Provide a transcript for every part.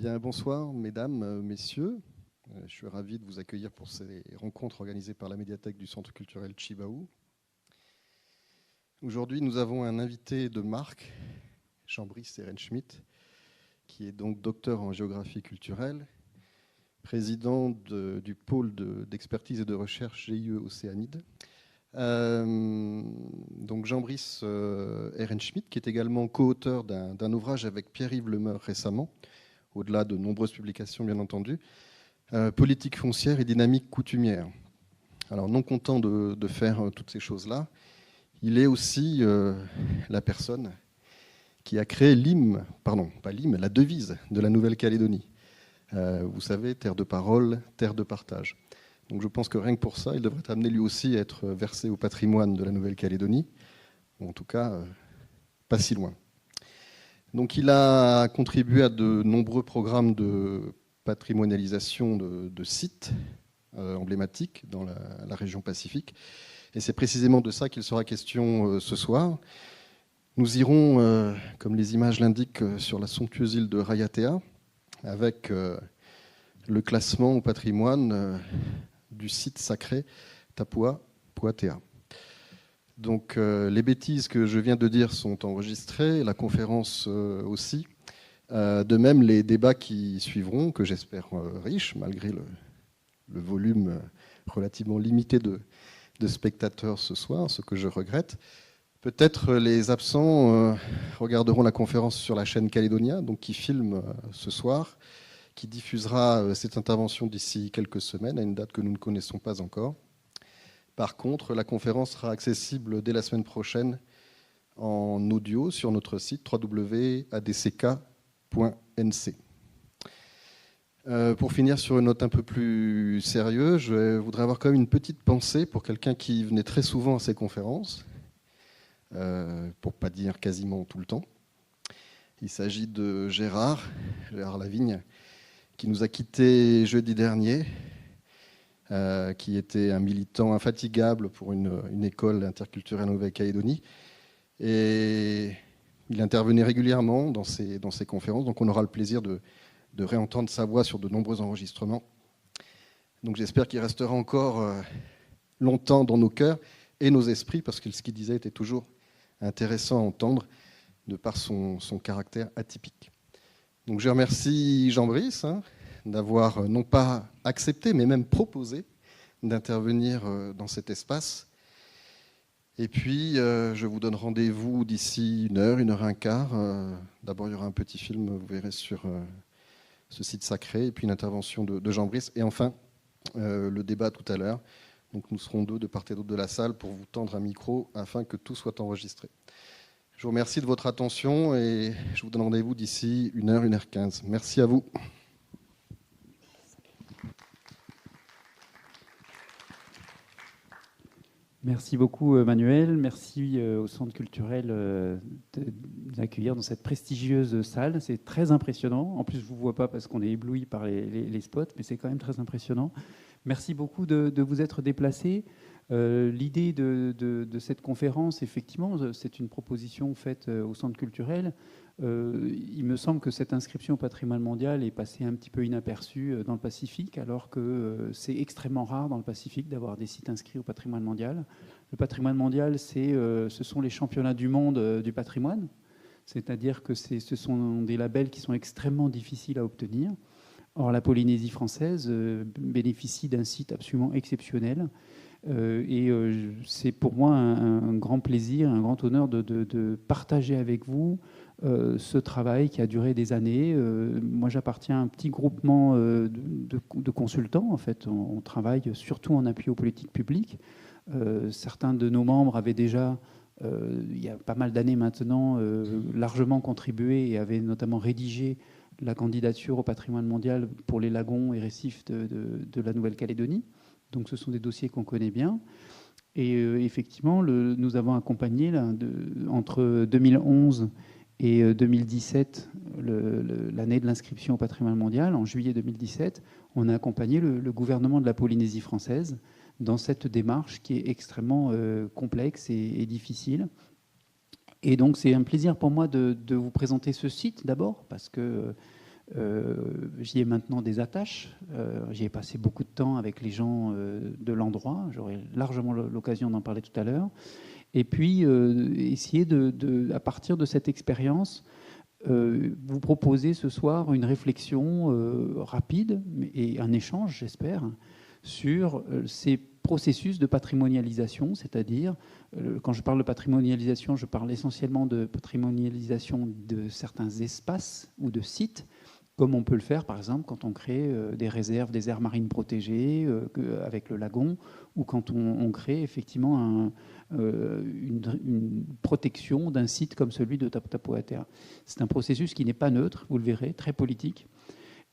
Bien, bonsoir, mesdames, messieurs. Je suis ravi de vous accueillir pour ces rencontres organisées par la médiathèque du Centre culturel Chibaou. Aujourd'hui, nous avons un invité de marque, Jean-Brice Ehrenschmidt, qui est donc docteur en géographie culturelle, président du pôle d'expertise et de recherche GIE Océanide. Donc Jean-Brice Ehrenschmidt, qui est également co-auteur d'un ouvrage avec Pierre-Yves Lemeur récemment, au-delà de nombreuses publications bien entendu, politique foncière et dynamique coutumière. Alors non content de faire toutes ces choses-là, il est aussi la personne qui a créé la devise de la Nouvelle-Calédonie. Vous savez, terre de parole, terre de partage. Donc je pense que rien que pour ça, il devrait amener lui aussi à être versé au patrimoine de la Nouvelle-Calédonie, ou en tout cas, pas si loin. Donc il a contribué à de nombreux programmes de patrimonialisation de sites emblématiques dans la région Pacifique. Et c'est précisément de ça qu'il sera question ce soir. Nous irons, comme les images l'indiquent, sur la somptueuse île de Raiatea, avec le classement au patrimoine du site sacré Tapua Puatea. Donc les bêtises que je viens de dire sont enregistrées, la conférence aussi. De même, les débats qui suivront, que j'espère riches, malgré le volume relativement limité de spectateurs ce soir, ce que je regrette. Peut-être les absents regarderont la conférence sur la chaîne Calédonia, donc qui filme ce soir, qui diffusera cette intervention d'ici quelques semaines, à une date que nous ne connaissons pas encore. Par contre, la conférence sera accessible dès la semaine prochaine en audio sur notre site www.adck.nc. Pour finir sur une note un peu plus sérieuse, je voudrais avoir quand même une petite pensée pour quelqu'un qui venait très souvent à ces conférences, pour ne pas dire quasiment tout le temps. Il s'agit de Gérard Lavigne, qui nous a quittés jeudi dernier, qui était un militant infatigable pour une école interculturelle en Nouvelle-Calédonie. Et il intervenait régulièrement dans ces conférences, donc on aura le plaisir de réentendre sa voix sur de nombreux enregistrements. Donc j'espère qu'il restera encore longtemps dans nos cœurs et nos esprits, parce que ce qu'il disait était toujours intéressant à entendre, de par son caractère atypique. Donc je remercie Jean-Brice d'avoir non pas accepté, mais même proposé d'intervenir dans cet espace. Et puis, je vous donne rendez-vous d'ici 1h, 1h15. D'abord, il y aura un petit film, vous verrez, sur ce site sacré, et puis une intervention de Jean-Brice. Et enfin, le débat tout à l'heure. Donc nous serons deux de part et d'autre de la salle pour vous tendre un micro afin que tout soit enregistré. Je vous remercie de votre attention et je vous donne rendez-vous d'ici 1h, 1h15. Merci à vous. Merci beaucoup Manuel, merci au Centre culturel d'accueillir dans cette prestigieuse salle. C'est très impressionnant. En plus, je ne vous vois pas parce qu'on est ébloui par les spots, mais c'est quand même très impressionnant. Merci beaucoup de vous être déplacé. L'idée de cette conférence, effectivement, c'est une proposition faite au Centre culturel. Il me semble que cette inscription au patrimoine mondial est passée un petit peu inaperçue dans le Pacifique, alors que c'est extrêmement rare dans le Pacifique d'avoir des sites inscrits au patrimoine mondial. Le patrimoine mondial, ce sont les championnats du monde du patrimoine, c'est-à-dire que ce sont des labels qui sont extrêmement difficiles à obtenir. Or, la Polynésie française bénéficie d'un site absolument exceptionnel. C'est pour moi un grand plaisir, un grand honneur de partager avec vous ce travail qui a duré des années. Moi, j'appartiens à un petit groupement de consultants. En fait, on travaille surtout en appui aux politiques publiques. Certains de nos membres avaient déjà, il y a pas mal d'années maintenant, largement contribué et avaient notamment rédigé la candidature au patrimoine mondial pour les lagons et récifs de la Nouvelle-Calédonie. Donc ce sont des dossiers qu'on connaît bien. Et effectivement, nous avons accompagné entre 2011 et 2017, l'année de l'inscription au patrimoine mondial, en juillet 2017, on a accompagné le gouvernement de la Polynésie française dans cette démarche qui est extrêmement complexe et difficile. Et donc c'est un plaisir pour moi de vous présenter ce site d'abord, parce que J'y ai maintenant des attaches. J'y ai passé beaucoup de temps avec les gens de l'endroit. J'aurai largement l'occasion d'en parler tout à l'heure. Et puis, essayer à partir de cette expérience, vous proposer ce soir une réflexion rapide et un échange, j'espère, sur ces processus de patrimonialisation, c'est-à-dire, quand je parle de patrimonialisation, je parle essentiellement de patrimonialisation de certains espaces ou de sites, comme on peut le faire, par exemple, quand on crée des réserves, des aires marines protégées avec le lagon, ou quand on crée effectivement une protection d'un site comme celui de Tapoatea. C'est un processus qui n'est pas neutre, vous le verrez, très politique.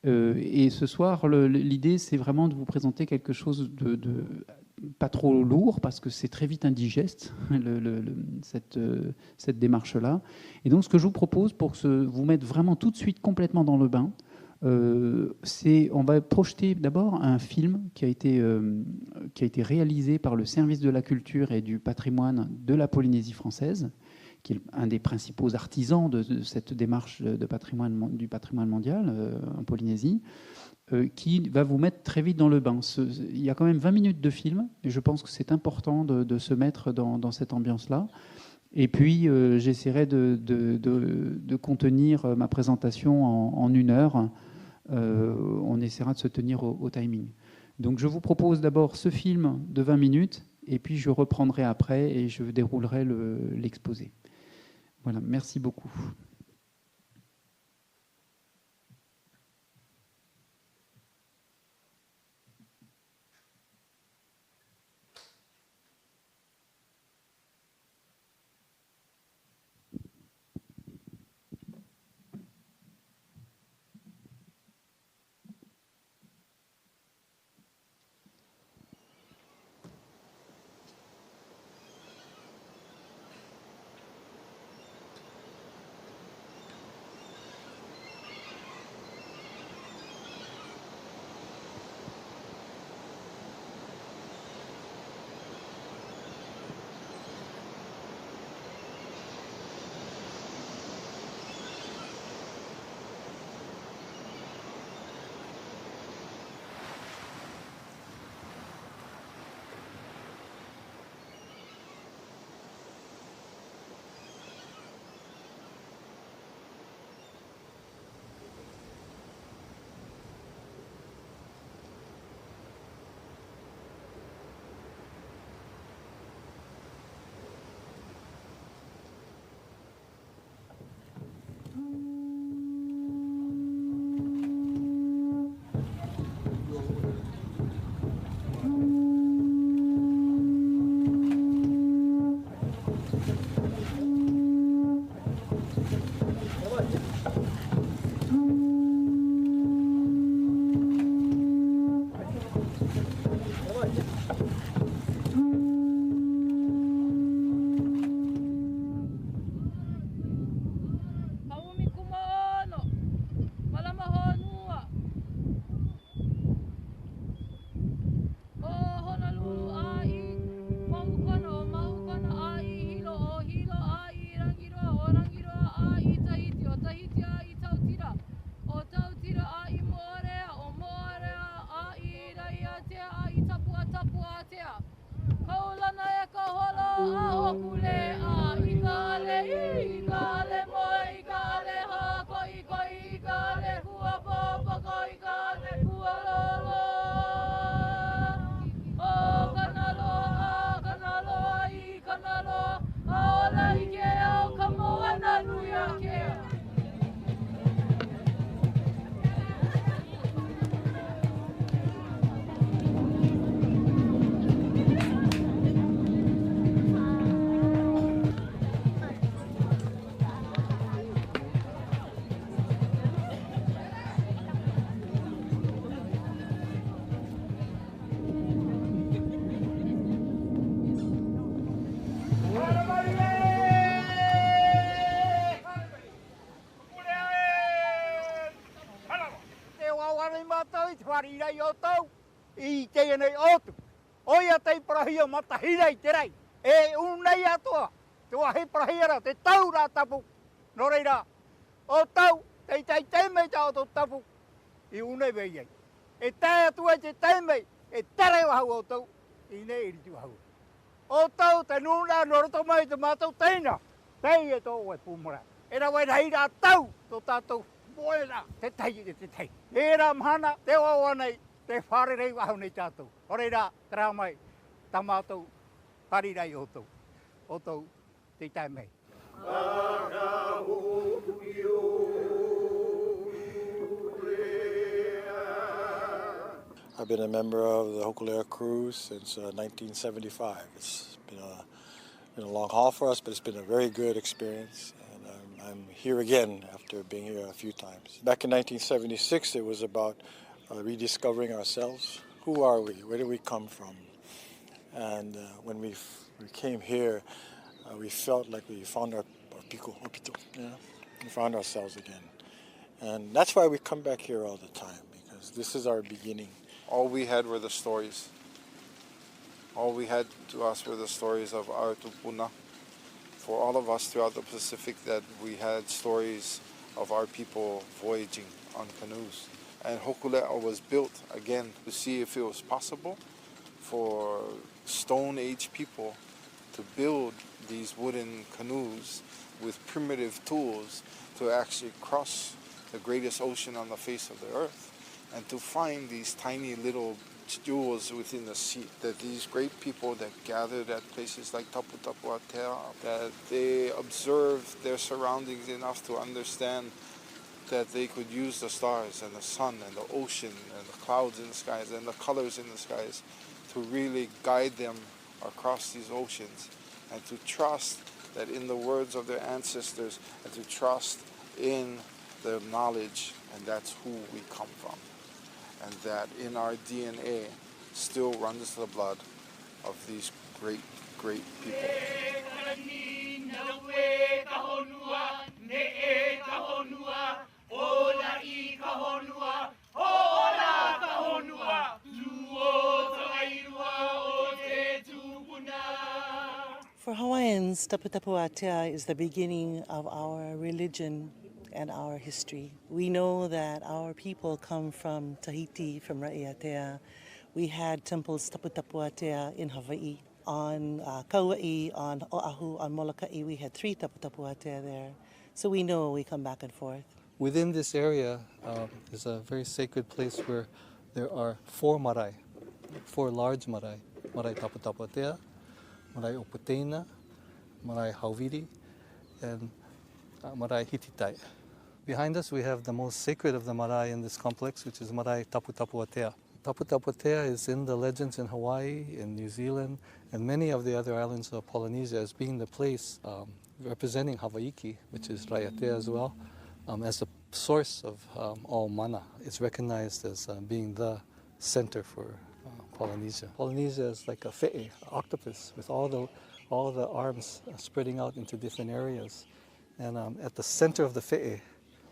Et ce soir, l'idée, c'est vraiment de vous présenter quelque chose de pas trop lourd, parce que c'est très vite indigeste, cette démarche-là. Et donc, ce que je vous propose, pour vous mettre vraiment tout de suite complètement dans le bain, on va projeter d'abord un film qui a été réalisé par le service de la culture et du patrimoine de la Polynésie française, qui est un des principaux artisans de cette démarche du patrimoine mondial en Polynésie, qui va vous mettre très vite dans le bain. Il y a quand même 20 minutes de film, et je pense que c'est important de se mettre dans cette ambiance-là. Et puis, j'essaierai de contenir ma présentation en 1 heure. On essaiera de se tenir au timing. Donc, je vous propose d'abord ce film de 20 minutes, et puis je reprendrai après et je déroulerai l'exposé. Voilà, merci beaucoup. Tei tei tei mei tau tau tapu. I unei wei ei. E tae atua te tei mei. E tere wahau o tau. I nei iri tu wahau. O tau te nuna noroto mai te mātou teina. Tei e tō oe pūmora. E ra wai rei rā tau. Tō tātou moera. Te tei e te tei. E ra mhana te wawa nei. Te whare rei wahau nei tātou. Ore rā, tera mai. Tā mātou pari rei o tau. O tau te tei mei. I've been a member of the Hokulea Cruise since 1975. It's been a long haul for us, but it's been a very good experience. And I'm here again after being here a few times. Back in 1976, it was about rediscovering ourselves. Who are we? Where do we come from? And when we came here, we felt like we found our pico, we found ourselves again. And that's why we come back here all the time, because this is our beginning. All we had were the stories. All we had to us were the stories of our tupuna. For all of us throughout the Pacific, that we had stories of our people voyaging on canoes. And Hokulea was built, again, to see if it was possible for Stone Age people to build these wooden canoes with primitive tools to actually cross the greatest ocean on the face of the earth, and to find these tiny little jewels within the sea, that these great people that gathered at places like Tapu Tapu Atea, that they observed their surroundings enough to understand that they could use the stars and the sun and the ocean and the clouds in the skies and the colors in the skies to really guide them across these oceans, and to trust that in the words of their ancestors, and to trust in their knowledge, and that's who we come from. And that in our DNA still runs the blood of these great, great people. For Hawaiians, Tapu Tapu Atea is the beginning of our religion and our history. We know that our people come from Tahiti, from Raiatea. We had temples Tapu Tapu Atea in Hawaii. On Kauai, on Oahu, on Molokai, we had 3 Tapu Tapu Atea there. So we know we come back and forth. Within this area is a very sacred place where there are 4 marae, 4 large marae. Marae Tapu Tapu Atea, Marae Oputeina, Marae Hauviri, and Marae Hititai. Behind us we have the most sacred of the marae in this complex, which is Marae Tapu Tapu Atea. Tapu Tapu Atea is in the legends in Hawaii, in New Zealand, and many of the other islands of Polynesia as being the place representing Hawaiki, which is Raiatea as well, as the source of all mana. It's recognized as being the center for Polynesia. Polynesia is like a fe'e, octopus, with all the arms spreading out into different areas. And at the center of the fe'e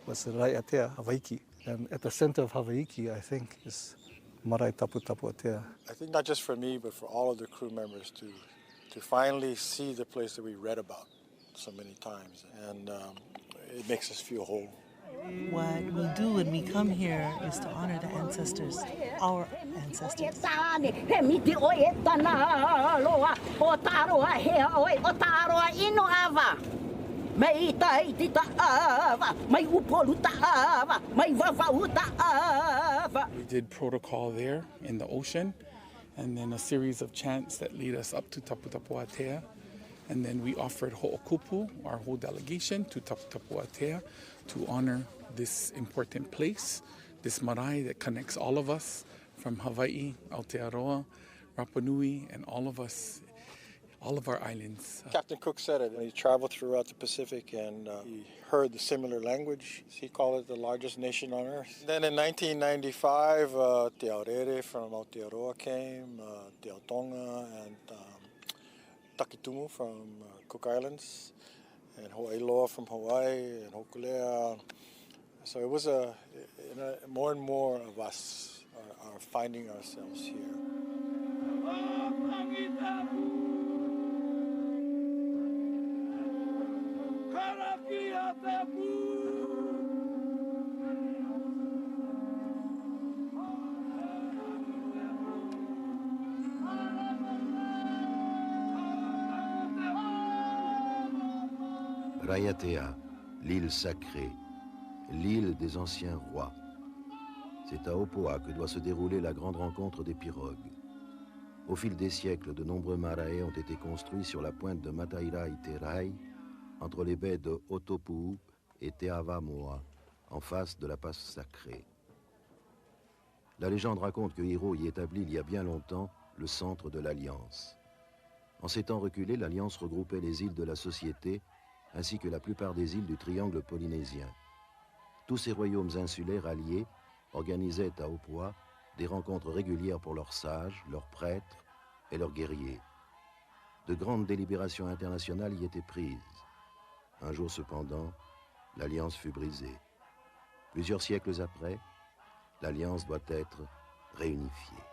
was the Raiatea, Hawaiki. And at the center of Hawaiki, I think, is Marae Tapu Tapu Atea. I think not just for me, but for all of the crew members to finally see the place that we read about so many times. And it makes us feel whole. What we do when we come here is to honor the ancestors, our ancestors. We did protocol there in the ocean, and then a series of chants that lead us up to Tapu Tapu Atea. And then we offered ho'okupu, our whole delegation, to Tapu Tapu Atea to honor this important place, this marae that connects all of us from Hawaii, Aotearoa, Rapa Nui, and all of us, all of our islands. Captain Cook said it when he traveled throughout the Pacific and he heard the similar language. He called it the largest nation on earth. Then in 1995, Te Aorere from Aotearoa came, Te Autonga, and Takitumu from Cook Islands, and Ho'ailoa from Hawaii, and Hokulea. So it was more and more of us are finding ourselves here. Raiatea, l'île sacrée, l'île des anciens rois. C'est à Opoa que doit se dérouler la grande rencontre des pirogues. Au fil des siècles, de nombreux marae ont été construits sur la pointe de Matairai-Terai, entre les baies de Otopuu et Te Avamoa, en face de la passe sacrée. La légende raconte que Hiro y établit il y a bien longtemps le centre de l'Alliance. En ces temps reculés, l'Alliance regroupait les îles de la Société, ainsi que la plupart des îles du triangle polynésien. Tous ces royaumes insulaires alliés organisaient à Opoa des rencontres régulières pour leurs sages, leurs prêtres et leurs guerriers. De grandes délibérations internationales y étaient prises. Un jour cependant, l'Alliance fut brisée. Plusieurs siècles après, l'Alliance doit être réunifiée.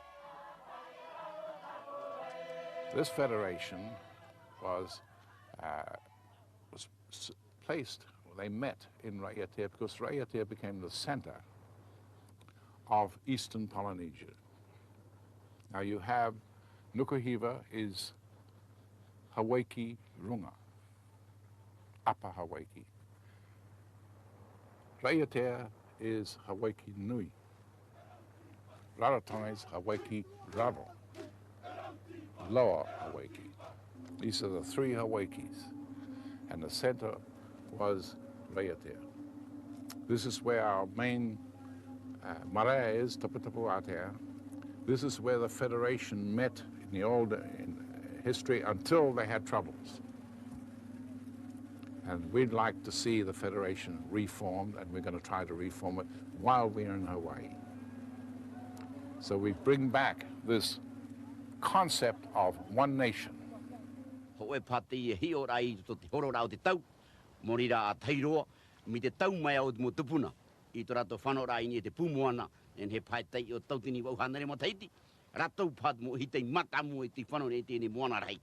This federation was placed, they met in Raiatea because Raiatea became the center of eastern Polynesia. Now you have Nukuhiva is Hawaiki Runga, Upper Hawaiki. Raiatea is Hawaiki Nui. Rarotonga is Hawaiki Raro, Lower Hawaiki. These are the three Hawaikis, and the center was Raiatea. This is where our main marae is, Taputapu Atea. This is where the Federation met in the old history until they had troubles. And we'd like to see the Federation reformed, and we're going to try to reform it while we're in Hawaii. So we bring back this concept of one nation. Ho e pati hi ora I to te horo rau te tau, morira a teiroa, mi te tau mai au mo tupuna. I to rato whanora I ni te pumuana, en he pai tei o tautini wau hanare mo teiti. Ratou pat mo hi te mata mo I te whanore e tēne moana rei.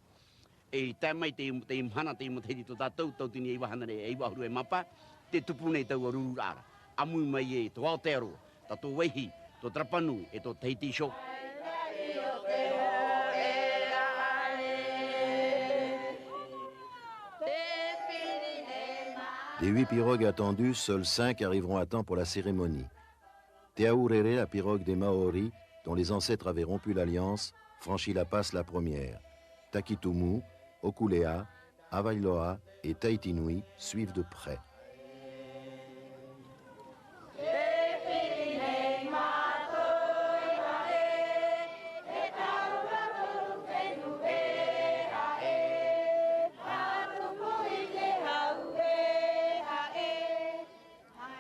E te mai te mhana te mo teiti to tātou, tautini e wahanare e wahuru e mapa, te tupune tau a ruru rara. Amu mai e to Aotearoa, tato wehi, to Trapanu e to Teiti Show. Des 8 pirogues attendues, seules 5 arriveront à temps pour la cérémonie. Te Aurere, la pirogue des Maoris, dont les ancêtres avaient rompu l'alliance, franchit la passe la première. Takitumu, Okulea, Availoa et Tahiti-Nui suivent de près.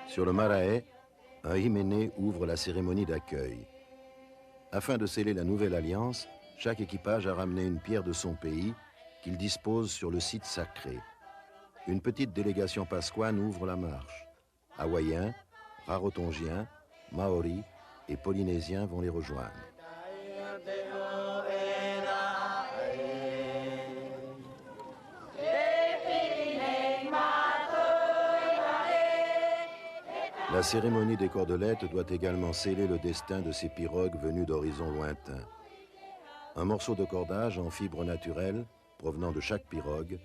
Sur le Marae, un hyménée ouvre la cérémonie d'accueil. Afin de sceller la nouvelle alliance, chaque équipage a ramené une pierre de son pays qu'il dispose sur le site sacré. Une petite délégation pasquane ouvre la marche. Hawaïens, Rarotongiens, Maoris et Polynésiens vont les rejoindre. La cérémonie des cordelettes doit également sceller le destin de ces pirogues venues d'horizons lointains. Un morceau de cordage en fibre naturelle, provenant de chaque pirogue,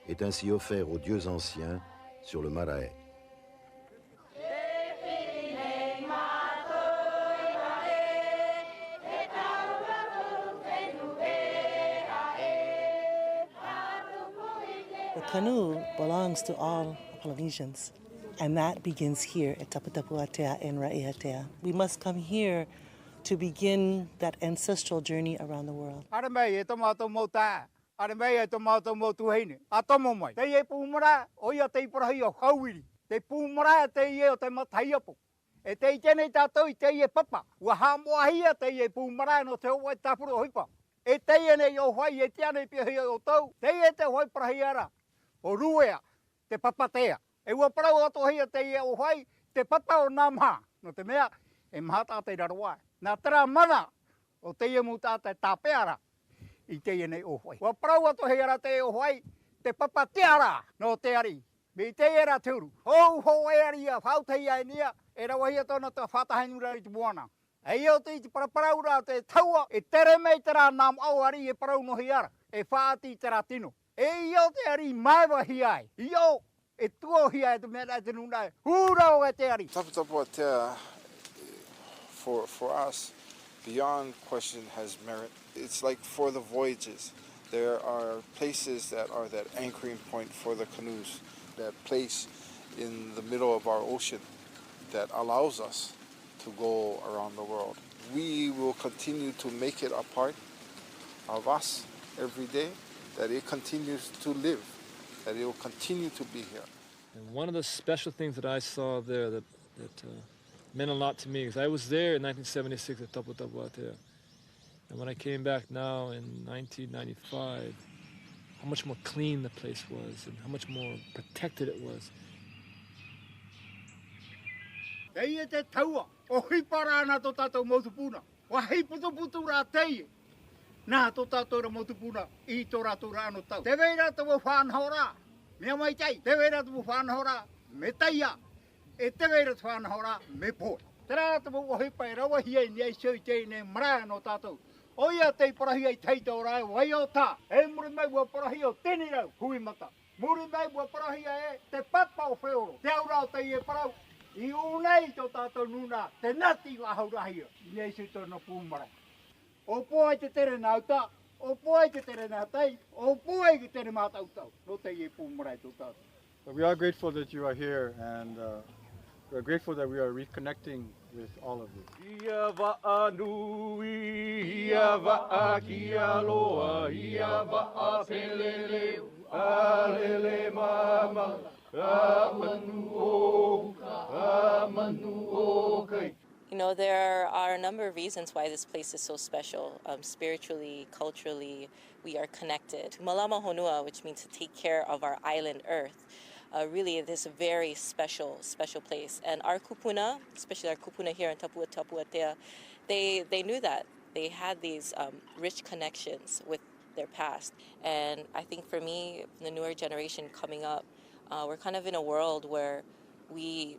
est ainsi offert aux dieux anciens sur le Marae. The canoe belongs to all Polynesians. And that begins here at Taputapu Atea and Raiatea. We must come here to begin that ancestral journey around the world. E ua parau ato hea te ia o hai, te papa o nā maha, no te mea, e maha tātei raroa. Nā tera mana o te ia mu tātei tāpeara I te ia nei o hai. Ua parau ato hea ra te o hai, te papa te ara no te ari. Me te ia ra turu. Ho e ari a whautei ai nia, e rawa hea tōna te whatahainura I te moana. E iau te I te paraparau ra te taua, e tere mei te rā nām au ari e parau no hiara, e whaati te rā tino. E iau te ari maiwa hi ai. Iau e tuohia e te mea te nuna, hura o e te ari. Tapu Tapu Atea, for us, beyond question, has merit. It's like for the voyages. There are places that are that anchoring point for the canoes, that place in the middle of our ocean that allows us to go around the world. We will continue to make it a part of us every day, that it continues to live, that it will continue to be here. And one of the special things that I saw there that meant a lot to me, because I was there in 1976 at Tapu Tapu Atea. And when I came back now in 1995, how much more clean the place was and how much more protected it was. Tei e te taua, o hipara ana tō tātou mautupuna. Wa hei putuputu rā tei. Nā tō tātou ra mautupuna I tō rātou rā anō tau. Te weira tō whanau rā, mea mai tei. Te weira tō whanau rā, me teia. E te weira tō whanau rā, me pō. Te rā tō o hipai rawa hiei ni ai sui tei ne mara anō tātou. O ia tei parahi ai tei tō rā e wai o tā. E muri mai ua parahi o tēni rau, hui mata. Muri mai ua parahi e te papa o wheoro. Te au rau tei e parau. I unei tō tātou nuna, te nati la haurahia, I nei sui tōna pūmara. O pōai te tere nāu tā, o pōai te tere nā tei, o pōai te tere mātau tau, no te I pūmara tō tātou. But we are grateful that you are here, and we are grateful that we are reconnecting with all of you. Ia va'a nui, ia va'a kia loa, ia va'a pelele, a lele mama. You know, there are a number of reasons why this place is so special. Spiritually, culturally, we are connected. Malama Honua, which means to take care of our island Earth, really it is a very special place. And our kupuna, especially our kupuna here in Tapu Tapu Atea, they knew that. They had these rich connections with their past. And I think for me, the newer generation coming up, we're kind of in a world where we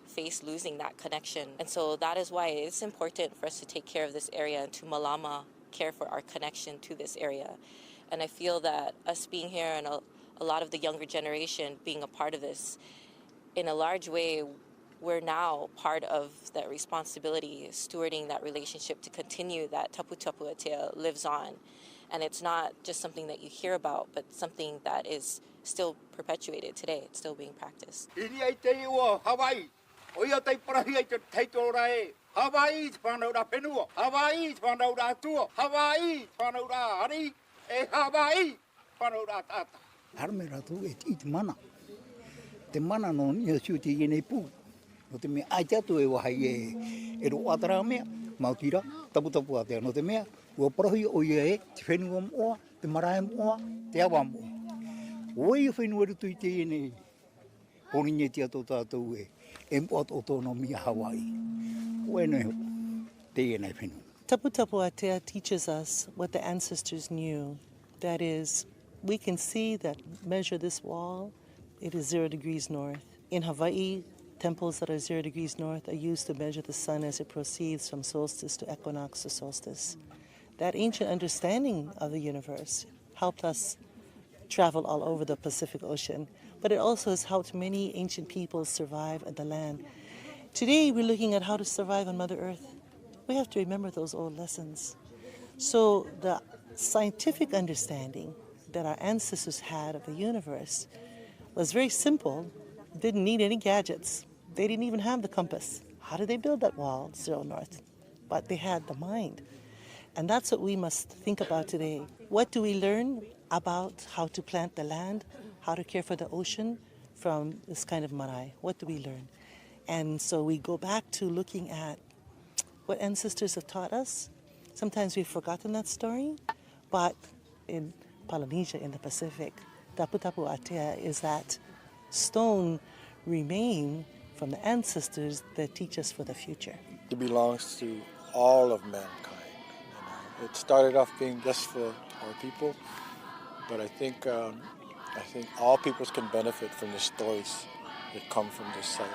face losing that connection. And so that is why it's important for us to take care of this area and to Malama care for our connection to this area. And I feel that us being here and a lot of the younger generation being a part of this, in a large way, we're now part of that responsibility, stewarding that relationship to continue that Tapu Tapu Atea lives on. And it's not just something that you hear about, but something that is still perpetuated today. It's still being practiced. Ini ai te iwa Hawaii. O ia tei parahi ai te teito ora e. Hawaii te whanau rā whenua. Hawaii te whanau rā tua. Hawaii te whanau rā hari. E Hawaii te whanau rā tata. Harme rā tu e te mana. Te mana no nia siu te ienei pū. No te mea ai te atu e wahai e ro atara mea. Mautira, Tapu Tapu Atea. No te mea, ua parahi o ia e te whenua moa, te marae moa, te awa moa. Oi whenua rutu I te ienei. Poringe tia tō tātou e. E mpoat o tōna mia Hawaii. Oe nei ho, te ienei whenua. Tapu Tapu Atea teaches us what the ancestors knew. That is, we can see that measure this wall, it is 0 degrees north. In Hawaii, temples that are 0 degrees north are used to measure the sun as it proceeds from solstice to equinox to solstice. That ancient understanding of the universe helped us travel all over the Pacific Ocean, but it also has helped many ancient peoples survive on the land. Today, we're looking at how to survive on Mother Earth. We have to remember those old lessons. So the scientific understanding that our ancestors had of the universe was very simple, didn't need any gadgets. They didn't even have the compass. How did they build that wall, 0 north? But they had the mind. And that's what we must think about today. What do we learn about how to plant the land, how to care for the ocean from this kind of marae? What do we learn? And so we go back to looking at what ancestors have taught us. Sometimes we've forgotten that story, but in Polynesia, in the Pacific, Tapu Tapu Atea is that stone remain from the ancestors that teach us for the future. It belongs to all of mankind. It started off being just for our people, but I think all peoples can benefit from the stories that come from this site.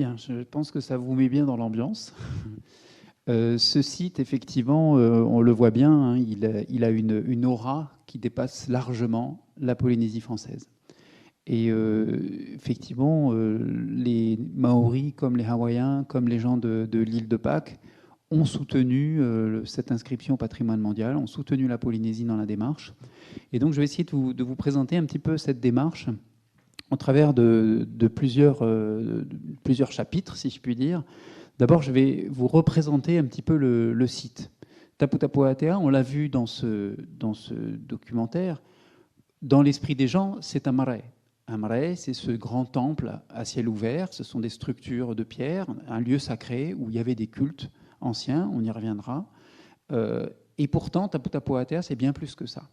Bien, je pense que ça vous met bien dans l'ambiance. Ce site, effectivement, on le voit bien, hein, il a une aura qui dépasse largement la Polynésie française. Et effectivement, les Maoris, comme les Hawaïens, comme les gens de l'île de Pâques, ont soutenu cette inscription au patrimoine mondial, ont soutenu la Polynésie dans la démarche. Et donc, je vais essayer de vous présenter un petit peu cette démarche au travers de plusieurs chapitres, si je puis dire. D'abord, je vais vous représenter un petit peu le site. Tapu Tapu Atea, on l'a vu dans ce documentaire, dans l'esprit des gens, c'est un marae. Un marae, c'est ce grand temple à ciel ouvert, ce sont des structures de pierre, un lieu sacré où il y avait des cultes anciens, on y reviendra. Et pourtant, Tapu Tapu Atea, c'est bien plus que ça.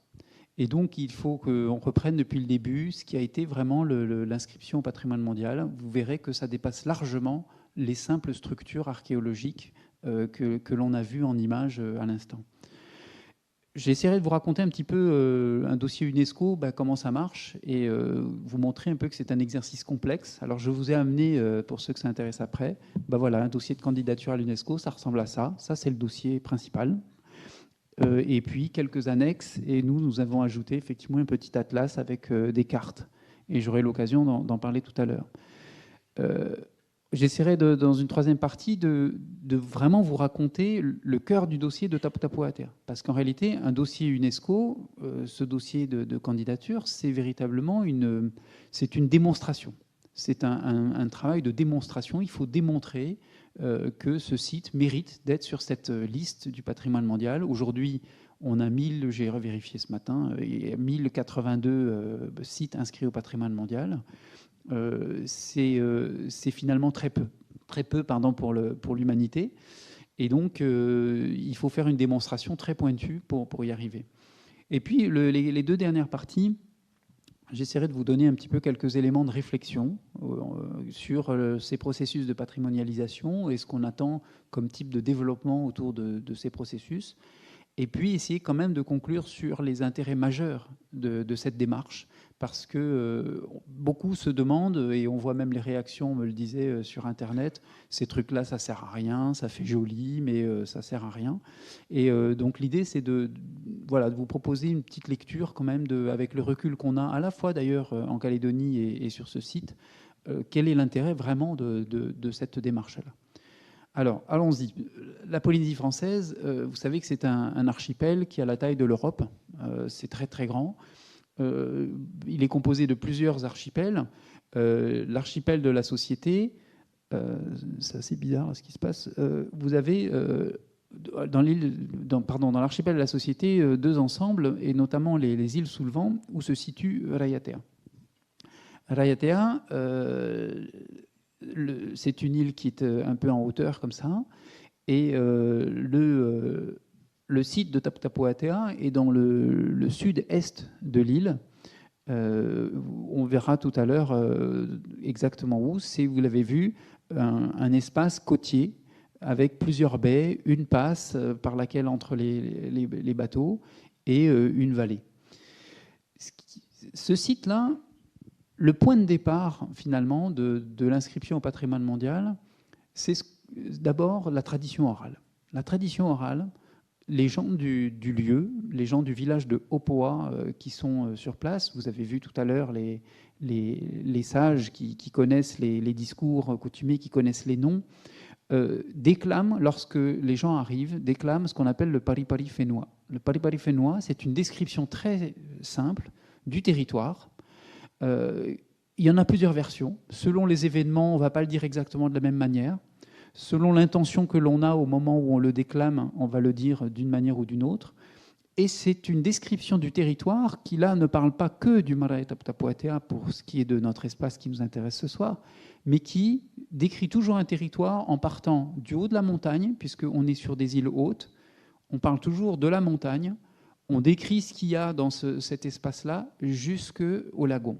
Et donc, il faut qu'on reprenne depuis le début ce qui a été vraiment l'inscription au patrimoine mondial. Vous verrez que ça dépasse largement les simples structures archéologiques que l'on a vues en images à l'instant. J'essaierai de vous raconter un petit peu un dossier UNESCO, comment ça marche, et vous montrer un peu que c'est un exercice complexe. Alors, je vous ai amené, pour ceux que ça intéresse après, voilà, un dossier de candidature à l'UNESCO, ça ressemble à ça. Ça, c'est le dossier principal. Et puis quelques annexes, et nous avons ajouté effectivement un petit atlas avec des cartes. Et j'aurai l'occasion d'en parler tout à l'heure. J'essaierai dans une troisième partie de vraiment vous raconter le cœur du dossier de Tapu Tapu Atea. Parce qu'en réalité, un dossier UNESCO, ce dossier de candidature, c'est véritablement une démonstration. C'est un travail de démonstration. Il faut démontrer que ce site mérite d'être sur cette liste du patrimoine mondial. Aujourd'hui, on a j'ai revérifié ce matin, 1082 sites inscrits au patrimoine mondial. C'est finalement très peu pour l'humanité. Et donc, il faut faire une démonstration très pointue pour y arriver. Et puis, les deux dernières parties, j'essaierai de vous donner un petit peu quelques éléments de réflexion sur ces processus de patrimonialisation et ce qu'on attend comme type de développement autour de ces processus. Et puis essayer quand même de conclure sur les intérêts majeurs de cette démarche, parce que beaucoup se demandent, et on voit même les réactions, on me le disait sur Internet, ces trucs-là, ça sert à rien, ça fait joli, mais ça sert à rien. Et donc l'idée, c'est de vous proposer une petite lecture quand même, avec le recul qu'on a, à la fois d'ailleurs en Calédonie et sur ce site, quel est l'intérêt vraiment de cette démarche-là. Alors, allons-y. La Polynésie française, vous savez que c'est un archipel qui a la taille de l'Europe. C'est très, très grand. Il est composé de plusieurs archipels. L'archipel de la Société, c'est assez bizarre ce qui se passe. Vous avez dans l'archipel de la Société deux ensembles, et notamment les îles sous le vent, où se situe Raiatea. Raiatea, c'est une île qui est un peu en hauteur comme ça, et le site de Tapu Tapu Atea est dans le sud-est de l'île. On verra tout à l'heure exactement où. C'est, vous l'avez vu, un espace côtier avec plusieurs baies, une passe par laquelle entrent les bateaux et une vallée. Ce site-là, le point de départ, finalement, de l'inscription au patrimoine mondial, c'est d'abord la tradition orale. La tradition orale, les gens du lieu, les gens du village de Opoa qui sont sur place, vous avez vu tout à l'heure les sages qui connaissent les discours coutumiers, qui connaissent les noms, déclament, lorsque les gens arrivent, déclament ce qu'on appelle le Paripari Whenua. Le Paripari Whenua, c'est une description très simple du territoire. Il y en a plusieurs versions. Selon les événements, on ne va pas le dire exactement de la même manière. Selon l'intention que l'on a au moment où on le déclame, on va le dire d'une manière ou d'une autre. Et c'est une description du territoire qui, là, ne parle pas que du Marae Tapu Tapu Atea pour ce qui est de notre espace qui nous intéresse ce soir, mais qui décrit toujours un territoire en partant du haut de la montagne, puisqu'on est sur des îles hautes. On parle toujours de la montagne. On décrit ce qu'il y a dans cet espace-là jusqu'au lagon.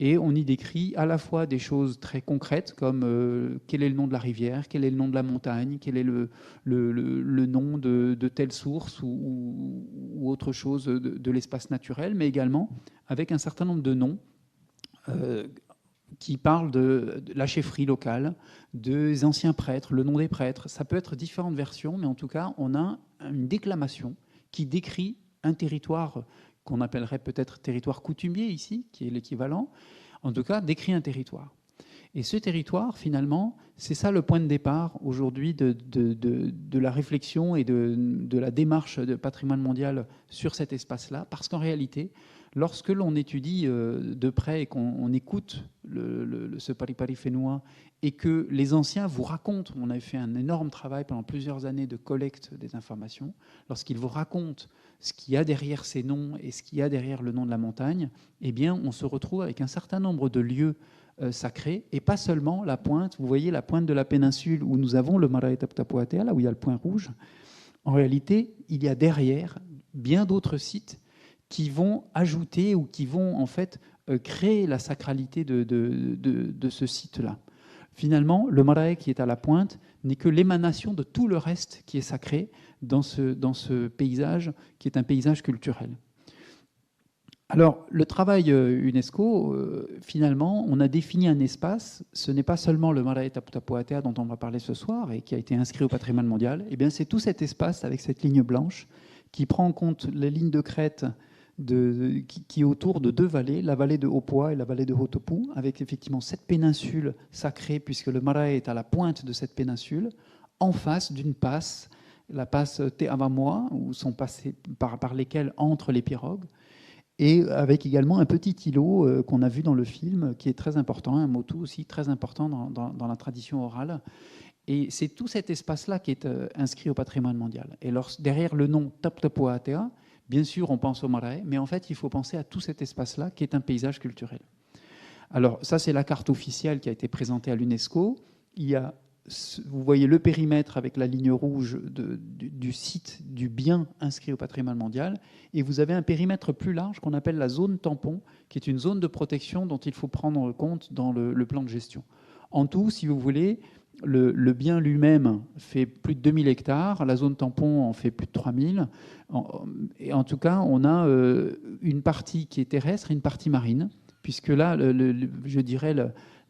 Et on y décrit à la fois des choses très concrètes, comme quel est le nom de la rivière, quel est le nom de la montagne, quel est le nom de telle source ou autre chose de l'espace naturel, mais également avec un certain nombre de noms qui parle de la chefferie locale, des anciens prêtres, le nom des prêtres. Ça peut être différentes versions, mais en tout cas, on a une déclamation qui décrit un territoire qu'on appellerait peut-être territoire coutumier ici, qui est l'équivalent, en tout cas, décrit un territoire. Et ce territoire, finalement, c'est ça le point de départ aujourd'hui de la réflexion et de la démarche de patrimoine mondial sur cet espace-là, parce qu'en réalité, lorsque l'on étudie de près et qu'on écoute ce Paripari Whenua et que les anciens vous racontent, on a fait un énorme travail pendant plusieurs années de collecte des informations, lorsqu'ils vous racontent ce qu'il y a derrière ces noms et ce qu'il y a derrière le nom de la montagne, eh bien, on se retrouve avec un certain nombre de lieux sacrés, et pas seulement la pointe. Vous voyez la pointe de la péninsule où nous avons le Marae Tapu Tapu Atea, là où il y a le point rouge. En réalité, il y a derrière bien d'autres sites qui vont ajouter ou qui vont en fait créer la sacralité de ce site-là. Finalement, le Marae qui est à la pointe n'est que l'émanation de tout le reste qui est sacré dans ce paysage qui est un paysage culturel. Alors, le travail UNESCO, finalement, on a défini un espace. Ce n'est pas seulement le Marae Tapu Tapu Atea dont on va parler ce soir et qui a été inscrit au patrimoine mondial. Eh bien, c'est tout cet espace avec cette ligne blanche qui prend en compte les lignes de crête qui est autour de deux vallées, la vallée de Opua et la vallée de Hotopu, avec effectivement cette péninsule sacrée, puisque le Marae est à la pointe de cette péninsule, en face d'une passe, la passe Te Avamoa, où sont passés par lesquelles entrent les pirogues, et avec également un petit îlot qu'on a vu dans le film, qui est très important, un motu aussi très important dans la tradition orale. Et c'est tout cet espace-là qui est inscrit au patrimoine mondial. Et derrière le nom Tapu Tapu Atea, bien sûr, on pense au Marae, mais en fait, il faut penser à tout cet espace-là qui est un paysage culturel. Alors, ça, c'est la carte officielle qui a été présentée à l'UNESCO. Il y a, vous voyez le périmètre avec la ligne rouge du site, du bien inscrit au patrimoine mondial, et vous avez un périmètre plus large qu'on appelle la zone tampon, qui est une zone de protection dont il faut prendre compte dans le plan de gestion. En tout, si vous voulez, le bien lui-même fait plus de 2000 hectares, la zone tampon en fait plus de 3000. Et en tout cas, on a une partie qui est terrestre et une partie marine, puisque là, je dirais,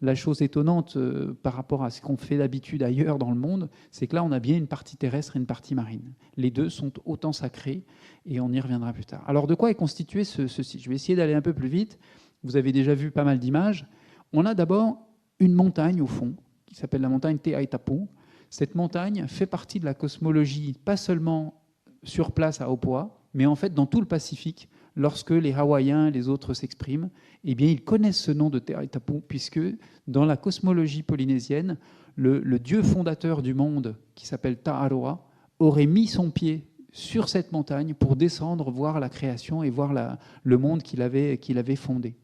la chose étonnante par rapport à ce qu'on fait d'habitude ailleurs dans le monde, c'est que là, on a bien une partie terrestre et une partie marine. Les deux sont autant sacrés, et on y reviendra plus tard. Alors, de quoi est constitué ce site ? Je vais essayer d'aller un peu plus vite. Vous avez déjà vu pas mal d'images. On a d'abord une montagne au fond, qui s'appelle la montagne Te Aitapu. Cette montagne fait partie de la cosmologie, pas seulement sur place à Opua, mais en fait dans tout le Pacifique. Lorsque les Hawaïens et les autres s'expriment, eh bien, ils connaissent ce nom de Te Aitapu, puisque dans la cosmologie polynésienne, le dieu fondateur du monde, qui s'appelle Ta'aroa, aurait mis son pied sur cette montagne pour descendre, voir la création et voir le monde qu'il avait fondé.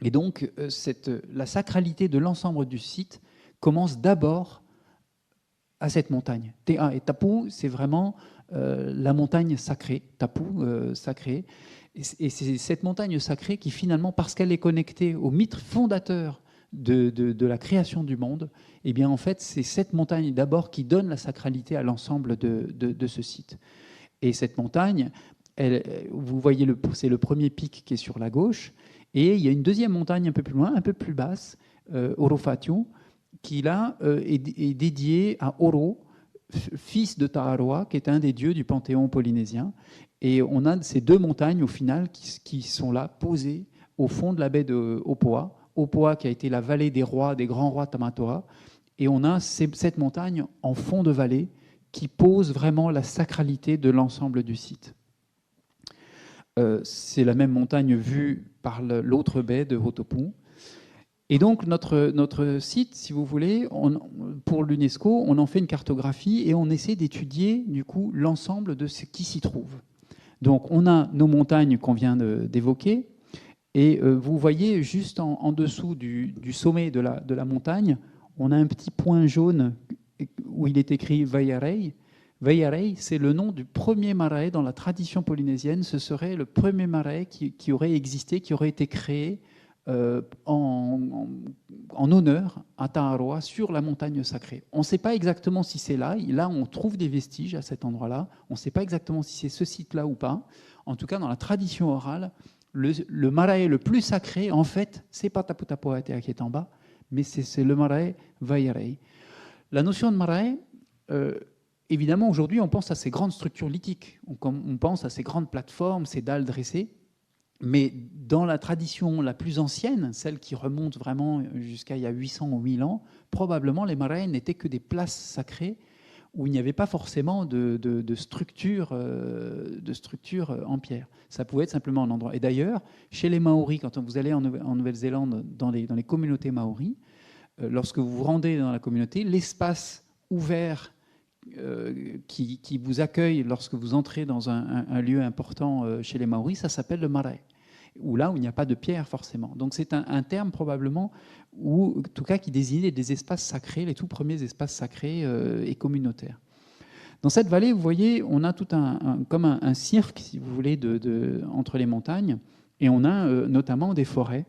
Et donc, la sacralité de l'ensemble du site commence d'abord à cette montagne. Te Aitapu, c'est vraiment la montagne sacrée, Tapu sacrée. Et c'est cette montagne sacrée qui, finalement, parce qu'elle est connectée au mythe fondateur de la création du monde, eh bien, en fait, c'est cette montagne d'abord qui donne la sacralité à l'ensemble de ce site. Et cette montagne, vous voyez, c'est le premier pic qui est sur la gauche, et il y a une deuxième montagne un peu plus loin, un peu plus basse, Orofatu, qui là est dédiée à Oro, fils de Ta'aroa, qui est un des dieux du panthéon polynésien. Et on a ces deux montagnes, au final, qui sont là, posées au fond de la baie de Opua. Opua, qui a été la vallée des rois, des grands rois Tamatoa. Et on a cette montagne en fond de vallée qui pose vraiment la sacralité de l'ensemble du site. C'est la même montagne vue par l'autre baie de Hotopu. Et donc, notre site, si vous voulez, pour l'UNESCO, on en fait une cartographie et on essaie d'étudier, du coup, l'ensemble de ce qui s'y trouve. Donc, on a nos montagnes qu'on vient d'évoquer, et vous voyez, juste en dessous du sommet de la montagne, on a un petit point jaune où il est écrit Vaiarei. Vaiarei, c'est le nom du premier marae dans la tradition polynésienne. Ce serait le premier marae qui aurait existé, qui aurait été créé en honneur à Ta'aroa sur la montagne sacrée. On ne sait pas exactement si c'est là. Là, on trouve des vestiges à cet endroit-là. On ne sait pas exactement si c'est ce site-là ou pas. En tout cas, dans la tradition orale, Le marae le plus sacré, en fait, c'est pas Tapu Tapu Atea qui est en bas, mais c'est le marae Waiarei. La notion de marae, évidemment, aujourd'hui, on pense à ces grandes structures lithiques, on pense à ces grandes plateformes, ces dalles dressées, mais dans la tradition la plus ancienne, celle qui remonte vraiment jusqu'à il y a 800 ou 1000 ans, probablement les marae n'étaient que des places sacrées où il n'y avait pas forcément de structure en pierre. Ça pouvait être simplement un endroit. Et d'ailleurs, chez les Maoris, quand vous allez en Nouvelle-Zélande, dans les communautés Maoris, lorsque vous vous rendez dans la communauté, l'espace ouvert qui vous accueille lorsque vous entrez dans un lieu important chez les Maoris, ça s'appelle le marae, où là où il n'y a pas de pierre forcément. Donc c'est un terme probablement, ou en tout cas qui désignait des espaces sacrés, les tout premiers espaces sacrés et communautaires. Dans cette vallée, vous voyez, on a tout comme un cirque, si vous voulez, entre les montagnes, et on a notamment des forêts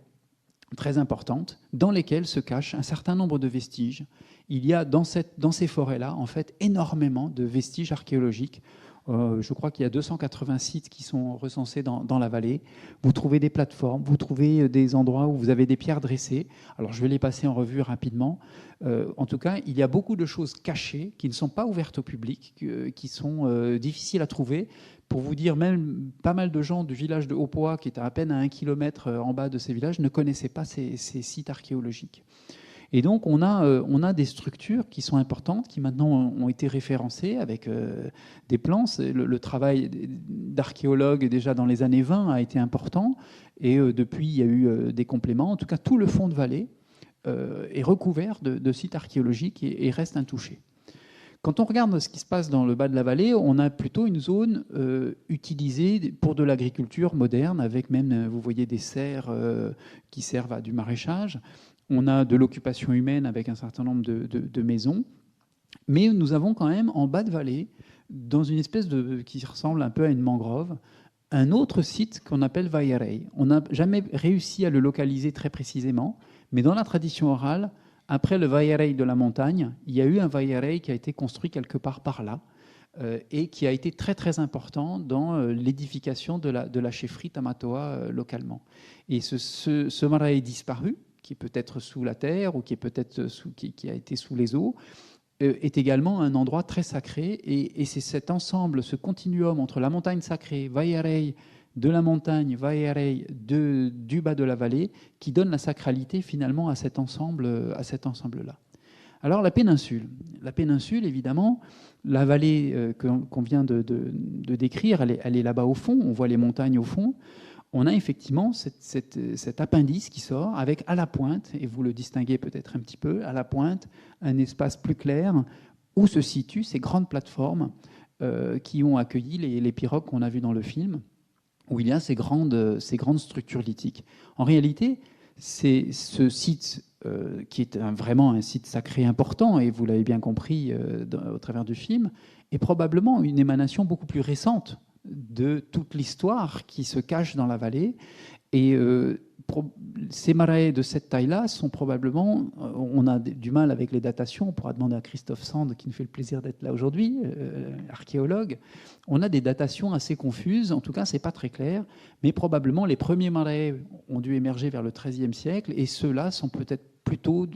très importantes dans lesquelles se cachent un certain nombre de vestiges. Il y a dans ces forêts-là, en fait, énormément de vestiges archéologiques. Je crois qu'il y a 280 sites qui sont recensés dans la vallée. Vous trouvez des plateformes, vous trouvez des endroits où vous avez des pierres dressées. Alors, je vais les passer en revue rapidement. En tout cas, il y a beaucoup de choses cachées qui ne sont pas ouvertes au public, qui sont difficiles à trouver. Pour vous dire, même pas mal de gens du village de Opoa, qui est à peine à 1 kilomètre en bas de ces villages, ne connaissaient pas ces sites archéologiques. Et donc, on a des structures qui sont importantes, qui maintenant ont été référencées avec des plans. Le travail d'archéologues, déjà dans les années 20, a été important. Et depuis, il y a eu des compléments. En tout cas, tout le fond de vallée est recouvert de sites archéologiques et reste intouché. Quand on regarde ce qui se passe dans le bas de la vallée, on a plutôt une zone utilisée pour de l'agriculture moderne, avec même, vous voyez, des serres qui servent à du maraîchage. On a de l'occupation humaine avec un certain nombre de maisons. Mais nous avons quand même, en bas de vallée, dans une espèce qui ressemble un peu à une mangrove, un autre site qu'on appelle Waiarei. On n'a jamais réussi à le localiser très précisément, mais dans la tradition orale, après le Waiarei de la montagne, il y a eu un Waiarei qui a été construit quelque part par là et qui a été très très important dans l'édification de la chefferie Tamatoa localement. Et ce marae disparu, qui est peut-être sous la terre ou qui est peut-être qui a été sous les eaux, est également un endroit très sacré. Et c'est cet ensemble, ce continuum entre la montagne sacrée, Waiarei de la montagne, Waiarei du bas de la vallée, qui donne la sacralité finalement à cet ensemble-là. Alors la péninsule, évidemment, la vallée qu'on vient de décrire, elle est là-bas au fond, on voit les montagnes au fond. On a effectivement cet appendice qui sort avec à la pointe, et vous le distinguez peut-être un petit peu, à la pointe, un espace plus clair où se situent ces grandes plateformes qui ont accueilli les pirogues qu'on a vues dans le film, où il y a ces grandes structures lithiques. En réalité, c'est ce site qui est vraiment un site sacré important, et vous l'avez bien compris au travers du film, est probablement une émanation beaucoup plus récente de toute l'histoire qui se cache dans la vallée. Et ces marae de cette taille-là sont probablement... on a du mal avec les datations, on pourra demander à Christophe Sand, qui nous fait le plaisir d'être là aujourd'hui, archéologue. On a des datations assez confuses, en tout cas, c'est pas très clair, mais probablement les premiers marae ont dû émerger vers le XIIIe siècle, et ceux-là sont peut-être plutôt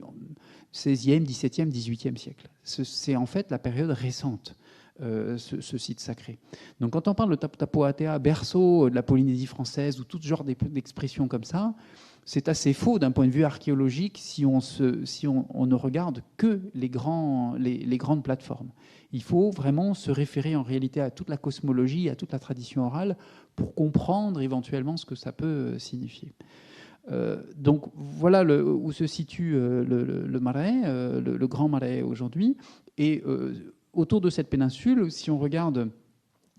16e, 17e, 18e siècle. C'est en fait la période récente. Ce site sacré. Donc quand on parle de Tapu Tapu Atea, berceau de la Polynésie française, ou tout genre d'expressions comme ça, c'est assez faux d'un point de vue archéologique si on ne regarde que les grandes plateformes. Il faut vraiment se référer en réalité à toute la cosmologie, à toute la tradition orale, pour comprendre éventuellement ce que ça peut signifier. Donc voilà où se situe le marae, le grand marae aujourd'hui. Et autour de cette péninsule, si on regarde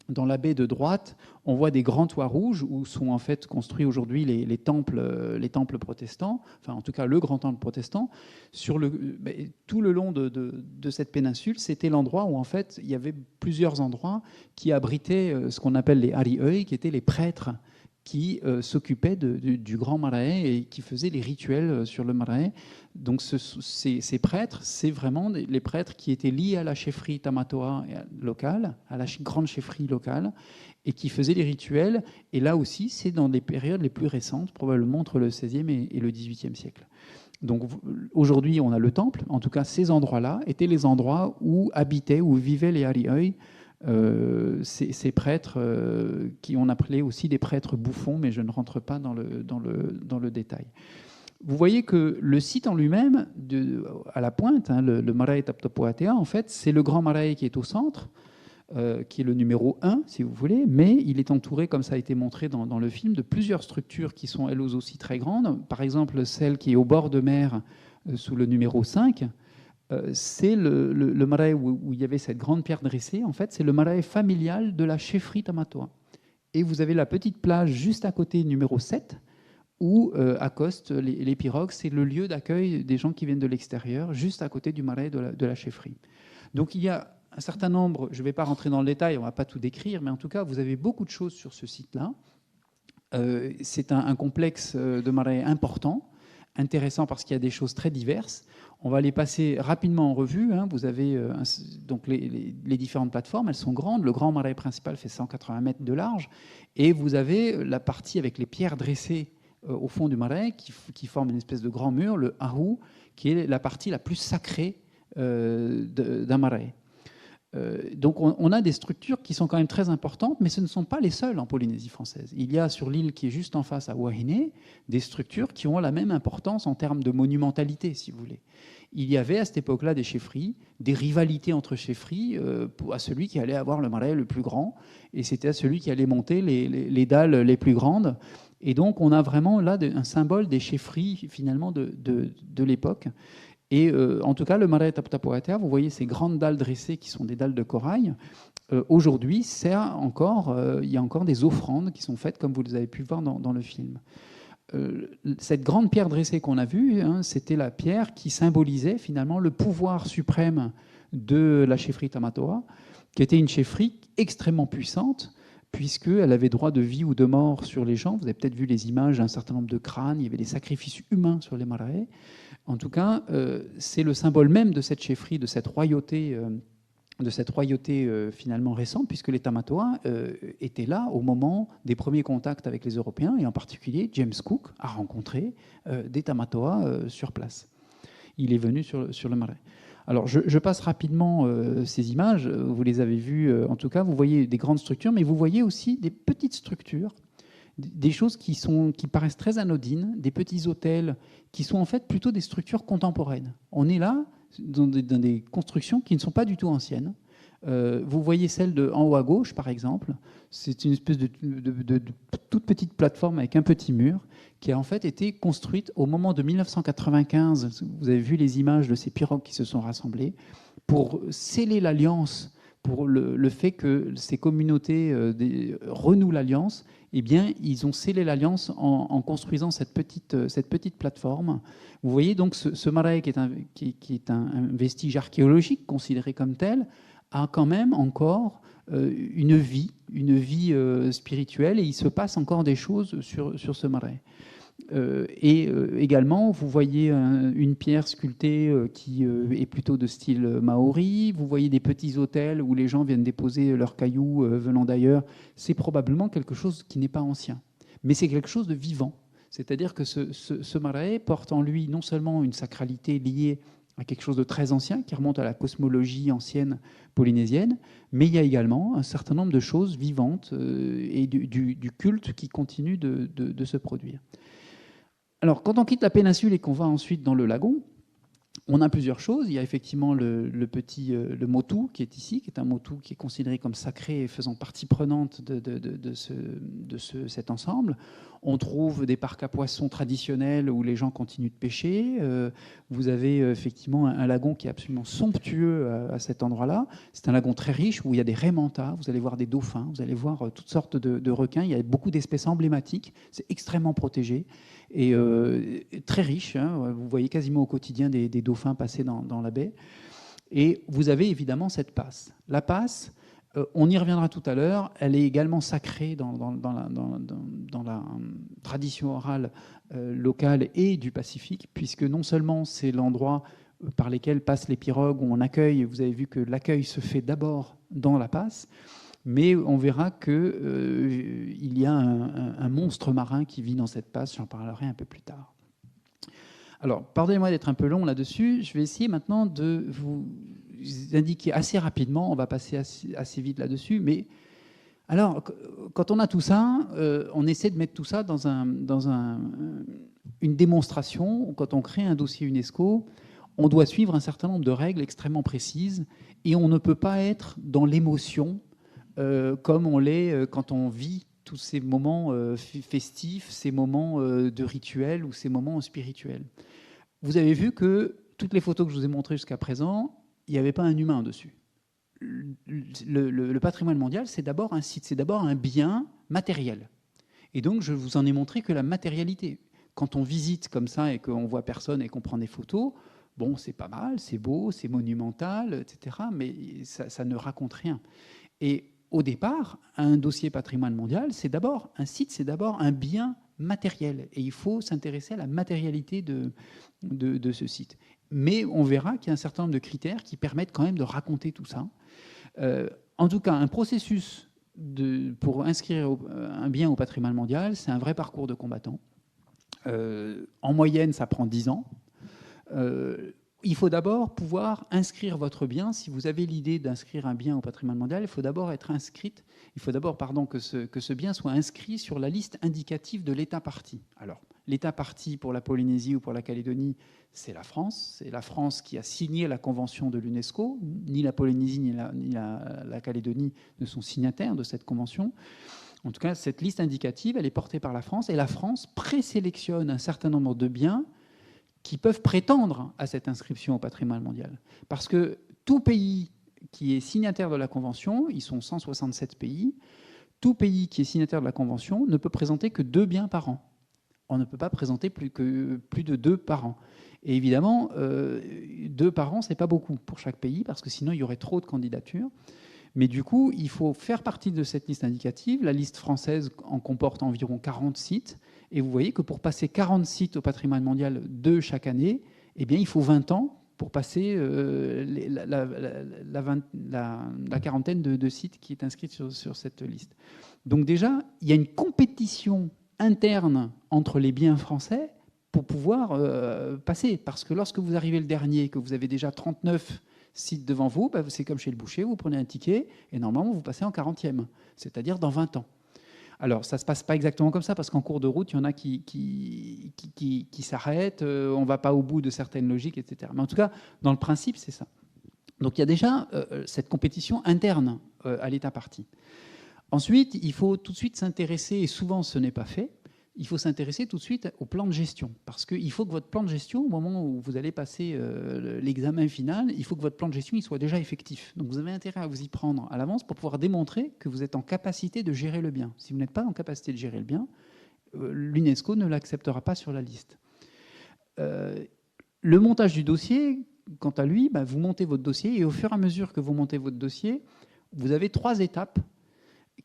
dans la baie de droite, on voit des grands toits rouges où sont en fait construits aujourd'hui les temples protestants, enfin en tout cas le grand temple protestant. Tout le long de cette péninsule, c'était l'endroit où en fait il y avait plusieurs endroits qui abritaient ce qu'on appelle les arioi, qui étaient les prêtres qui s'occupait du grand marae et qui faisait les rituels sur le marae. Donc ces prêtres, c'est vraiment les prêtres qui étaient liés à la chefferie Tamatoa locale, à la grande chefferie locale, et qui faisaient les rituels. Et là aussi, c'est dans les périodes les plus récentes, probablement entre le XVIe et le XVIIIe siècle. Donc aujourd'hui, on a le temple. En tout cas, ces endroits-là étaient les endroits où habitaient, où vivaient les Arioi, ces prêtres qui on appelait aussi des prêtres bouffons, mais je ne rentre pas dans le détail. Vous voyez que le site en lui-même, à la pointe, hein, le marae Taputapuatea, en fait, c'est le grand marae qui est au centre, qui est le numéro 1, si vous voulez, mais il est entouré, comme ça a été montré dans le film, de plusieurs structures qui sont elles aussi très grandes. Par exemple, celle qui est au bord de mer, sous le numéro 5, c'est le marae où il y avait cette grande pierre dressée. En fait, c'est le marae familial de la chefferie Tamatoa. Et vous avez la petite plage juste à côté, numéro 7, où accostent les pirogues. C'est le lieu d'accueil des gens qui viennent de l'extérieur, juste à côté du marae de la chefferie. Donc il y a un certain nombre, je ne vais pas rentrer dans le détail, on ne va pas tout décrire, mais en tout cas, vous avez beaucoup de choses sur ce site-là. C'est un complexe de marae important, intéressant parce qu'il y a des choses très diverses. On va les passer rapidement en revue. Hein. Vous avez donc les différentes plateformes, elles sont grandes. Le grand marae principal fait 180 mètres de large. Et vous avez la partie avec les pierres dressées au fond du marae qui forme une espèce de grand mur, le ahu, qui est la partie la plus sacrée d'un marae. Donc on a des structures qui sont quand même très importantes, mais ce ne sont pas les seules en Polynésie française. Il y a sur l'île qui est juste en face à Wahine des structures qui ont la même importance en termes de monumentalité, si vous voulez. Il y avait à cette époque-là des chefferies, des rivalités entre chefferies à celui qui allait avoir le marae le plus grand, et c'était à celui qui allait monter les dalles les plus grandes. Et donc on a vraiment là un symbole des chefferies finalement de l'époque. Et en tout cas, le marae Taputapuatea, vous voyez ces grandes dalles dressées qui sont des dalles de corail. Aujourd'hui, il y a encore des offrandes qui sont faites, comme vous les avez pu voir dans le film. Cette grande pierre dressée qu'on a vue, hein, c'était la pierre qui symbolisait finalement le pouvoir suprême de la chefferie Tamatoa, qui était une chefferie extrêmement puissante, puisqu'elle avait droit de vie ou de mort sur les gens. Vous avez peut-être vu les images d'un certain nombre de crânes, il y avait des sacrifices humains sur les marae. En tout cas, c'est le symbole même de cette chefferie, de cette royauté finalement récente, puisque les Tamatoa étaient là au moment des premiers contacts avec les Européens, et en particulier James Cook a rencontré des Tamatoa sur place. Il est venu sur le marae. Alors, je passe rapidement ces images. Vous les avez vues, en tout cas. Vous voyez des grandes structures, mais vous voyez aussi des petites structures, des choses qui paraissent très anodines, des petits hôtels qui sont en fait plutôt des structures contemporaines. On est là dans des constructions qui ne sont pas du tout anciennes. Vous voyez celle en haut à gauche, par exemple. C'est une espèce de toute petite plateforme avec un petit mur qui a en fait été construite au moment de 1995. Vous avez vu les images de ces pirogues qui se sont rassemblées pour sceller l'alliance, pour le fait que ces communautés renouent l'alliance. Eh bien, ils ont scellé l'alliance en construisant cette petite plateforme. Vous voyez donc ce marae qui est un vestige archéologique considéré comme tel, a quand même encore une vie spirituelle, et il se passe encore des choses sur ce marae. Également, vous voyez une pierre sculptée qui est plutôt de style maori. Vous voyez des petits hôtels où les gens viennent déposer leurs cailloux venant d'ailleurs. C'est probablement quelque chose qui n'est pas ancien, mais c'est quelque chose de vivant. C'est-à-dire que ce marae porte en lui non seulement une sacralité liée à quelque chose de très ancien qui remonte à la cosmologie ancienne polynésienne, mais il y a également un certain nombre de choses vivantes et du culte qui continue de se produire. Alors, quand on quitte la péninsule et qu'on va ensuite dans le lagon, on a plusieurs choses. Il y a effectivement le motu qui est ici, qui est un motu qui est considéré comme sacré et faisant partie prenante de cet ensemble. On trouve des parcs à poissons traditionnels où les gens continuent de pêcher. Vous avez effectivement un lagon qui est absolument somptueux à cet endroit-là. C'est un lagon très riche où il y a des raies mantas, vous allez voir des dauphins, vous allez voir toutes sortes de requins. Il y a beaucoup d'espèces emblématiques. C'est extrêmement protégé et très riche. Hein. Vous voyez quasiment au quotidien des dauphins passer dans la baie. Et vous avez évidemment cette passe. La passe, On y reviendra tout à l'heure. Elle est également sacrée dans la tradition orale locale et du Pacifique, puisque non seulement c'est l'endroit par lesquels passent les pirogues, où on accueille, vous avez vu que l'accueil se fait d'abord dans la passe, mais on verra qu'il y a un monstre marin qui vit dans cette passe. J'en parlerai un peu plus tard. Alors, pardonnez-moi d'être un peu long là-dessus. Je vais essayer maintenant de vous indiquer assez rapidement. On va passer assez vite là-dessus. Mais alors, quand on a tout ça, on essaie de mettre tout ça dans une démonstration. Quand on crée un dossier UNESCO, on doit suivre un certain nombre de règles extrêmement précises et on ne peut pas être dans l'émotion comme on l'est quand on vit tous ces moments festifs, ces moments de rituels ou ces moments spirituels. Vous avez vu que toutes les photos que je vous ai montrées jusqu'à présent, il n'y avait pas un humain dessus. Le patrimoine mondial, c'est d'abord un site, c'est d'abord un bien matériel. Et donc, je vous en ai montré que la matérialité. Quand on visite comme ça et qu'on voit personne et qu'on prend des photos, bon, c'est pas mal, c'est beau, c'est monumental, etc., mais ça ne raconte rien. Et au départ, un dossier patrimoine mondial, c'est d'abord un site, c'est d'abord un bien matériel. Et il faut s'intéresser à la matérialité de ce site. Mais on verra qu'il y a un certain nombre de critères qui permettent quand même de raconter tout ça. En tout cas, un processus pour inscrire un bien au patrimoine mondial, c'est un vrai parcours de combattant. En moyenne, ça prend 10 ans. Il faut d'abord pouvoir inscrire votre bien. Si vous avez l'idée d'inscrire un bien au patrimoine mondial, il faut d'abord que ce bien soit inscrit sur la liste indicative de l'État partie. Alors, l'État partie pour la Polynésie ou pour la Calédonie, c'est la France. C'est la France qui a signé la convention de l'UNESCO. Ni la Polynésie ni la Calédonie ne sont signataires de cette convention. En tout cas, cette liste indicative, elle est portée par la France et la France présélectionne un certain nombre de biens qui peuvent prétendre à cette inscription au patrimoine mondial. Parce que tout pays qui est signataire de la Convention, ils sont 167 pays, tout pays qui est signataire de la Convention ne peut présenter que 2 biens par an. On ne peut pas présenter plus de 2 par an. Et évidemment, 2 par an, ce n'est pas beaucoup pour chaque pays, parce que sinon, il y aurait trop de candidatures. Mais du coup, il faut faire partie de cette liste indicative. La liste française en comporte environ 40 sites. Et vous voyez que pour passer 40 sites au patrimoine mondial de chaque année, eh bien, il faut 20 ans pour passer la quarantaine de sites qui est inscrite sur cette liste. Donc déjà, il y a une compétition interne entre les biens français pour pouvoir passer. Parce que lorsque vous arrivez le dernier, que vous avez déjà 39 sites devant vous, bah, c'est comme chez le boucher, vous prenez un ticket et normalement vous passez en 40e, c'est-à-dire dans 20 ans. Alors, ça ne se passe pas exactement comme ça, parce qu'en cours de route, il y en a qui s'arrêtent, on ne va pas au bout de certaines logiques, etc. Mais en tout cas, dans le principe, c'est ça. Donc, il y a déjà cette compétition interne à l'État partie. Ensuite, il faut tout de suite s'intéresser, et souvent ce n'est pas fait, il faut s'intéresser tout de suite au plan de gestion. Parce qu'il faut que votre plan de gestion, au moment où vous allez passer l'examen final, il faut que votre plan de gestion il soit déjà effectif. Donc vous avez intérêt à vous y prendre à l'avance pour pouvoir démontrer que vous êtes en capacité de gérer le bien. Si vous n'êtes pas en capacité de gérer le bien, l'UNESCO ne l'acceptera pas sur la liste. Le montage du dossier, quant à lui, vous montez votre dossier et au fur et à mesure que vous montez votre dossier, vous avez 3 étapes.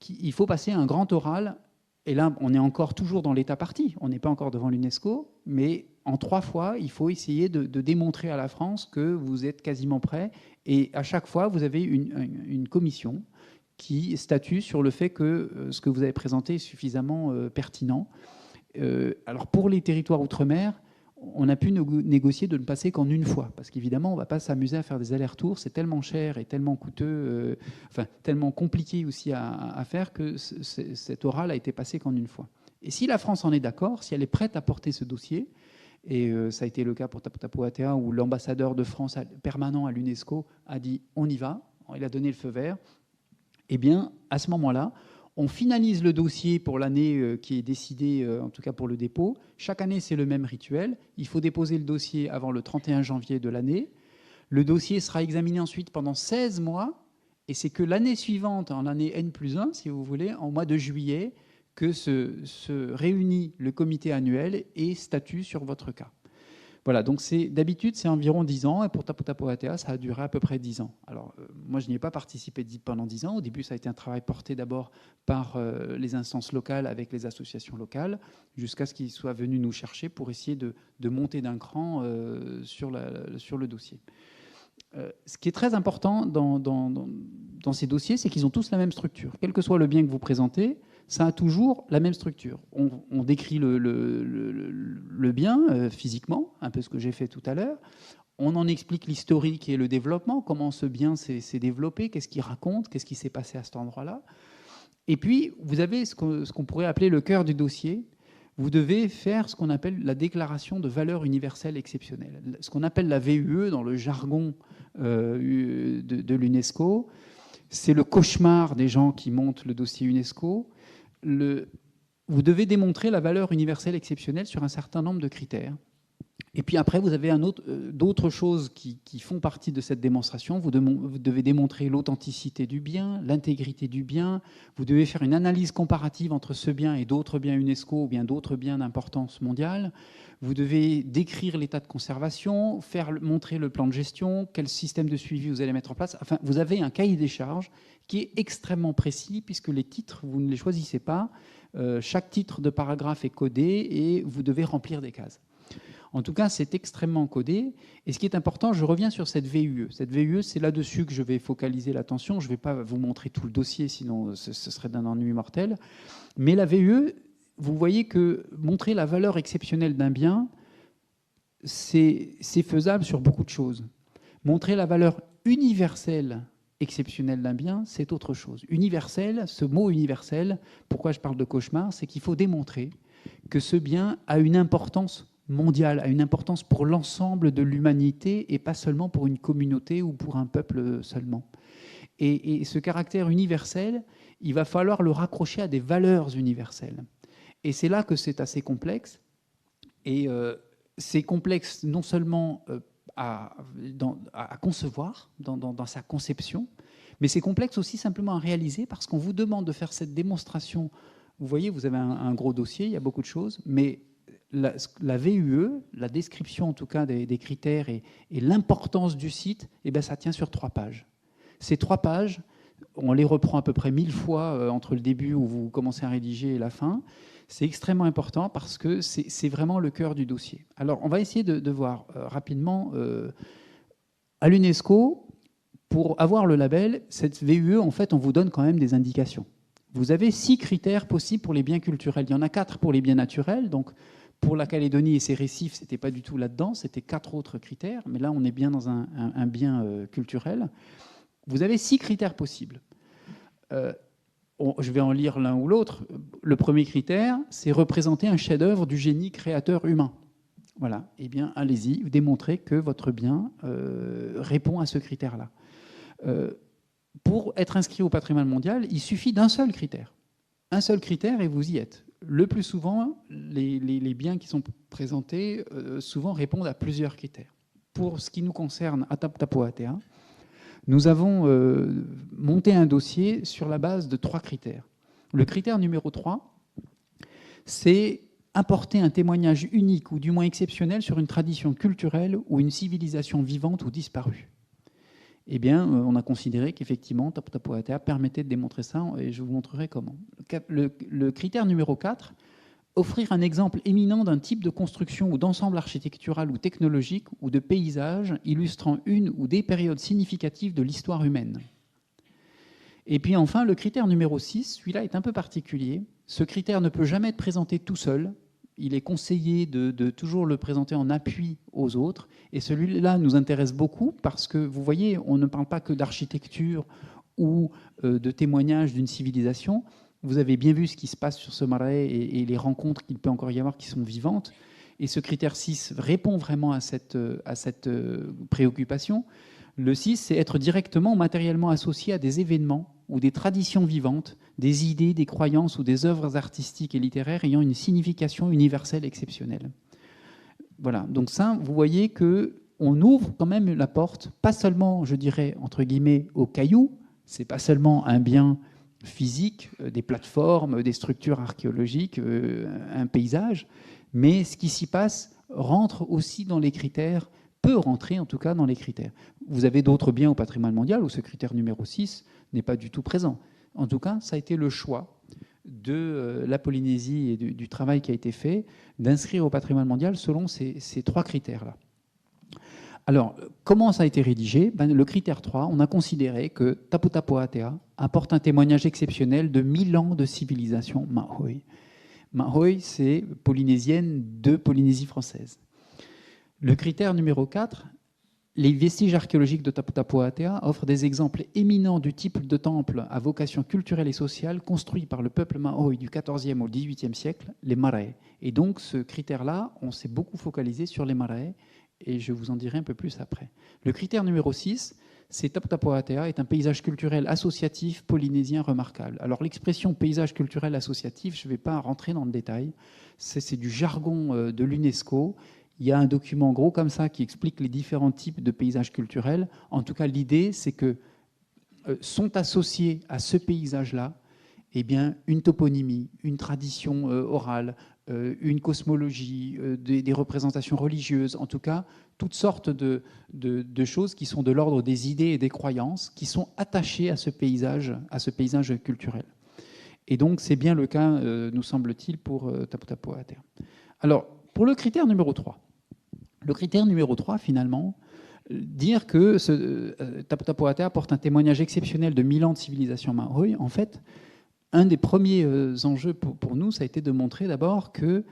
Il faut passer un grand oral. Et là, on est encore toujours dans l'État partie. On n'est pas encore devant l'UNESCO, mais en 3 fois, il faut essayer de démontrer à la France que vous êtes quasiment prêt. Et à chaque fois, vous avez une commission qui statue sur le fait que ce que vous avez présenté est suffisamment pertinent. Alors pour les territoires outre-mer, on a pu négocier de ne passer qu'en 1 fois, parce qu'évidemment, on ne va pas s'amuser à faire des allers-retours. C'est tellement cher et tellement coûteux, tellement compliqué aussi à faire que cet oral a été passé qu'en 1 fois. Et si la France en est d'accord, si elle est prête à porter ce dossier, et ça a été le cas pour Tapu Tapu Atea, où l'ambassadeur de France permanent à l'UNESCO a dit « on y va », il a donné le feu vert, eh bien, à ce moment-là, on finalise le dossier pour l'année qui est décidée, en tout cas pour le dépôt. Chaque année, c'est le même rituel. Il faut déposer le dossier avant le 31 janvier de l'année. Le dossier sera examiné ensuite pendant 16 mois. Et c'est que l'année suivante, en l'année N+1, si vous voulez, en mois de juillet, que se réunit le comité annuel et statue sur votre cas. Voilà, donc d'habitude, c'est environ 10 ans, et pour Tapu Tapu Atea, ça a duré à peu près 10 ans. Alors, moi, je n'y ai pas participé pendant 10 ans. Au début, ça a été un travail porté d'abord par les instances locales avec les associations locales, jusqu'à ce qu'ils soient venus nous chercher pour essayer de monter d'un cran sur le dossier. Ce qui est très important dans ces dossiers, c'est qu'ils ont tous la même structure. Quel que soit le bien que vous présentez, ça a toujours la même structure. On décrit le bien physiquement, un peu ce que j'ai fait tout à l'heure. On en explique l'historique et le développement, comment ce bien s'est développé, qu'est-ce qu'il raconte, qu'est-ce qui s'est passé à cet endroit-là. Et puis, vous avez ce qu'on pourrait appeler le cœur du dossier. Vous devez faire ce qu'on appelle la déclaration de valeur universelle exceptionnelle. Ce qu'on appelle la VUE dans le jargon de l'UNESCO. C'est le cauchemar des gens qui montent le dossier UNESCO. Vous devez démontrer la valeur universelle exceptionnelle sur un certain nombre de critères. Et puis après, vous avez d'autres choses qui font partie de cette démonstration. Vous devez démontrer l'authenticité du bien, l'intégrité du bien. Vous devez faire une analyse comparative entre ce bien et d'autres biens UNESCO ou bien d'autres biens d'importance mondiale. Vous devez décrire l'état de conservation, montrer le plan de gestion, quel système de suivi vous allez mettre en place. Enfin, vous avez un cahier des charges qui est extrêmement précis puisque les titres, vous ne les choisissez pas. Chaque titre de paragraphe est codé et vous devez remplir des cases. En tout cas, c'est extrêmement codé. Et ce qui est important, je reviens sur cette VUE. Cette VUE, c'est là-dessus que je vais focaliser l'attention. Je ne vais pas vous montrer tout le dossier, sinon ce serait d'un ennui mortel. Mais la VUE, vous voyez que montrer la valeur exceptionnelle d'un bien, c'est faisable sur beaucoup de choses. Montrer la valeur universelle exceptionnelle d'un bien, c'est autre chose. Universel, ce mot universel, pourquoi je parle de cauchemar, c'est qu'il faut démontrer que ce bien a une importance mondiale, a une importance pour l'ensemble de l'humanité et pas seulement pour une communauté ou pour un peuple seulement. Et ce caractère universel, il va falloir le raccrocher à des valeurs universelles. Et c'est là que c'est assez complexe. Et c'est complexe non seulement à concevoir dans sa conception, mais c'est complexe aussi simplement à réaliser parce qu'on vous demande de faire cette démonstration. Vous voyez, vous avez un gros dossier, il y a beaucoup de choses, mais la VUE, la description en tout cas des critères et l'importance du site, eh bien, ça tient sur 3 pages. Ces 3 pages, on les reprend à peu près 1000 fois entre le début où vous commencez à rédiger et la fin. C'est extrêmement important parce que c'est vraiment le cœur du dossier. Alors, on va essayer de voir rapidement. À l'UNESCO, pour avoir le label, cette VUE, en fait, on vous donne quand même des indications. Vous avez 6 critères possibles pour les biens culturels. Il y en a 4 pour les biens naturels. Donc, pour la Calédonie et ses récifs, ce n'était pas du tout là-dedans. C'était 4 autres critères. Mais là, on est bien dans un bien culturel. Vous avez 6 critères possibles. Je vais en lire l'un ou l'autre. Le premier critère, c'est représenter un chef-d'œuvre du génie créateur humain. Voilà. Eh bien, allez-y, démontrez que votre bien répond à ce critère-là. Pour être inscrit au patrimoine mondial, il suffit d'un seul critère. Un seul critère et vous y êtes. Le plus souvent, les biens qui sont présentés souvent répondent à plusieurs critères. Pour ce qui nous concerne à Tapu Tapu Atea, nous avons monté un dossier sur la base de 3 critères. Le critère numéro 3, c'est apporter un témoignage unique ou du moins exceptionnel sur une tradition culturelle ou une civilisation vivante ou disparue. Eh bien, on a considéré qu'effectivement, Tapu Tapu Atea permettait de démontrer ça, et je vous montrerai comment. Le critère numéro 4, offrir un exemple éminent d'un type de construction ou d'ensemble architectural ou technologique ou de paysage illustrant une ou des périodes significatives de l'histoire humaine. Et puis enfin, le critère numéro 6, celui-là est un peu particulier. Ce critère ne peut jamais être présenté tout seul. Il est conseillé de toujours le présenter en appui aux autres. Et celui-là nous intéresse beaucoup parce que, vous voyez, on ne parle pas que d'architecture ou de témoignage d'une civilisation. Vous avez bien vu ce qui se passe sur ce marais et les rencontres qu'il peut encore y avoir qui sont vivantes. Et ce critère 6 répond vraiment à cette préoccupation. Le 6, c'est être directement, matériellement associé à des événements ou des traditions vivantes, des idées, des croyances ou des œuvres artistiques et littéraires ayant une signification universelle exceptionnelle. Voilà, donc ça, vous voyez qu'on ouvre quand même la porte, pas seulement, je dirais, entre guillemets, aux cailloux, c'est pas seulement un bien physique, des plateformes, des structures archéologiques, un paysage, mais ce qui s'y passe rentre aussi dans les critères, peut rentrer en tout cas dans les critères. Vous avez d'autres biens au patrimoine mondial où ce critère numéro 6 n'est pas du tout présent. En tout cas, ça a été le choix de la Polynésie et du travail qui a été fait d'inscrire au patrimoine mondial selon ces 3 critères-là. Alors, comment ça a été rédigé? Le critère 3, on a considéré que Tapu Tapu Atea apporte un témoignage exceptionnel de 1000 ans de civilisation Mahoe. Mahoe, c'est polynésienne de Polynésie française. Le critère numéro 4, les vestiges archéologiques de Tapu Tapu Atea offrent des exemples éminents du type de temple à vocation culturelle et sociale construit par le peuple Mahoe du XIVe au XVIIIe siècle, les marae. Et donc, ce critère-là, on s'est beaucoup focalisé sur les marae, et je vous en dirai un peu plus après. Le critère numéro 6, c'est Tapu Tapu Atea est un paysage culturel associatif polynésien remarquable. Alors l'expression paysage culturel associatif, je ne vais pas rentrer dans le détail, c'est du jargon de l'UNESCO. Il y a un document gros comme ça qui explique les différents types de paysages culturels. En tout cas, l'idée, c'est que sont associés à ce paysage-là eh bien, une toponymie, une tradition orale, une cosmologie, des représentations religieuses, en tout cas, toutes sortes de choses qui sont de l'ordre des idées et des croyances, qui sont attachées à ce paysage culturel. Et donc, c'est bien le cas, nous semble-t-il, pour Tapu Tapu Atea. Alors, pour le critère numéro 3. Le critère numéro 3, finalement, dire que Tapu Tapu Atea apporte un témoignage exceptionnel de 1000 ans de civilisation Mahoe, en fait, un des premiers enjeux pour nous, ça a été de montrer d'abord qu'il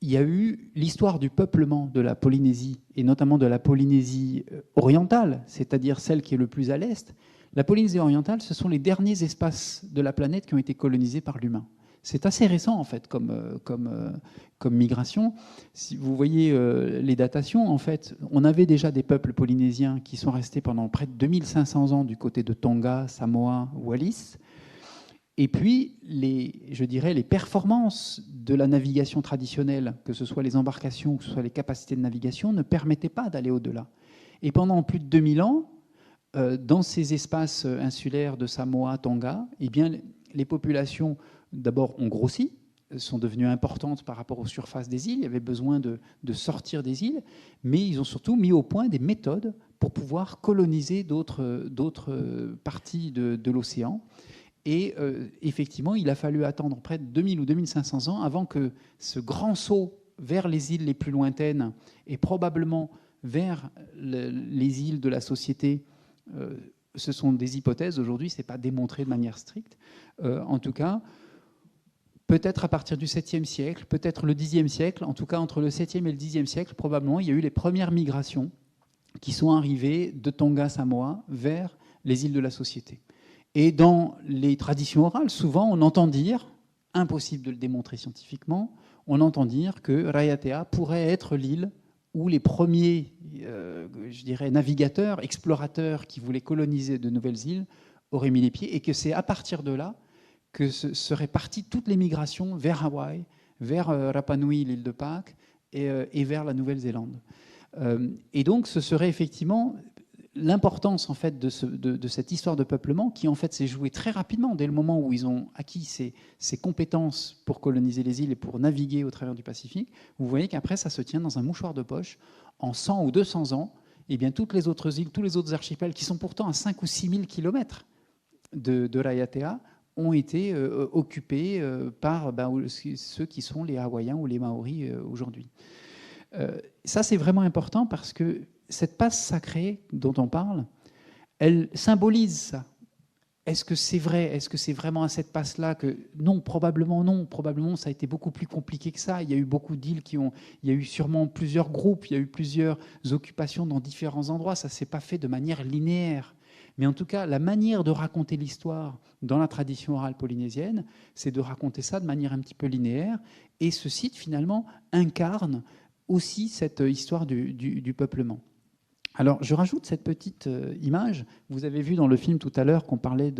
y a eu l'histoire du peuplement de la Polynésie, et notamment de la Polynésie orientale, c'est-à-dire celle qui est le plus à l'est. La Polynésie orientale, ce sont les derniers espaces de la planète qui ont été colonisés par l'humain. C'est assez récent, en fait, comme migration. Si vous voyez les datations, en fait, on avait déjà des peuples polynésiens qui sont restés pendant près de 2500 ans du côté de Tonga, Samoa, Wallis. Et puis, je dirais, les performances de la navigation traditionnelle, que ce soit les embarcations, que ce soit les capacités de navigation, ne permettaient pas d'aller au-delà. Et pendant plus de 2000 ans, dans ces espaces insulaires de Samoa, Tonga, eh bien, les populations, d'abord, ont grossi, sont devenues importantes par rapport aux surfaces des îles. Il y avait besoin de sortir des îles, mais ils ont surtout mis au point des méthodes pour pouvoir coloniser d'autres parties de l'océan. Et effectivement, il a fallu attendre près de 2000 ou 2500 ans avant que ce grand saut vers les îles les plus lointaines et probablement vers les îles de la société, ce sont des hypothèses aujourd'hui, ce n'est pas démontré de manière stricte. En tout cas, peut-être à partir du 7e siècle, peut-être le 10e siècle, en tout cas entre le 7e et le 10e siècle, probablement, il y a eu les premières migrations qui sont arrivées de Tonga, Samoa, vers les îles de la société. Et dans les traditions orales, souvent, on entend dire, impossible de le démontrer scientifiquement, on entend dire que Raiatea pourrait être l'île où les premiers, je dirais, navigateurs, explorateurs qui voulaient coloniser de nouvelles îles auraient mis les pieds, et que c'est à partir de là que seraient parties toutes les migrations vers Hawaï, vers Rapa Nui, l'île de Pâques, et vers la Nouvelle-Zélande. Et donc, ce serait effectivement l'importance en fait de cette histoire de peuplement qui en fait s'est jouée très rapidement dès le moment où ils ont acquis ces compétences pour coloniser les îles et pour naviguer au travers du Pacifique. Vous voyez qu'après ça se tient dans un mouchoir de poche. En 100 ou 200 ans, et bien toutes les autres îles, tous les autres archipels qui sont pourtant à 5 ou 6 000 kilomètres de Raiatea ont été occupés par ceux qui sont les Hawaïens ou les Maoris aujourd'hui. Ça c'est vraiment important parce que cette passe sacrée dont on parle, elle symbolise ça. Est-ce que c'est vrai? Est-ce que c'est vraiment à cette passe-là que... Non, probablement non. Probablement, ça a été beaucoup plus compliqué que ça. Il y a eu beaucoup d'îles qui ont... Il y a eu sûrement plusieurs groupes, il y a eu plusieurs occupations dans différents endroits. Ça ne s'est pas fait de manière linéaire. Mais en tout cas, la manière de raconter l'histoire dans la tradition orale polynésienne, c'est de raconter ça de manière un petit peu linéaire. Et ce site, finalement, incarne aussi cette histoire du peuplement. Alors, je rajoute cette petite image. Vous avez vu dans le film tout à l'heure qu'on parlait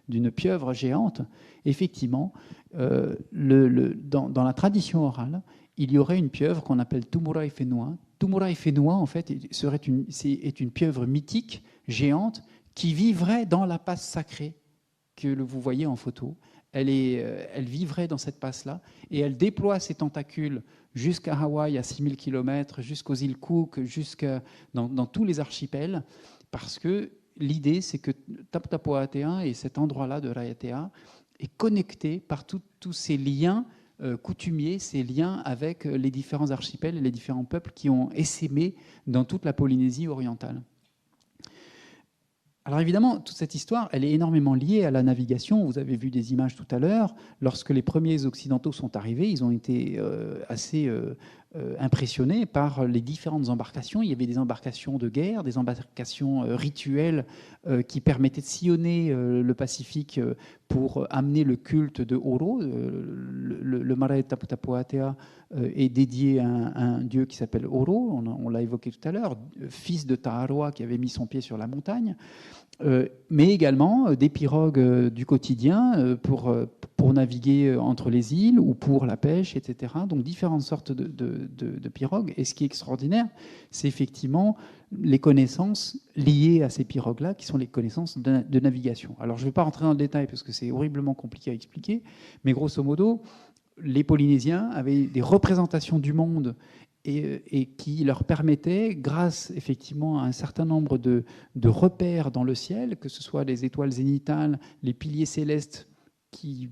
d'une pieuvre géante. Effectivement, dans la tradition orale, il y aurait une pieuvre qu'on appelle Tumurai Whenua. Tumurai Whenua, en fait, est une pieuvre mythique, géante, qui vivrait dans la passe sacrée que vous voyez en photo. elle vivrait dans cette passe-là, et elle déploie ses tentacules jusqu'à Hawaï, à 6000 km, jusqu'aux îles Cook, dans tous les archipels, parce que l'idée, c'est que Tapu Tapu Atea et cet endroit-là de Raiatea est connecté par tous ces liens coutumiers, ces liens avec les différents archipels et les différents peuples qui ont essaimé dans toute la Polynésie orientale. Alors évidemment, toute cette histoire, elle est énormément liée à la navigation. Vous avez vu des images tout à l'heure. Lorsque les premiers Occidentaux sont arrivés, ils ont été assez impressionnés par les différentes embarcations. Il y avait des embarcations de guerre, des embarcations rituelles qui permettaient de sillonner le Pacifique pour amener le culte de Oro. Le marae Tapu Tapu Atea est dédié à un dieu qui s'appelle Oro, on l'a évoqué tout à l'heure, fils de Ta'aroa qui avait mis son pied sur la montagne. Mais également des pirogues du quotidien pour naviguer entre les îles ou pour la pêche, etc. Donc différentes sortes de pirogues. Et ce qui est extraordinaire, c'est effectivement les connaissances liées à ces pirogues-là, qui sont les connaissances de navigation. Alors je ne vais pas rentrer dans le détail parce que c'est horriblement compliqué à expliquer, mais grosso modo, les Polynésiens avaient des représentations du monde et qui leur permettait, grâce effectivement à un certain nombre de repères dans le ciel, que ce soit les étoiles zénithales, les piliers célestes qui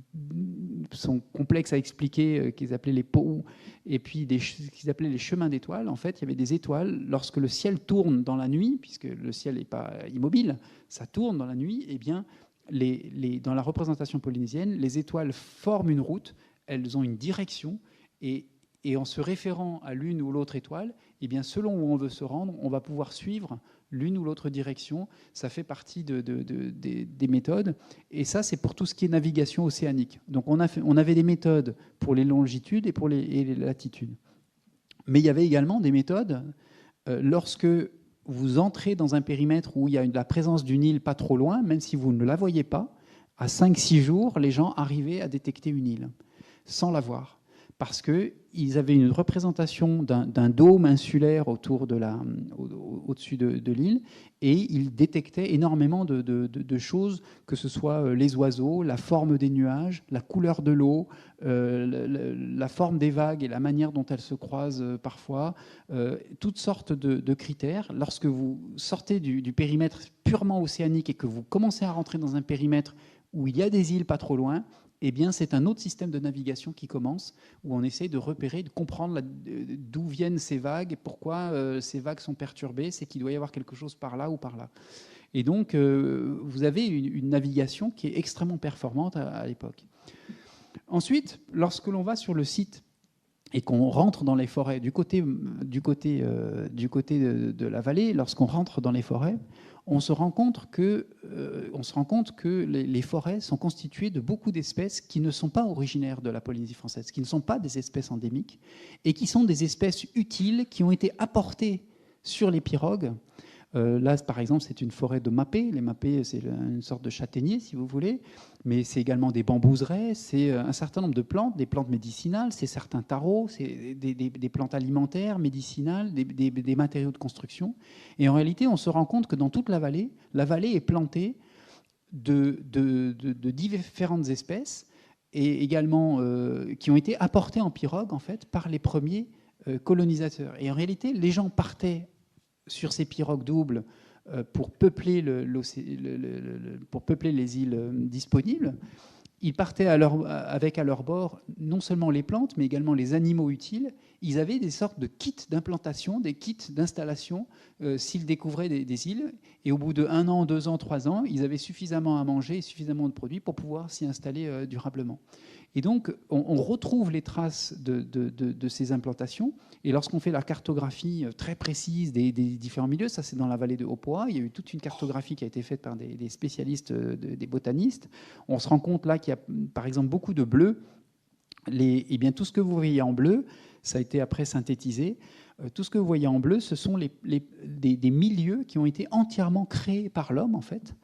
sont complexes à expliquer, qu'ils appelaient les pou, et puis ce qu'ils appelaient les chemins d'étoiles. En fait, il y avait des étoiles. Lorsque le ciel tourne dans la nuit, puisque le ciel n'est pas immobile, ça tourne dans la nuit, eh bien, dans la représentation polynésienne, les étoiles forment une route, elles ont une direction, et en se référant à l'une ou l'autre étoile, eh bien, selon où on veut se rendre, on va pouvoir suivre l'une ou l'autre direction. Ça fait partie des méthodes. Et ça, c'est pour tout ce qui est navigation océanique. Donc on avait des méthodes pour les longitudes et pour les latitudes. Mais il y avait également des méthodes lorsque vous entrez dans un périmètre où il y a la présence d'une île pas trop loin, même si vous ne la voyez pas, à 5-6 jours, les gens arrivaient à détecter une île sans la voir. Parce qu'ils avaient une représentation d'un dôme insulaire au-dessus de l'île, et ils détectaient énormément de choses, que ce soit les oiseaux, la forme des nuages, la couleur de l'eau, la forme des vagues et la manière dont elles se croisent parfois, toutes sortes de critères. Lorsque vous sortez du périmètre purement océanique et que vous commencez à rentrer dans un périmètre où il y a des îles pas trop loin, eh bien, c'est un autre système de navigation qui commence, où on essaie de repérer, de comprendre d'où viennent ces vagues et pourquoi ces vagues sont perturbées. C'est qu'il doit y avoir quelque chose par là ou par là. Et donc, vous avez une navigation qui est extrêmement performante à l'époque. Ensuite, lorsque l'on va sur le site et qu'on rentre dans les forêts, du côté de la vallée, lorsqu'on rentre dans les forêts, on se rend compte que les forêts sont constituées de beaucoup d'espèces qui ne sont pas originaires de la Polynésie française, qui ne sont pas des espèces endémiques, et qui sont des espèces utiles qui ont été apportées sur les pirogues. Là, par exemple, c'est une forêt de mapé. Les mapés, c'est une sorte de châtaignier, si vous voulez, mais c'est également des bambouseraies, c'est un certain nombre de plantes, des plantes médicinales, c'est certains tarots, c'est des plantes alimentaires, médicinales, des matériaux de construction. Et en réalité, on se rend compte que dans toute la vallée est plantée de différentes espèces, et également qui ont été apportées en pirogue, en fait, par les premiers colonisateurs. Et en réalité, les gens partaient sur ces pirogues doubles pour peupler les îles disponibles. Ils partaient avec à leur bord non seulement les plantes, mais également les animaux utiles. Ils avaient des sortes de kits d'implantation, des kits d'installation s'ils découvraient des îles. Et au bout de 1 an, 2 ans, 3 ans, ils avaient suffisamment à manger et suffisamment de produits pour pouvoir s'y installer durablement. Et donc, on retrouve les traces de ces implantations. Et lorsqu'on fait la cartographie très précise des différents milieux, ça c'est dans la vallée de Opoa, il y a eu toute une cartographie qui a été faite par des spécialistes, des botanistes. On se rend compte là qu'il y a par exemple beaucoup de bleu. Eh bien, tout ce que vous voyez en bleu, ça a été après synthétisé. Tout ce que vous voyez en bleu, ce sont des milieux qui ont été entièrement créés par l'homme, en fait,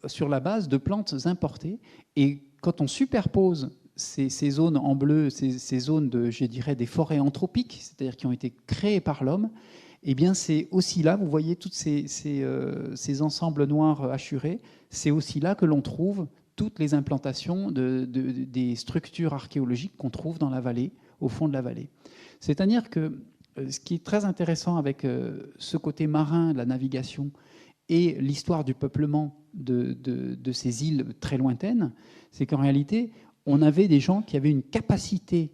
sur la base de plantes importées. Et quand on superpose ces zones en bleu, ces zones des forêts anthropiques, c'est-à-dire qui ont été créées par l'homme, eh bien c'est aussi là, vous voyez tous ces ensembles noirs hachurés, c'est aussi là que l'on trouve toutes les implantations des structures archéologiques qu'on trouve dans la vallée, au fond de la vallée. C'est-à-dire que ce qui est très intéressant avec ce côté marin de la navigation et l'histoire du peuplement de ces îles très lointaines, c'est qu'en réalité, on avait des gens qui avaient une capacité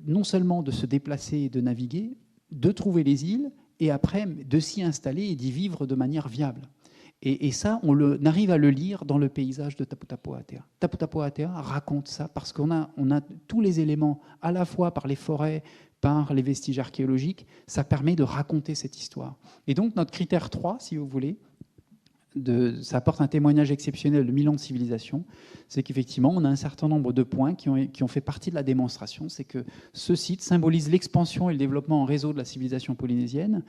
non seulement de se déplacer et de naviguer, de trouver les îles, et après de s'y installer et d'y vivre de manière viable. Et ça, on arrive à le lire dans le paysage de Tapu Tapu Atea. Tapu Tapu Atea raconte ça parce qu'on a tous les éléments, à la fois par les forêts, par les vestiges archéologiques, ça permet de raconter cette histoire. Et donc notre critère 3, si vous voulez, ça apporte un témoignage exceptionnel de 1000 ans de civilisation, c'est qu'effectivement, on a un certain nombre de points qui ont fait partie de la démonstration. C'est que ce site symbolise l'expansion et le développement en réseau de la civilisation polynésienne,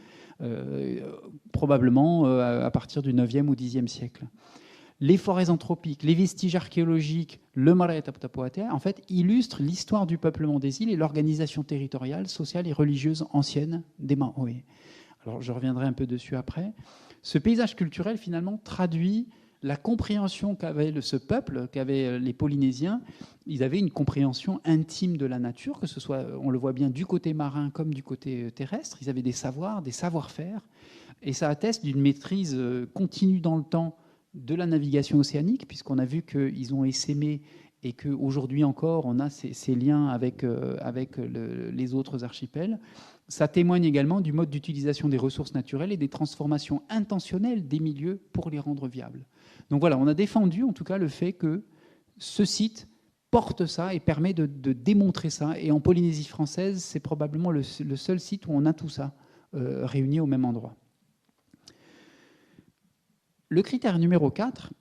probablement à partir du 9e ou 10e siècle. Les forêts anthropiques, les vestiges archéologiques, le Marae Tapu Tapu Atea, en fait, illustrent l'histoire du peuplement des îles et l'organisation territoriale, sociale et religieuse ancienne des Maohé. Alors, je reviendrai un peu dessus après. Ce paysage culturel, finalement, traduit la compréhension qu'avait ce peuple, qu'avaient les Polynésiens. Ils avaient une compréhension intime de la nature, que ce soit, on le voit bien, du côté marin comme du côté terrestre. Ils avaient des savoirs, des savoir-faire. Et ça atteste d'une maîtrise continue dans le temps de la navigation océanique, puisqu'on a vu qu'ils ont essaimé et qu'aujourd'hui encore, on a ces liens avec les autres archipels. Ça témoigne également du mode d'utilisation des ressources naturelles et des transformations intentionnelles des milieux pour les rendre viables. Donc voilà, on a défendu en tout cas le fait que ce site porte ça et permet de démontrer ça. Et en Polynésie française, c'est probablement le seul site où on a tout ça réuni au même endroit. Le critère numéro 4,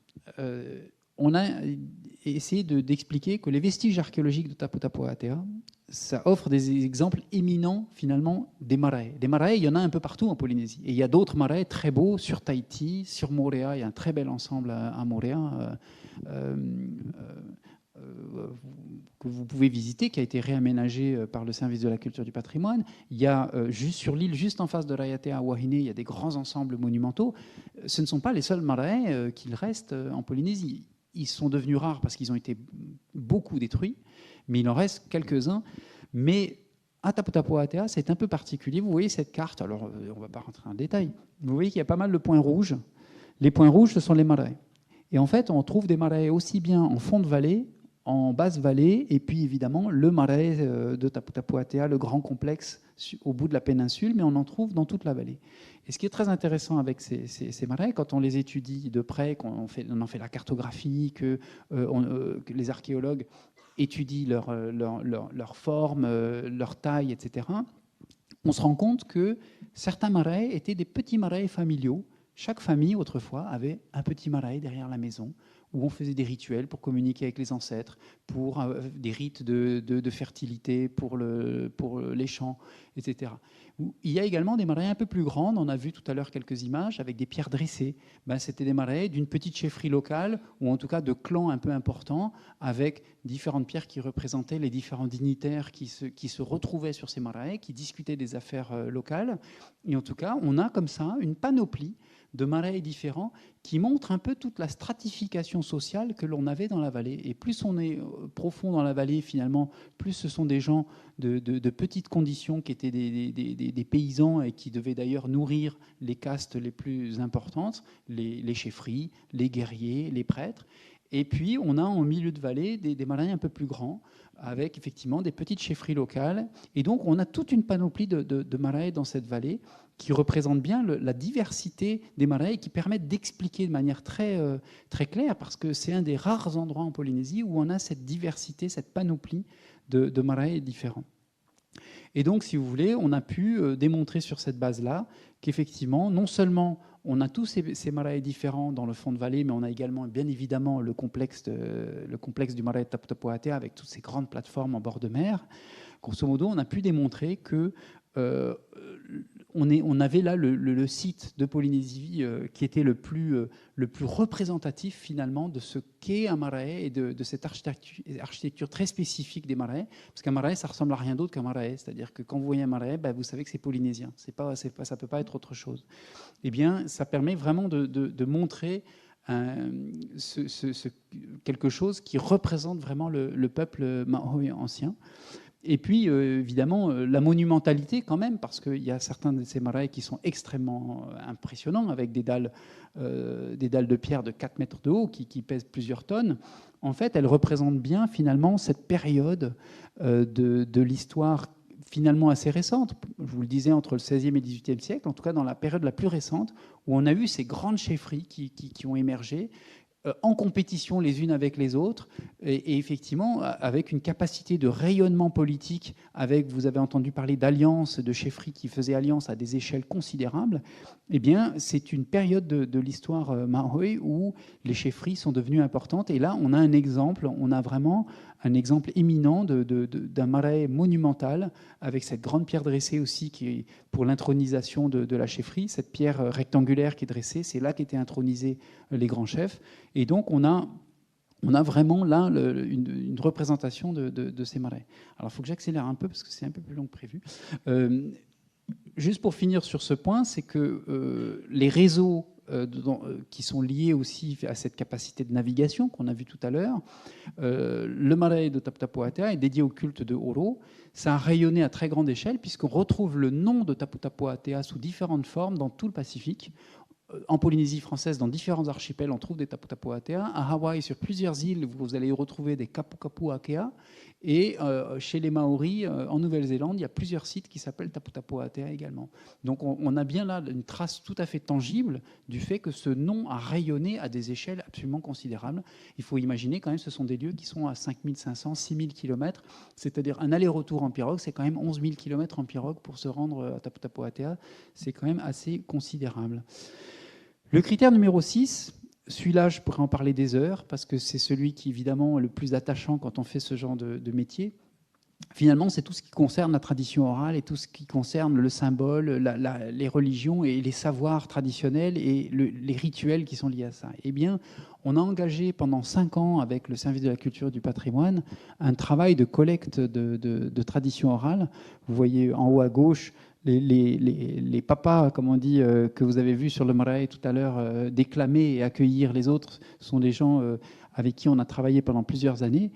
on a essayé d'expliquer que les vestiges archéologiques de Tapu Tapu Atea, ça offre des exemples éminents, finalement, des marais. Des marais, il y en a un peu partout en Polynésie. Et il y a d'autres marais très beaux sur Tahiti, sur Moorea. Il y a un très bel ensemble à Moorea que vous pouvez visiter, qui a été réaménagé par le service de la culture du patrimoine. Il y a juste sur l'île, juste en face de Raiatea, à Wahine, il y a des grands ensembles monumentaux. Ce ne sont pas les seuls marais qu'il reste en Polynésie. Ils sont devenus rares parce qu'ils ont été beaucoup détruits, mais il en reste quelques-uns. Mais à Tapu Tapu Atea, c'est un peu particulier. Vous voyez cette carte, alors on ne va pas rentrer en détail. Vous voyez qu'il y a pas mal de points rouges. Les points rouges, ce sont les marais. Et en fait, on trouve des marais aussi bien en fond de vallée, en basse vallée, et puis évidemment le marais de Tapu Tapu Atea, le grand complexe au bout de la péninsule, mais on en trouve dans toute la vallée. Et ce qui est très intéressant avec ces marais, quand on les étudie de près, qu'on en fait la cartographie, que les archéologues étudient leur forme, leur taille, etc., on se rend compte que certains marais étaient des petits marais familiaux. Chaque famille, autrefois, avait un petit marais derrière la maison, où on faisait des rituels pour communiquer avec les ancêtres, pour des rites de fertilité, pour les champs, etc. Il y a également des marais un peu plus grands. On a vu tout à l'heure quelques images avec des pierres dressées. C'était des marais d'une petite chefferie locale, ou en tout cas de clans un peu importants, avec différentes pierres qui représentaient les différents dignitaires qui se retrouvaient sur ces marais, qui discutaient des affaires locales. Et en tout cas, on a comme ça une panoplie de marais différents qui montrent un peu toute la stratification sociale que l'on avait dans la vallée. Et plus on est profond dans la vallée, finalement, plus ce sont des gens de petites conditions qui étaient des paysans et qui devaient d'ailleurs nourrir les castes les plus importantes, les chefferies, les guerriers, les prêtres. Et puis, on a en milieu de vallée des marais un peu plus grands, avec effectivement des petites chefferies locales. Et donc, on a toute une panoplie de marais dans cette vallée qui représentent bien la diversité des marais et qui permettent d'expliquer de manière très, très claire, parce que c'est un des rares endroits en Polynésie où on a cette diversité, cette panoplie de marais différents. Et donc, si vous voulez, on a pu démontrer sur cette base-là qu'effectivement, non seulement on a tous ces marais différents dans le fond de vallée, mais on a également, bien évidemment, le complexe du marais de Tapu Tapu Atea avec toutes ces grandes plateformes en bord de mer. Grosso modo, on a pu démontrer que on avait là le site de Polynésie qui était le plus représentatif finalement de ce qu'est un marais et de cette architecture très spécifique des marais, parce qu'un marais ça ressemble à rien d'autre qu'un marais, c'est-à-dire que quand vous voyez un marais, vous savez que c'est polynésien, ça peut pas être autre chose. Eh bien, ça permet vraiment de montrer quelque chose qui représente vraiment le peuple maori ancien. Et puis, évidemment, la monumentalité quand même, parce qu'il y a certains de ces marae qui sont extrêmement impressionnants, avec des dalles de pierre de 4 mètres de haut qui pèsent plusieurs tonnes. En fait, elles représentent bien, finalement, cette période de l'histoire finalement assez récente. Je vous le disais, entre le XVIe et le XVIIIe siècle, en tout cas dans la période la plus récente, où on a eu ces grandes chefferies qui ont émergé, en compétition les unes avec les autres, et effectivement avec une capacité de rayonnement politique, vous avez entendu parler d'alliances, de chefferies qui faisaient alliance à des échelles considérables. Eh bien, c'est une période de l'histoire maori où les chefferies sont devenues importantes, et là on a un exemple, on a vraiment un exemple éminent d'un marae monumental, avec cette grande pierre dressée aussi, qui est pour l'intronisation de la chefferie, cette pierre rectangulaire qui est dressée, c'est là qu'étaient intronisés les grands chefs. Et donc on a vraiment là une représentation de ces marae. Alors il faut que j'accélère un peu, parce que c'est un peu plus long que prévu. Juste pour finir sur ce point, c'est que les réseaux qui sont liés aussi à cette capacité de navigation qu'on a vu tout à l'heure. Le marae de Tapu Tapu Atea est dédié au culte de Oro. Ça a rayonné à très grande échelle, puisqu'on retrouve le nom de Tapu Tapu Atea sous différentes formes dans tout le Pacifique. En Polynésie française, dans différents archipels, on trouve des Tapu Tapu Atea. À Hawaï, sur plusieurs îles, vous allez retrouver des Kapu Kapu Akea. Et chez les Maoris, en Nouvelle-Zélande, il y a plusieurs sites qui s'appellent Tapu Tapu Atea également. Donc on a bien là une trace tout à fait tangible du fait que ce nom a rayonné à des échelles absolument considérables. Il faut imaginer quand même, ce sont des lieux qui sont à 5500, 6000 km, c'est-à-dire un aller-retour en pirogue, c'est quand même 11 000 km en pirogue pour se rendre à Tapu Tapu Atea. C'est quand même assez considérable. Le critère numéro 6, celui-là, je pourrais en parler des heures, parce que c'est celui qui, évidemment, est le plus attachant quand on fait ce genre de métier. Finalement, c'est tout ce qui concerne la tradition orale et tout ce qui concerne le symbole, les religions et les savoirs traditionnels et les rituels qui sont liés à ça. Eh bien, on a engagé pendant 5 ans, avec le service de la culture et du patrimoine, un travail de collecte de tradition orale. Vous voyez en haut à gauche les papas, comme on dit, que vous avez vus sur le marae tout à l'heure, déclamer et accueillir les autres, sont des gens avec qui on a travaillé pendant plusieurs années.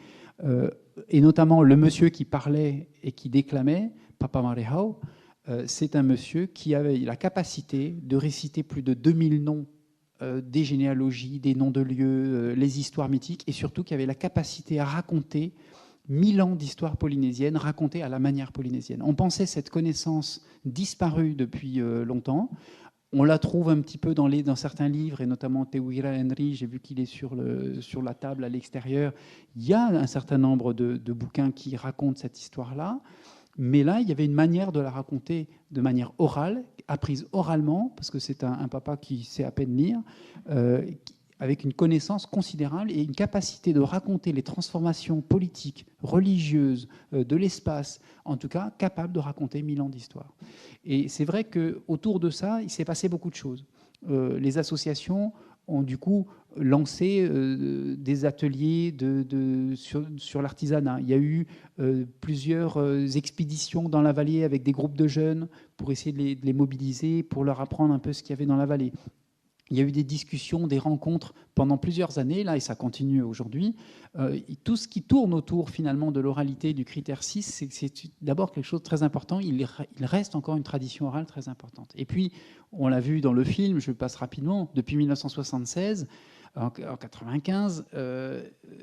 Et notamment le monsieur qui parlait et qui déclamait, Papa Marehau, c'est un monsieur qui avait la capacité de réciter plus de 2000 noms des généalogies, des noms de lieux, les histoires mythiques, et surtout qui avait la capacité à raconter 1000 ans d'histoire polynésienne racontée à la manière polynésienne. On pensait cette connaissance disparue depuis longtemps. On la trouve un petit peu dans certains livres, et notamment Te Wira Henry, j'ai vu qu'il est sur la table à l'extérieur. Il y a un certain nombre de bouquins qui racontent cette histoire-là, mais là, il y avait une manière de la raconter de manière orale, apprise oralement, parce que c'est un papa qui sait à peine lire, avec une connaissance considérable et une capacité de raconter les transformations politiques, religieuses, de l'espace, en tout cas capable de raconter 1000 ans d'histoire. Et c'est vrai qu'autour de ça, il s'est passé beaucoup de choses. Les associations ont du coup lancé des ateliers sur l'artisanat. Il y a eu plusieurs expéditions dans la vallée avec des groupes de jeunes pour essayer de les mobiliser, pour leur apprendre un peu ce qu'il y avait dans la vallée. Il y a eu des discussions, des rencontres pendant plusieurs années, là, et ça continue aujourd'hui. Tout ce qui tourne autour, finalement, de l'oralité, du critère 6, c'est d'abord quelque chose de très important. Il reste encore une tradition orale très importante. Et puis, on l'a vu dans le film, je passe rapidement, depuis 1976, en 1995,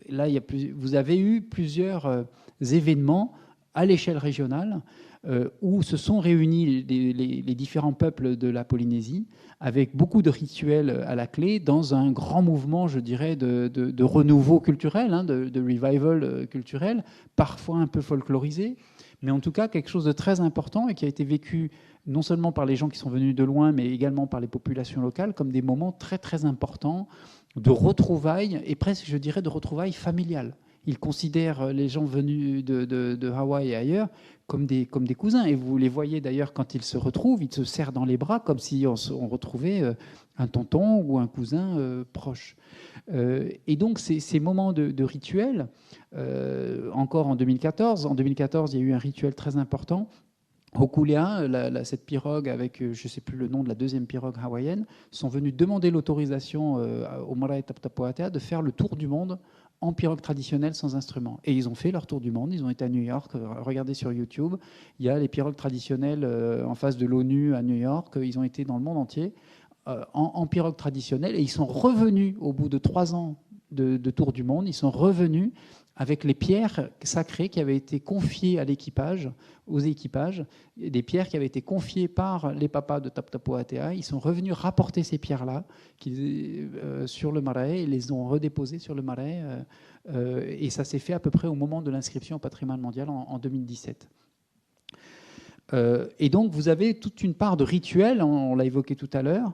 là, vous avez eu plusieurs événements à l'échelle régionale où se sont réunis les différents peuples de la Polynésie, avec beaucoup de rituels à la clé, dans un grand mouvement, je dirais, de renouveau culturel, hein, de revival culturel, parfois un peu folklorisé, mais en tout cas quelque chose de très important et qui a été vécu non seulement par les gens qui sont venus de loin, mais également par les populations locales, comme des moments très très importants de retrouvailles, et presque, je dirais, de retrouvailles familiales. Ils considèrent les gens venus de Hawaï et ailleurs comme des cousins. Et vous les voyez d'ailleurs quand ils se retrouvent, ils se serrent dans les bras comme si on retrouvait un tonton ou un cousin proche. Et donc ces moments de rituel, encore en 2014, il y a eu un rituel très important Hokulea, cette pirogue avec, je ne sais plus le nom de la deuxième pirogue hawaïenne, sont venus demander l'autorisation au marae Taputapuatea de faire le tour du monde en pirogue traditionnelle sans instrument. Et ils ont fait leur tour du monde, ils ont été à New York, regardez sur YouTube, il y a les pirogues traditionnelles en face de l'ONU à New York, ils ont été dans le monde entier en pirogue traditionnelle, et ils sont revenus au bout de 3 ans de tour du monde, ils sont revenus avec les pierres sacrées qui avaient été confiées à l'équipage, aux équipages, des pierres qui avaient été confiées par les papas de Taputapuatea. Ils sont revenus rapporter ces pierres-là sur le marae et les ont redéposées sur le marae. Et ça s'est fait à peu près au moment de l'inscription au patrimoine mondial en 2017. Et donc, vous avez toute une part de rituel, on l'a évoqué tout à l'heure,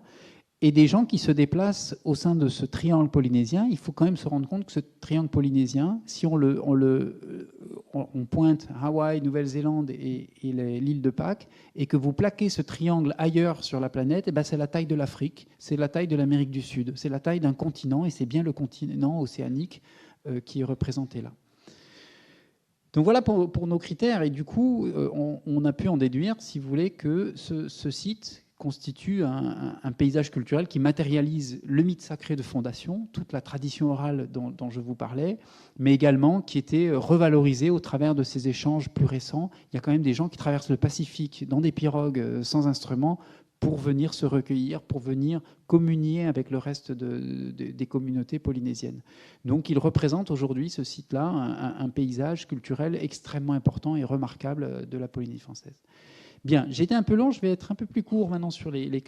et des gens qui se déplacent au sein de ce triangle polynésien. Il faut quand même se rendre compte que ce triangle polynésien, si on pointe Hawaï, Nouvelle-Zélande et l'île de Pâques, et que vous plaquez ce triangle ailleurs sur la planète, et ben c'est la taille de l'Afrique, c'est la taille de l'Amérique du Sud, c'est la taille d'un continent, et c'est bien le continent océanique qui est représenté là. Donc voilà pour nos critères, et du coup, on a pu en déduire, si vous voulez, que ce site constitue un paysage culturel qui matérialise le mythe sacré de fondation, toute la tradition orale dont je vous parlais, mais également qui était revalorisée au travers de ces échanges plus récents. Il y a quand même des gens qui traversent le Pacifique dans des pirogues sans instruments pour venir se recueillir, pour venir communier avec le reste des communautés polynésiennes. Donc il représente aujourd'hui, ce site-là, un paysage culturel extrêmement important et remarquable de la Polynésie française. Bien, j'ai été un peu long, je vais être un peu plus court maintenant sur les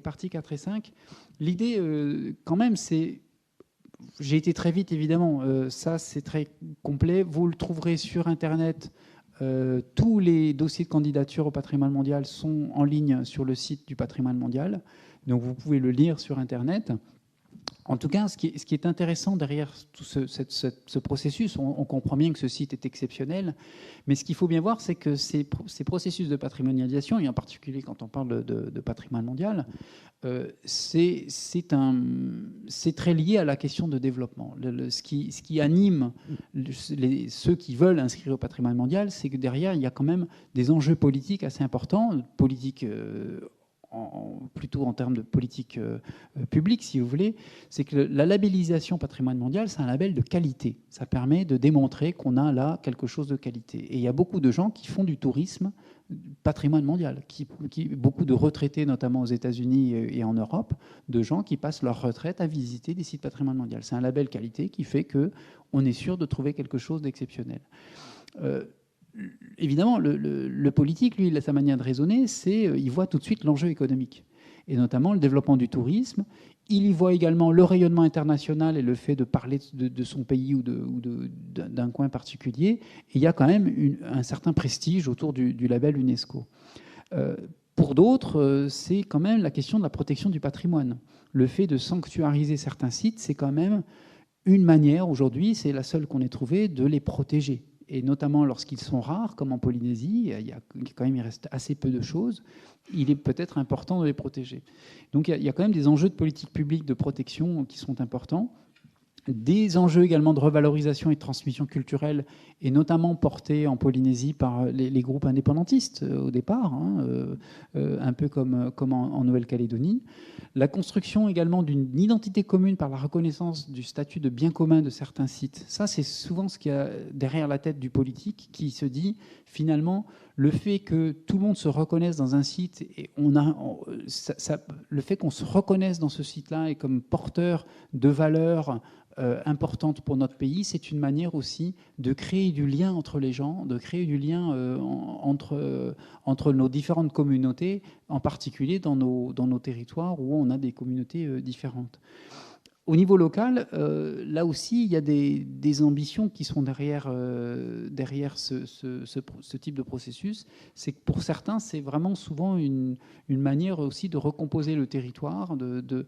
parties 4 et 5. L'idée, quand même, c'est... J'ai été très vite, évidemment, ça c'est très complet. Vous le trouverez sur Internet. Tous les dossiers de candidature au patrimoine mondial sont en ligne sur le site du patrimoine mondial. Donc vous pouvez le lire sur Internet. En tout cas, ce qui est intéressant derrière tout ce processus, on comprend bien que ce site est exceptionnel, mais ce qu'il faut bien voir, c'est que ces processus de patrimonialisation, et en particulier quand on parle de patrimoine mondial, c'est très lié à la question de développement. Ce qui anime ceux qui veulent inscrire au patrimoine mondial, c'est que derrière, il y a quand même des enjeux politiques assez importants, politiques plutôt en termes de politique publique, si vous voulez, c'est que la labellisation patrimoine mondial, c'est un label de qualité. Ça permet de démontrer qu'on a là quelque chose de qualité. Et il y a beaucoup de gens qui font du tourisme patrimoine mondial, beaucoup de retraités, notamment aux États-Unis et en Europe, de gens qui passent leur retraite à visiter des sites patrimoine mondial. C'est un label qualité qui fait qu'on est sûr de trouver quelque chose d'exceptionnel. Évidemment, le politique, lui, sa manière de raisonner, il voit tout de suite l'enjeu économique, et notamment le développement du tourisme. Il y voit également le rayonnement international et le fait de parler de son pays ou d'un coin particulier. Et il y a quand même un certain prestige autour du label UNESCO. Pour d'autres, c'est quand même la question de la protection du patrimoine. Le fait de sanctuariser certains sites, c'est quand même une manière, aujourd'hui, c'est la seule qu'on ait trouvée, de les protéger. Et notamment lorsqu'ils sont rares, comme en Polynésie, il reste assez peu de choses, il est peut-être important de les protéger. Donc il y a quand même des enjeux de politique publique de protection qui sont importants, des enjeux également de revalorisation et de transmission culturelle, et notamment portés en Polynésie par les groupes indépendantistes au départ, un peu comme en Nouvelle-Calédonie. La construction également d'une identité commune par la reconnaissance du statut de bien commun de certains sites. Ça, c'est souvent ce qu'il y a derrière la tête du politique qui se dit, finalement, le fait que tout le monde se reconnaisse dans un site, et le fait qu'on se reconnaisse dans ce site-là et comme porteur de valeurs importante pour notre pays, c'est une manière aussi de créer du lien entre les gens, de créer du lien entre nos différentes communautés, en particulier dans nos territoires où on a des communautés différentes. Au niveau local, là aussi, il y a des ambitions qui sont derrière ce type de processus. C'est que pour certains, c'est vraiment souvent une manière aussi de recomposer le territoire, de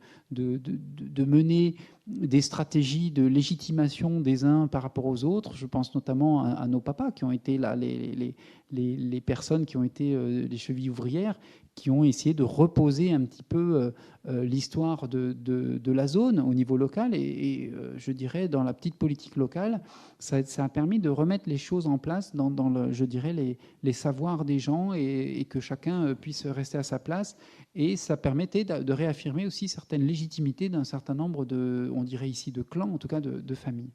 mener des stratégies de légitimation des uns par rapport aux autres. Je pense notamment à nos papas qui ont été là, les personnes qui ont été les chevilles ouvrières, qui ont essayé de reposer un petit peu l'histoire de la zone au niveau local. Et je dirais, dans la petite politique locale, ça a permis de remettre les choses en place dans je dirais, les savoirs des gens et que chacun puisse rester à sa place. Et ça permettait de réaffirmer aussi certaines légitimités d'un certain nombre on dirait ici, de clans, en tout cas de familles.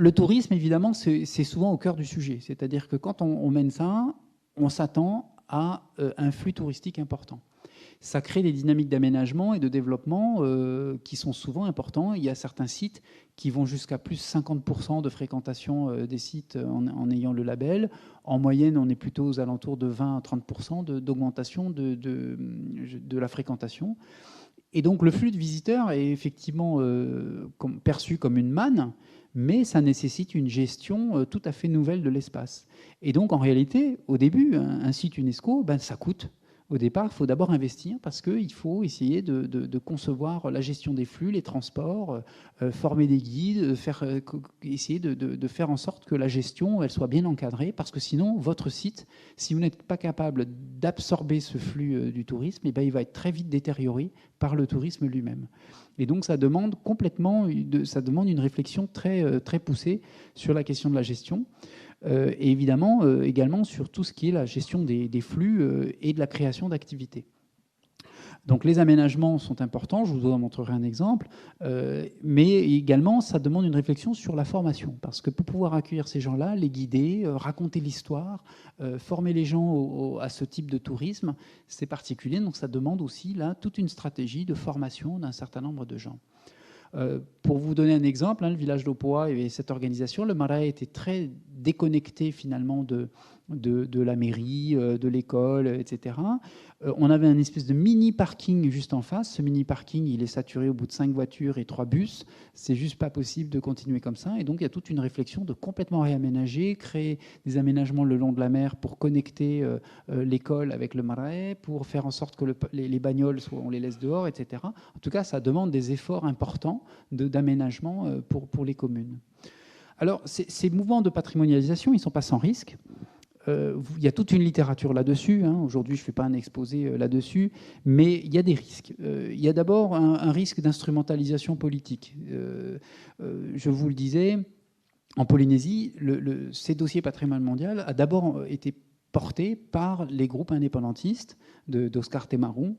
Le tourisme, évidemment, c'est souvent au cœur du sujet. C'est-à-dire que quand on mène ça, on s'attend à un flux touristique important. Ça crée des dynamiques d'aménagement et de développement qui sont souvent importants. Il y a certains sites qui vont jusqu'à plus 50% de fréquentation des sites en ayant le label. En moyenne, on est plutôt aux alentours de 20 à 30% d'augmentation de la fréquentation. Et donc le flux de visiteurs est effectivement perçu comme une manne, mais ça nécessite une gestion tout à fait nouvelle de l'espace. Et donc en réalité, au début, un site UNESCO, ça coûte. Au départ, il faut d'abord investir parce qu'il faut essayer de concevoir la gestion des flux, les transports, former des guides, essayer de faire en sorte que la gestion elle soit bien encadrée, parce que sinon, votre site, si vous n'êtes pas capable d'absorber ce flux du tourisme, il va être très vite détérioré par le tourisme lui-même. Et donc, ça demande une réflexion très, très poussée sur la question de la gestion. Et évidemment, également sur tout ce qui est la gestion des flux et de la création d'activités. Donc les aménagements sont importants, je vous en montrerai un exemple, mais également ça demande une réflexion sur la formation, parce que pour pouvoir accueillir ces gens-là, les guider, raconter l'histoire, former les gens à ce type de tourisme, c'est particulier, donc ça demande aussi là toute une stratégie de formation d'un certain nombre de gens. Pour vous donner un exemple, le village d'Opoa et cette organisation, le Marae était très déconnecté finalement de la mairie, de l'école, etc. On avait un espèce de mini parking juste en face. Ce mini parking, il est saturé au bout de 5 voitures et 3 bus. C'est juste pas possible de continuer comme ça. Et donc il y a toute une réflexion de complètement réaménager, créer des aménagements le long de la mer pour connecter l'école avec le Marae, pour faire en sorte que les bagnoles, on les laisse dehors, etc. En tout cas, ça demande des efforts importants d'aménagement pour les communes. Alors, ces mouvements de patrimonialisation, ils ne sont pas sans risque. Il y a toute une littérature là-dessus. Aujourd'hui, je ne fais pas un exposé là-dessus, mais il y a des risques. Il y a d'abord un risque d'instrumentalisation politique. Je vous le disais, en Polynésie, ces dossiers patrimoine mondial a d'abord été porté par les groupes indépendantistes d'Oscar Temaru.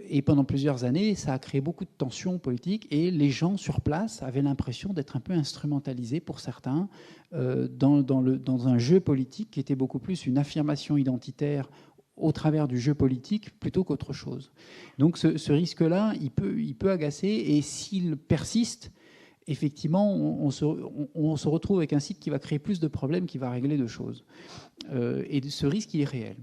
Et pendant plusieurs années, ça a créé beaucoup de tensions politiques et les gens sur place avaient l'impression d'être un peu instrumentalisés pour certains dans un jeu politique qui était beaucoup plus une affirmation identitaire au travers du jeu politique plutôt qu'autre chose. Donc ce risque-là, il peut agacer et s'il persiste, effectivement, on se retrouve avec un site qui va créer plus de problèmes qu'il va régler de choses. Et ce risque, il est réel.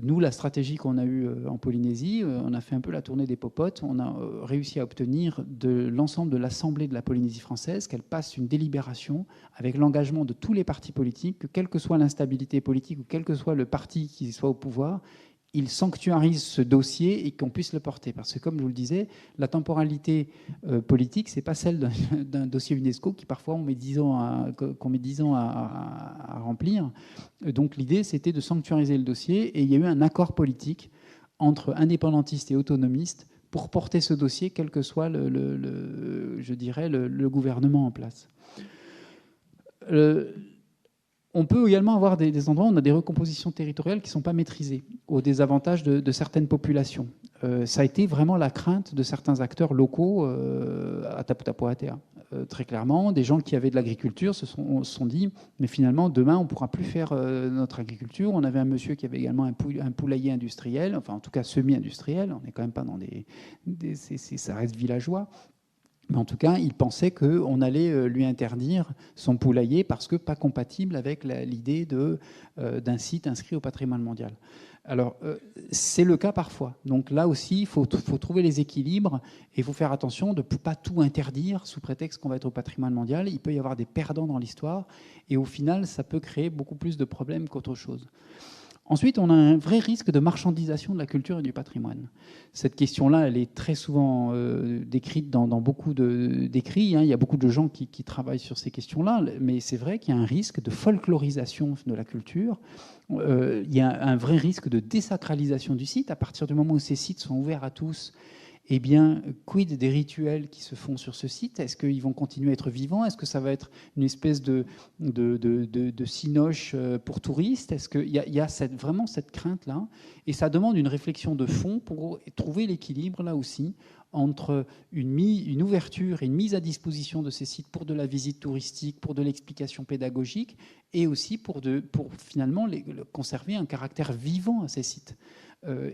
Nous, la stratégie qu'on a eue en Polynésie, on a fait un peu la tournée des popotes. On a réussi à obtenir de l'ensemble de l'Assemblée de la Polynésie française qu'elle passe une délibération avec l'engagement de tous les partis politiques, que quelle que soit l'instabilité politique ou quel que soit le parti qui soit au pouvoir, il sanctuarise ce dossier et qu'on puisse le porter. Parce que, comme je vous le disais, la temporalité politique, ce n'est pas celle d'un dossier UNESCO qui, parfois, qu'on met 10 ans à remplir. Donc, l'idée, c'était de sanctuariser le dossier. Et il y a eu un accord politique entre indépendantistes et autonomistes pour porter ce dossier, quel que soit le gouvernement en place. On peut également avoir des endroits où on a des recompositions territoriales qui ne sont pas maîtrisées, au désavantage de certaines populations. Ça a été vraiment la crainte de certains acteurs locaux à Tapu Tapu Atea. Très clairement, des gens qui avaient de l'agriculture se sont dit, mais finalement, demain, on ne pourra plus faire notre agriculture. On avait un monsieur qui avait également un poulailler industriel, enfin en tout cas semi-industriel. On n'est quand même pas dans ça reste villageois. Mais en tout cas, il pensait qu'on allait lui interdire son poulailler parce que pas compatible avec l'idée d'un site inscrit au patrimoine mondial. Alors, c'est le cas parfois. Donc là aussi, il faut trouver les équilibres et il faut faire attention de ne pas tout interdire sous prétexte qu'on va être au patrimoine mondial. Il peut y avoir des perdants dans l'histoire et au final, ça peut créer beaucoup plus de problèmes qu'autre chose. Ensuite, on a un vrai risque de marchandisation de la culture et du patrimoine. Cette question-là, elle est très souvent décrite dans beaucoup d'écrits. Il y a beaucoup de gens qui travaillent sur ces questions-là, mais c'est vrai qu'il y a un risque de folklorisation de la culture. Il y a un vrai risque de désacralisation du site. À partir du moment où ces sites sont ouverts à tous, eh bien, quid des rituels qui se font sur ce site? Est-ce qu'ils vont continuer à être vivants? Est-ce que ça va être une espèce de cinoche pour touristes? Est-ce qu'il y a vraiment cette crainte-là? Et ça demande une réflexion de fond pour trouver l'équilibre, là aussi, entre une ouverture et une mise à disposition de ces sites pour de la visite touristique, pour de l'explication pédagogique, et aussi pour finalement conserver un caractère vivant à ces sites.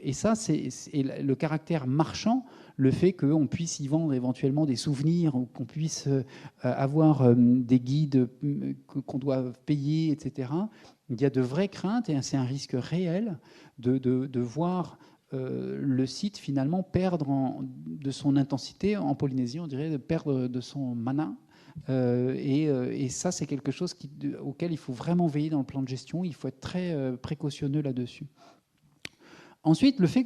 Et ça, c'est le caractère marchand, le fait qu'on puisse y vendre éventuellement des souvenirs, ou qu'on puisse avoir des guides qu'on doit payer, etc. Il y a de vraies craintes, et c'est un risque réel de voir le site finalement perdre de son intensité. En Polynésie, on dirait de perdre de son mana. Et ça, c'est quelque chose auquel il faut vraiment veiller dans le plan de gestion. Il faut être très précautionneux là-dessus. Ensuite, le fait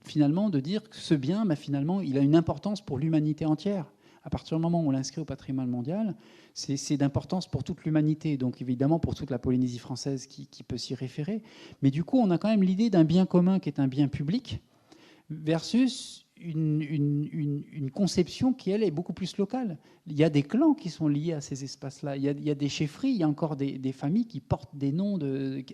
finalement de dire que ce bien, finalement, il a une importance pour l'humanité entière. À partir du moment où on l'inscrit au patrimoine mondial, c'est d'importance pour toute l'humanité, donc évidemment pour toute la Polynésie française qui peut s'y référer. Mais du coup, on a quand même l'idée d'un bien commun qui est un bien public versus une conception qui, elle, est beaucoup plus locale. Il y a des clans qui sont liés à ces espaces-là. Il y a des chefferies, il y a encore des familles qui portent des noms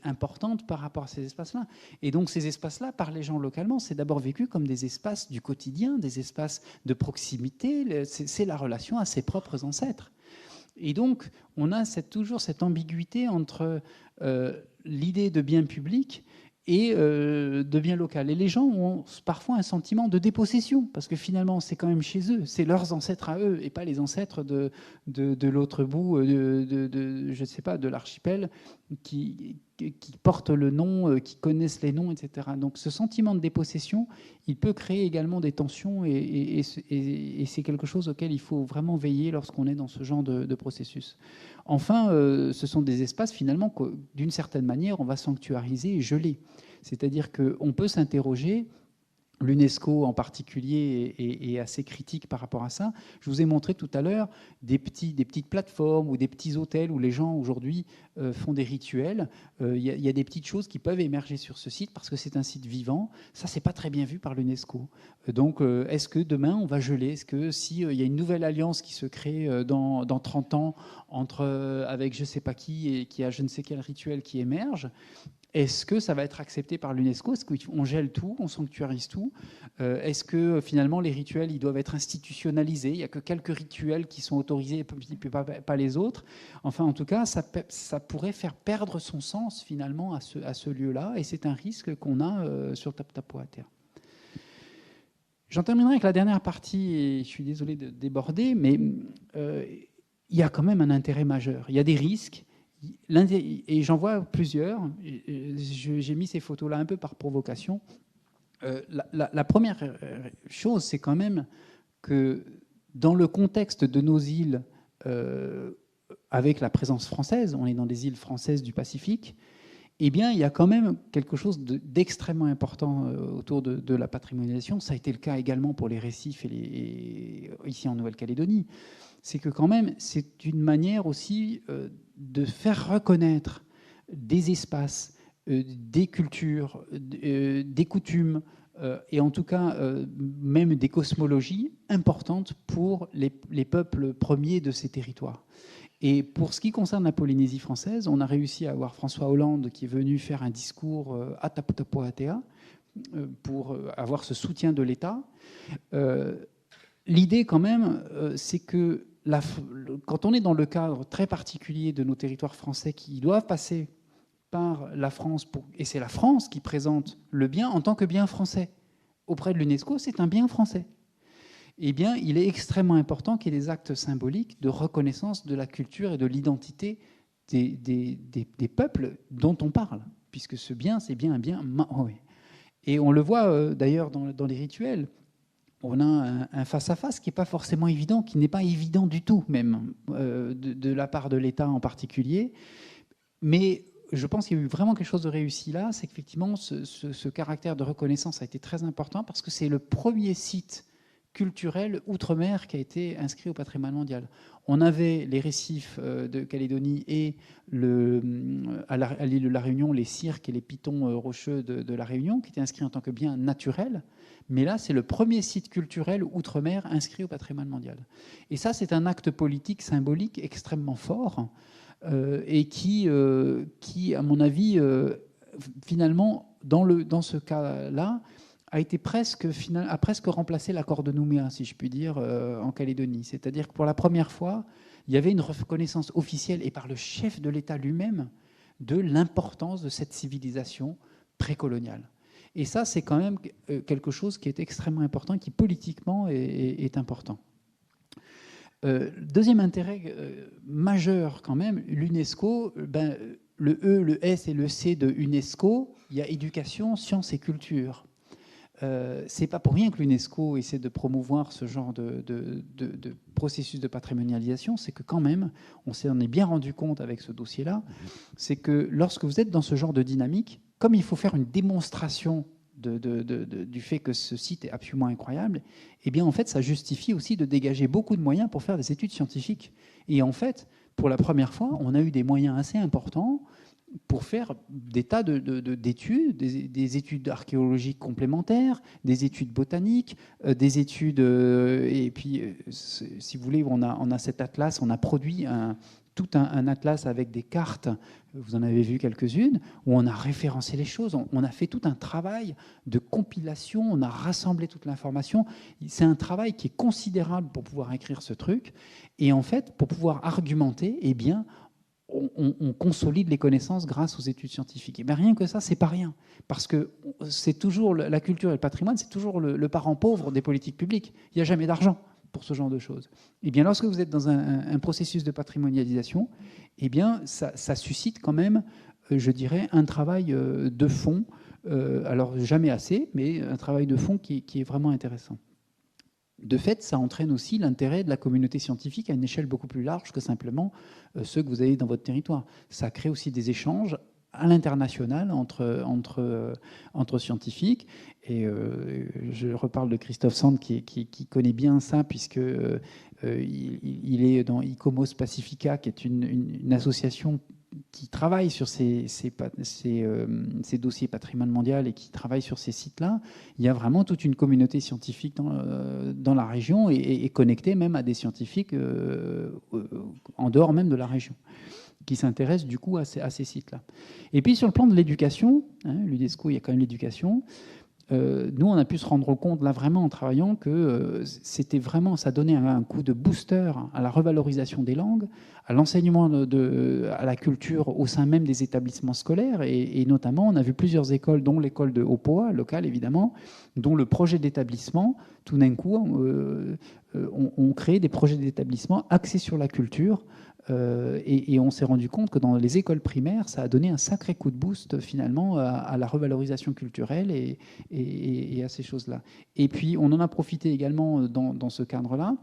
importantes par rapport à ces espaces-là. Et donc ces espaces-là, par les gens localement, c'est d'abord vécu comme des espaces du quotidien, des espaces de proximité. C'est la relation à ses propres ancêtres. Et donc, on a toujours cette ambiguïté entre l'idée de bien public et de bien local. Et les gens ont parfois un sentiment de dépossession, parce que finalement, c'est quand même chez eux, c'est leurs ancêtres à eux, et pas les ancêtres de l'autre bout, je ne sais pas, de l'archipel, qui portent le nom, qui connaissent les noms, etc. Donc ce sentiment de dépossession, il peut créer également des tensions, et c'est quelque chose auquel il faut vraiment veiller lorsqu'on est dans ce genre de processus. Enfin, ce sont des espaces, finalement, que, d'une certaine manière, on va sanctuariser et geler. C'est-à-dire qu'on peut s'interroger, l'UNESCO en particulier est assez critique par rapport à ça. Je vous ai montré tout à l'heure des petites plateformes ou des petits hôtels où les gens aujourd'hui font des rituels. Il y a des petites choses qui peuvent émerger sur ce site parce que c'est un site vivant. Ça, c'est pas très bien vu par l'UNESCO. Donc, est-ce que demain, on va geler? Est-ce que s'il y a une nouvelle alliance qui se crée dans 30 ans avec je ne sais pas qui et qui a je ne sais quel rituel qui émerge, est-ce que ça va être accepté par l'UNESCO? Est-ce qu'on gèle tout, on sanctuarise tout? Est-ce que finalement les rituels ils doivent être institutionnalisés? Il n'y a que quelques rituels qui sont autorisés, pas les autres. Enfin, en tout cas, ça pourrait faire perdre son sens finalement à ce lieu-là, et c'est un risque qu'on a sur Taputapuatea. J'en terminerai avec la dernière partie, et je suis désolé de déborder, mais il y a quand même un intérêt majeur. Il y a des risques. Et j'en vois plusieurs. J'ai mis ces photos-là un peu par provocation. La première chose, c'est quand même que dans le contexte de nos îles, avec la présence française, on est dans des îles françaises du Pacifique, eh bien, il y a quand même quelque chose d'extrêmement important autour de la patrimonialisation. Ça a été le cas également pour les récifs ici en Nouvelle-Calédonie. C'est que quand même, c'est une manière aussi de faire reconnaître des espaces, des cultures, des coutumes, et en tout cas même des cosmologies importantes pour les peuples premiers de ces territoires. Et pour ce qui concerne la Polynésie française, on a réussi à avoir François Hollande qui est venu faire un discours à Taputapuatea pour avoir ce soutien de l'État. L'idée quand même, c'est que quand on est dans le cadre très particulier de nos territoires français qui doivent passer par la France, et c'est la France qui présente le bien en tant que bien français. Auprès de l'UNESCO, c'est un bien français. Eh bien, il est extrêmement important qu'il y ait des actes symboliques de reconnaissance de la culture et de l'identité des peuples dont on parle, puisque ce bien, c'est bien un bien maori. Et on le voit d'ailleurs dans les rituels. On a un face-à-face qui n'est pas forcément évident, qui n'est pas évident du tout même, de la part de l'État en particulier. Mais je pense qu'il y a eu vraiment quelque chose de réussi là, c'est qu'effectivement, ce caractère de reconnaissance a été très important parce que c'est le premier site culturel outre-mer qui a été inscrit au patrimoine mondial. On avait les récifs de Calédonie et à l'île de la Réunion, les cirques et les pitons rocheux de la Réunion qui étaient inscrits en tant que bien naturel. Mais là, c'est le premier site culturel outre-mer inscrit au patrimoine mondial. Et ça, c'est un acte politique symbolique extrêmement fort et qui, à mon avis, finalement, dans ce cas-là, a presque remplacé l'accord de Nouméa, si je puis dire, en Calédonie. C'est-à-dire que pour la première fois, il y avait une reconnaissance officielle et par le chef de l'État lui-même de l'importance de cette civilisation précoloniale. Et ça, c'est quand même quelque chose qui est extrêmement important, qui politiquement est important. Deuxième intérêt majeur quand même, l'UNESCO, le E, le S et le C de UNESCO, il y a éducation, sciences et culture. C'est pas pour rien que l'UNESCO essaie de promouvoir ce genre de processus de patrimonialisation, c'est que quand même, on s'en est bien rendu compte avec ce dossier-là, c'est que lorsque vous êtes dans ce genre de dynamique, comme il faut faire une démonstration du fait que ce site est absolument incroyable, eh bien en fait, ça justifie aussi de dégager beaucoup de moyens pour faire des études scientifiques. Et en fait, pour la première fois, on a eu des moyens assez importants pour faire des tas d'études, des études archéologiques complémentaires, des études botaniques, des études... et puis, si vous voulez, on a cet atlas, on a produit tout un atlas avec des cartes, vous en avez vu quelques-unes, où on a référencé les choses, on a fait tout un travail de compilation, on a rassemblé toute l'information. C'est un travail qui est considérable pour pouvoir écrire ce truc. Et en fait, pour pouvoir argumenter, eh bien, on consolide les connaissances grâce aux études scientifiques. Et bien rien que ça, c'est pas rien. Parce que c'est toujours la culture et le patrimoine, c'est toujours le parent pauvre des politiques publiques. Il n'y a jamais d'argent pour ce genre de choses. Et bien lorsque vous êtes dans un processus de patrimonialisation, eh bien ça suscite quand même, je dirais, un travail de fond, alors jamais assez, mais un travail de fond qui est vraiment intéressant. De fait, ça entraîne aussi l'intérêt de la communauté scientifique à une échelle beaucoup plus large que simplement ceux que vous avez dans votre territoire. Ça crée aussi des échanges à l'international entre scientifiques. Et je reparle de Christophe Sand qui connaît bien ça, puisque il est dans ICOMOS Pacifica, qui est une association qui travaille sur ces dossiers patrimoine mondial et qui travaille sur ces sites-là. Il y a vraiment toute une communauté scientifique dans la région et connectée même à des scientifiques en dehors même de la région, qui s'intéressent du coup à ces sites-là. Et puis sur le plan de l'éducation, l'UNESCO, il y a quand même l'éducation. Nous, on a pu se rendre compte là vraiment en travaillant que c'était vraiment, ça donnait un coup de booster à la revalorisation des langues, à l'enseignement à la culture au sein même des établissements scolaires, et notamment on a vu plusieurs écoles, dont l'école de Opoa, locale évidemment, dont le projet d'établissement, tout d'un coup, on crée des projets d'établissement axés sur la culture. Et on s'est rendu compte que dans les écoles primaires, ça a donné un sacré coup de boost finalement à la revalorisation culturelle et à ces choses-là. Et puis on en a profité également dans ce cadre-là.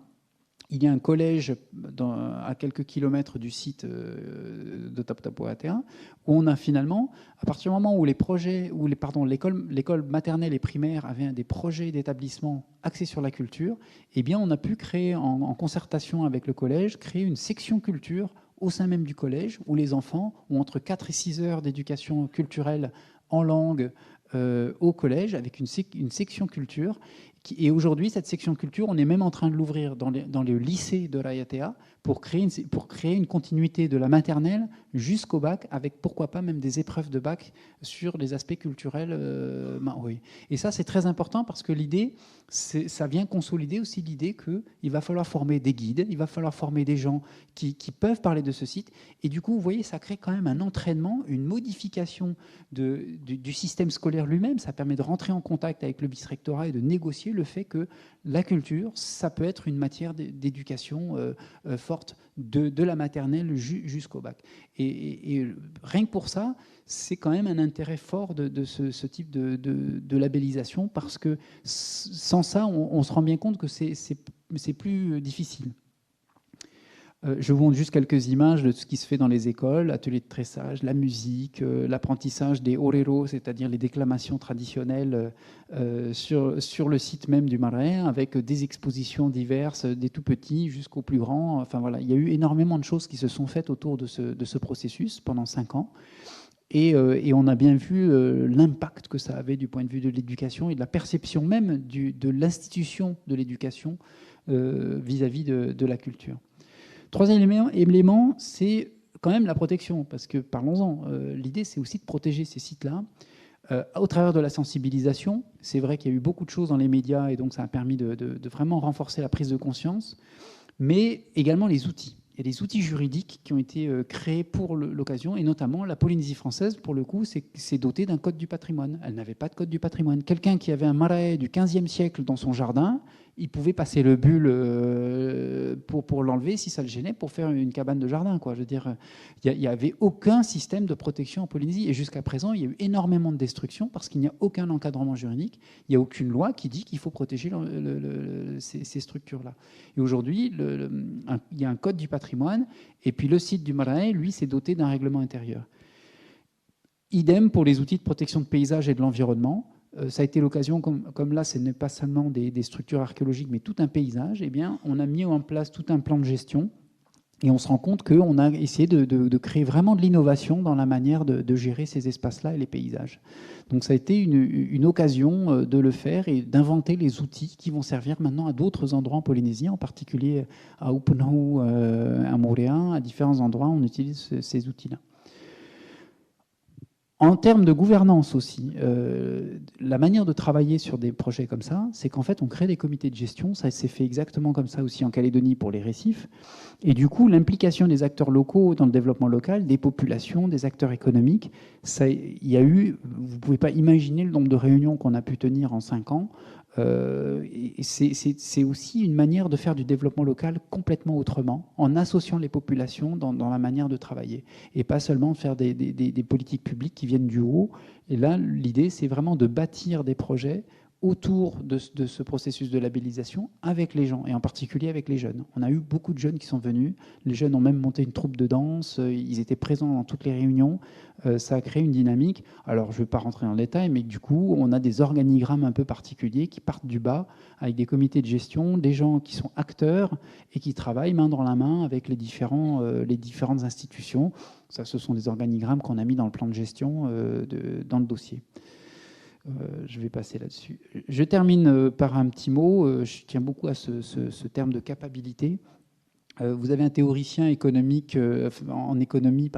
Il y a un collège à quelques kilomètres du site de Taputapuatea où on a finalement, à partir du moment où l'école maternelle et primaire avait des projets d'établissement axés sur la culture, eh bien on a pu créer en concertation avec le collège, créer une section culture au sein même du collège où les enfants ont entre 4 et 6 heures d'éducation culturelle en langue au collège avec une section culture. Et aujourd'hui, cette section culture, on est même en train de l'ouvrir dans le lycée de Raiatea pour créer une continuité de la maternelle jusqu'au bac, avec pourquoi pas même des épreuves de bac sur les aspects culturels maoris. Et ça, c'est très important parce que l'idée, ça vient consolider aussi l'idée qu'il va falloir former des guides, il va falloir former des gens qui peuvent parler de ce site. Et du coup, vous voyez, ça crée quand même un entraînement, une modification du système scolaire lui-même. Ça permet de rentrer en contact avec le vice-rectorat et de négocier le fait que la culture, ça peut être une matière d'éducation forte de la maternelle jusqu'au bac. Et rien que pour ça, c'est quand même un intérêt fort de ce type de labellisation, parce que sans ça, on se rend bien compte que c'est plus difficile. Je vous montre juste quelques images de ce qui se fait dans les écoles, ateliers de tressage, la musique, l'apprentissage des orero, c'est-à-dire les déclamations traditionnelles sur le site même du Marais, avec des expositions diverses, des tout petits jusqu'aux plus grands. Enfin voilà, il y a eu énormément de choses qui se sont faites autour de ce processus pendant 5 ans. Et on a bien vu l'impact que ça avait du point de vue de l'éducation et de la perception même de l'institution de l'éducation vis-à-vis de la culture. Troisième élément, c'est quand même la protection, parce que, parlons-en, l'idée, c'est aussi de protéger ces sites-là au travers de la sensibilisation. C'est vrai qu'il y a eu beaucoup de choses dans les médias, et donc ça a permis de vraiment renforcer la prise de conscience, mais également les outils. Il y a des outils juridiques qui ont été créés pour l'occasion, et notamment la Polynésie française, pour le coup, s'est dotée d'un code du patrimoine. Elle n'avait pas de code du patrimoine. Quelqu'un qui avait un marae du XVe siècle dans son jardin, il pouvait passer le bulle pour l'enlever si ça le gênait, pour faire une cabane de jardin, quoi. Je veux dire, il n'y avait aucun système de protection en Polynésie. Et jusqu'à présent, il y a eu énormément de destruction parce qu'il n'y a aucun encadrement juridique. Il n'y a aucune loi qui dit qu'il faut protéger ces structures-là. Et aujourd'hui, il y a un code du patrimoine. Et puis le site du Marae, lui, s'est doté d'un règlement intérieur. Idem pour les outils de protection de paysage et de l'environnement. Ça a été l'occasion, comme là, ce n'est pas seulement des structures archéologiques, mais tout un paysage. Eh bien, on a mis en place tout un plan de gestion et on se rend compte qu'on a essayé de créer vraiment de l'innovation dans la manière de gérer ces espaces-là et les paysages. Donc ça a été une occasion de le faire et d'inventer les outils qui vont servir maintenant à d'autres endroits en Polynésie, en particulier à Upunau, à Moorea, à différents endroits, on utilise ces outils-là. En termes de gouvernance aussi, la manière de travailler sur des projets comme ça, c'est qu'en fait, on crée des comités de gestion. Ça s'est fait exactement comme ça aussi en Calédonie pour les récifs. Et du coup, l'implication des acteurs locaux dans le développement local, des populations, des acteurs économiques, il y a eu, vous ne pouvez pas imaginer le nombre de réunions qu'on a pu tenir en 5 ans. C'est aussi une manière de faire du développement local complètement autrement, en associant les populations dans la manière de travailler, et pas seulement faire des politiques publiques qui viennent du haut. Et là, l'idée, c'est vraiment de bâtir des projets autour de ce processus de labellisation avec les gens, et en particulier avec les jeunes. On a eu beaucoup de jeunes qui sont venus. Les jeunes ont même monté une troupe de danse. Ils étaient présents dans toutes les réunions. Ça a créé une dynamique. Alors, je ne vais pas rentrer dans le détail, mais du coup, on a des organigrammes un peu particuliers qui partent du bas, avec des comités de gestion, des gens qui sont acteurs et qui travaillent main dans la main avec les différentes institutions. Ça, ce sont des organigrammes qu'on a mis dans le plan de gestion dans le dossier. Je vais passer là-dessus. Je termine par un petit mot. Je tiens beaucoup à ce terme de capacité. Vous avez un théoricien économique, en économie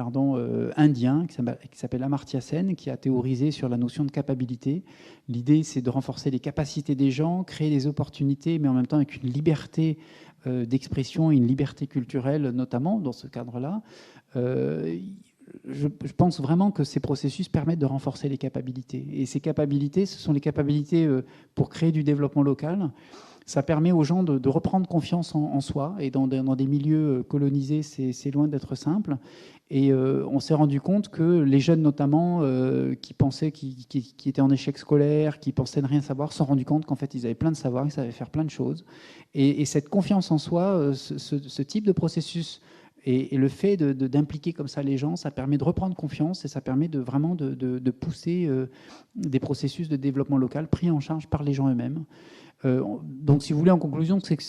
indien qui s'appelle Amartya Sen, qui a théorisé sur la notion de capacité. L'idée, c'est de renforcer les capacités des gens, créer des opportunités, mais en même temps avec une liberté d'expression et une liberté culturelle, notamment dans ce cadre-là. Je pense vraiment que ces processus permettent de renforcer les capacités. Et ces capacités, ce sont les capacités pour créer du développement local. Ça permet aux gens de reprendre confiance en soi. Et dans des milieux colonisés, c'est loin d'être simple. Et on s'est rendu compte que les jeunes, notamment, qui pensaient qui étaient en échec scolaire, qui pensaient ne rien savoir, se sont rendus compte qu'en fait, ils avaient plein de savoir, ils savaient faire plein de choses. Et cette confiance en soi, ce type de processus, et le fait d'impliquer comme ça les gens, ça permet de reprendre confiance et ça permet vraiment de pousser des processus de développement local pris en charge par les gens eux-mêmes. Donc, si vous voulez, en conclusion, c'est que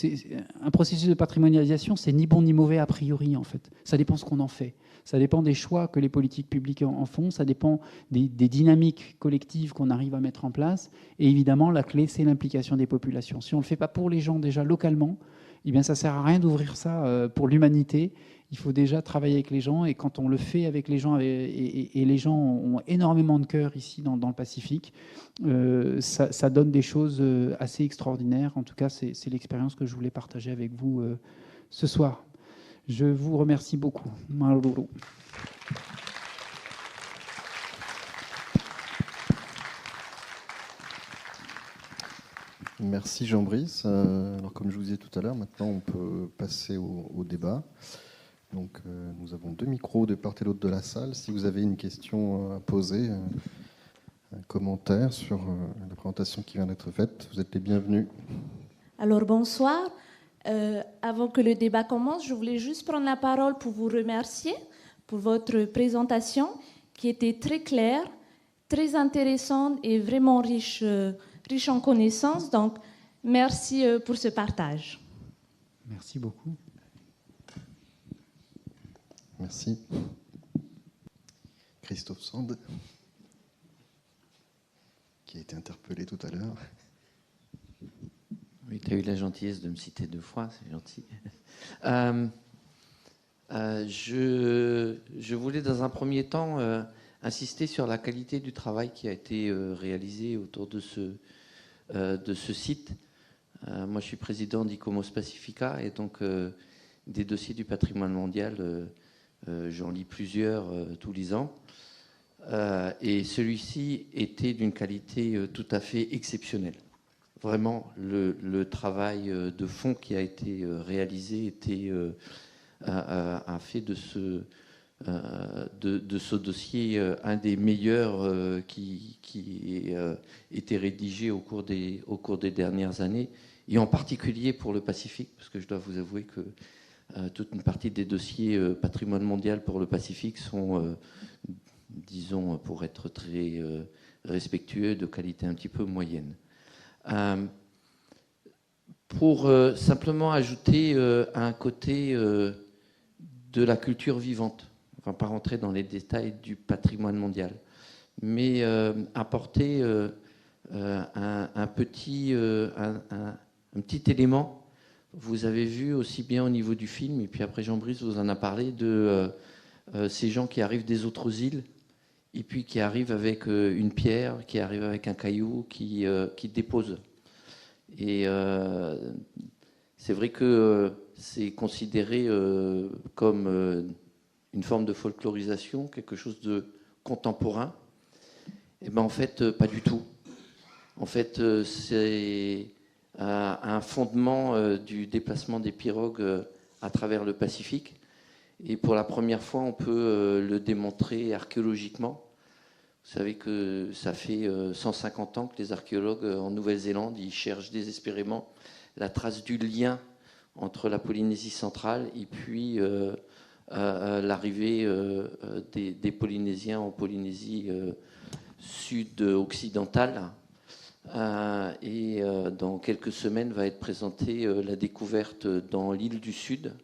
un processus de patrimonialisation, c'est ni bon ni mauvais a priori, en fait. Ça dépend ce qu'on en fait. Ça dépend des choix que les politiques publiques en font. Ça dépend des dynamiques collectives qu'on arrive à mettre en place. Et évidemment, la clé, c'est l'implication des populations. Si on ne le fait pas pour les gens déjà localement, eh bien, ça ne sert à rien d'ouvrir ça pour l'humanité. Il faut déjà travailler avec les gens, et quand on le fait avec les gens, et les gens ont énormément de cœur ici dans le Pacifique, ça donne des choses assez extraordinaires. En tout cas, c'est l'expérience que je voulais partager avec vous ce soir. Je vous remercie beaucoup. Maruru. Merci Jean-Brice. Alors, comme je vous disais tout à l'heure, maintenant on peut passer au débat. Donc, nous avons 2 micros de part et d'autre de la salle. Si vous avez une question à poser, un commentaire sur la présentation qui vient d'être faite, vous êtes les bienvenus. Alors, bonsoir. Avant que le débat commence, je voulais juste prendre la parole pour vous remercier pour votre présentation qui était très claire, très intéressante et vraiment riche en connaissances. Donc, merci pour ce partage. Merci beaucoup. Merci. Christophe Sand, qui a été interpellé tout à l'heure. Oui, tu as eu la gentillesse de me citer 2 fois, c'est gentil. Je voulais dans un premier temps insister sur la qualité du travail qui a été réalisé autour de ce site. Moi, je suis président d'ICOMOS Pacifica et donc des dossiers du patrimoine mondial, j'en lis plusieurs tous les ans. Et celui-ci était d'une qualité tout à fait exceptionnelle. Vraiment, le travail de fond qui a été réalisé a fait de ce dossier un des meilleurs qui était rédigé au cours des dernières années, et en particulier pour le Pacifique, parce que je dois vous avouer que toute une partie des dossiers patrimoine mondial pour le Pacifique sont, disons, pour être très respectueux, de qualité un petit peu moyenne. Pour simplement ajouter un côté de la culture vivante, enfin pas rentrer dans les détails du patrimoine mondial, mais apporter un petit élément. Vous avez vu aussi bien au niveau du film, et puis après Jean-Brice vous en a parlé, de ces gens qui arrivent des autres îles, et puis qui arrivent avec une pierre, qui arrivent avec un caillou, qui déposent. Et c'est vrai que c'est considéré comme une forme de folklorisation, quelque chose de contemporain. Et ben en fait, pas du tout. En fait, c'est un fondement du déplacement des pirogues à travers le Pacifique. Et pour la première fois, on peut le démontrer archéologiquement. Vous savez que ça fait 150 ans que les archéologues en Nouvelle-Zélande, ils cherchent désespérément la trace du lien entre la Polynésie centrale et puis l'arrivée des Polynésiens en Polynésie sud-occidentale. Et dans quelques semaines va être présentée la découverte dans l'île du Sud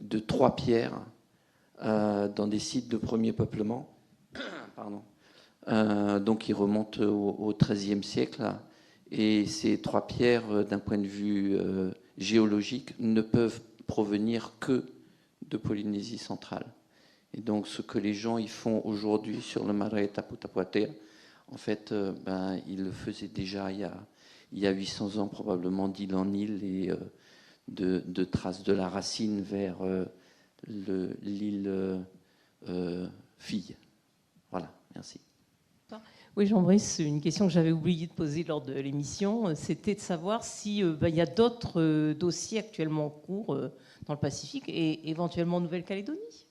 de 3 pierres dans des sites de premier peuplement. Pardon. Donc, ils remontent au XIIIe siècle. Et ces 3 pierres, d'un point de vue géologique, ne peuvent provenir que de Polynésie centrale. Et donc, ce que les gens y font aujourd'hui sur le Marae Tapu Tapu Atea, en fait, ils le faisaient déjà il y a 800 ans, probablement d'île en île, et de traces de la racine vers l'île fille. Voilà, merci. Oui, Jean-Brice, une question que j'avais oublié de poser lors de l'émission, c'était de savoir si y a d'autres dossiers actuellement en cours dans le Pacifique et éventuellement en Nouvelle-Calédonie.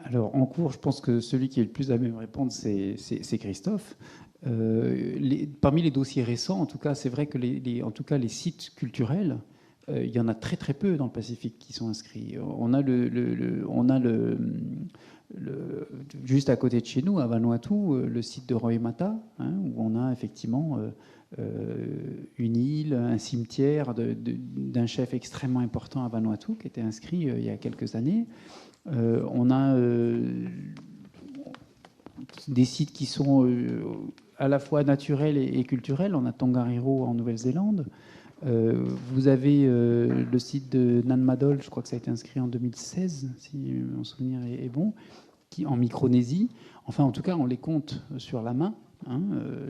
Alors, en cours, je pense que celui qui est le plus à même répondre, c'est Christophe. Parmi les dossiers récents, en tout cas, c'est vrai que les sites culturels, il y en a très très peu dans le Pacifique qui sont inscrits. On a juste à côté de chez nous, à Vanuatu, le site de Roemata, où on a effectivement une île, un cimetière d'un chef extrêmement important à Vanuatu qui était inscrit il y a quelques années. On a des sites qui sont à la fois naturels et culturels. On a Tongariro en Nouvelle-Zélande. Vous avez le site de Nanmadol, je crois que ça a été inscrit en 2016, si mon souvenir est bon, en Micronésie. Enfin, en tout cas, on les compte sur la main,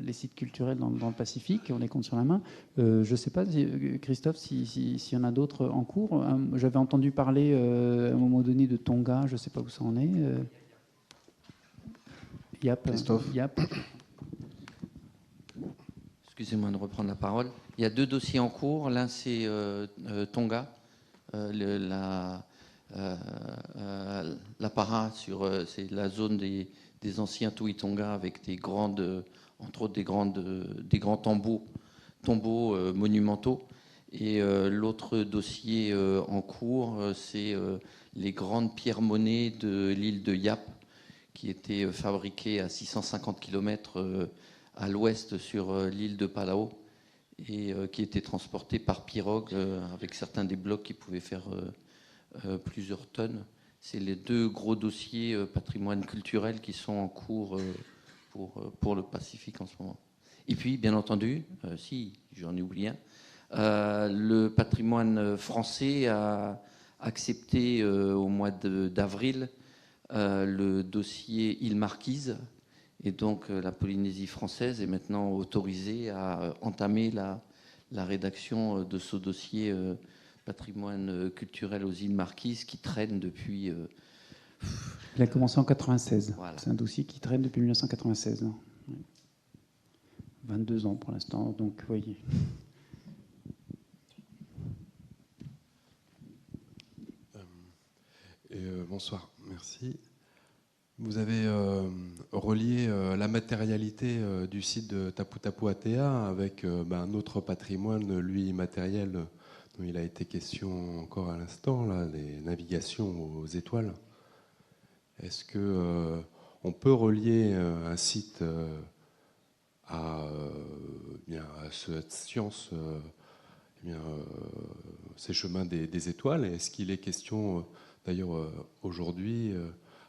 les sites culturels dans le Pacifique, on les compte sur la main. Je ne sais pas, Christophe, s'il y en a d'autres en cours. J'avais entendu parler à un moment donné de Tonga, je ne sais pas où ça en est. Christophe. Yap. Excusez-moi de reprendre la parole. Il y a 2 dossiers en cours. L'un, c'est Tonga, la para, c'est la zone des anciens Tu'i Tonga avec entre autres des grands tambours tombeaux monumentaux. Et l'autre dossier en cours, c'est les grandes pierres-monnaies de l'île de Yap, qui étaient fabriquées à 650 km à l'ouest sur l'île de Palau, et qui étaient transportées par pirogue avec certains des blocs qui pouvaient faire plusieurs tonnes. C'est les deux gros dossiers patrimoine culturel qui sont en cours pour le Pacifique en ce moment. Et puis, bien entendu, si j'en ai oublié un, le patrimoine français a accepté au mois d'avril le dossier île Marquise, et donc la Polynésie française est maintenant autorisée à entamer la rédaction de ce dossier patrimoine culturel aux îles Marquises qui traîne depuis... Il a commencé en 96. Voilà. C'est un dossier qui traîne depuis 1996. 22 ans pour l'instant, donc voyez. Bonsoir, merci. Vous avez relié la matérialité du site de Tapu Tapu Atea avec un autre patrimoine, lui, immatériel, dont il a été question encore à l'instant, là, les navigations aux étoiles. Est-ce que on peut relier un site à cette science, ces chemins des étoiles? Est-ce qu'il est question, d'ailleurs, aujourd'hui,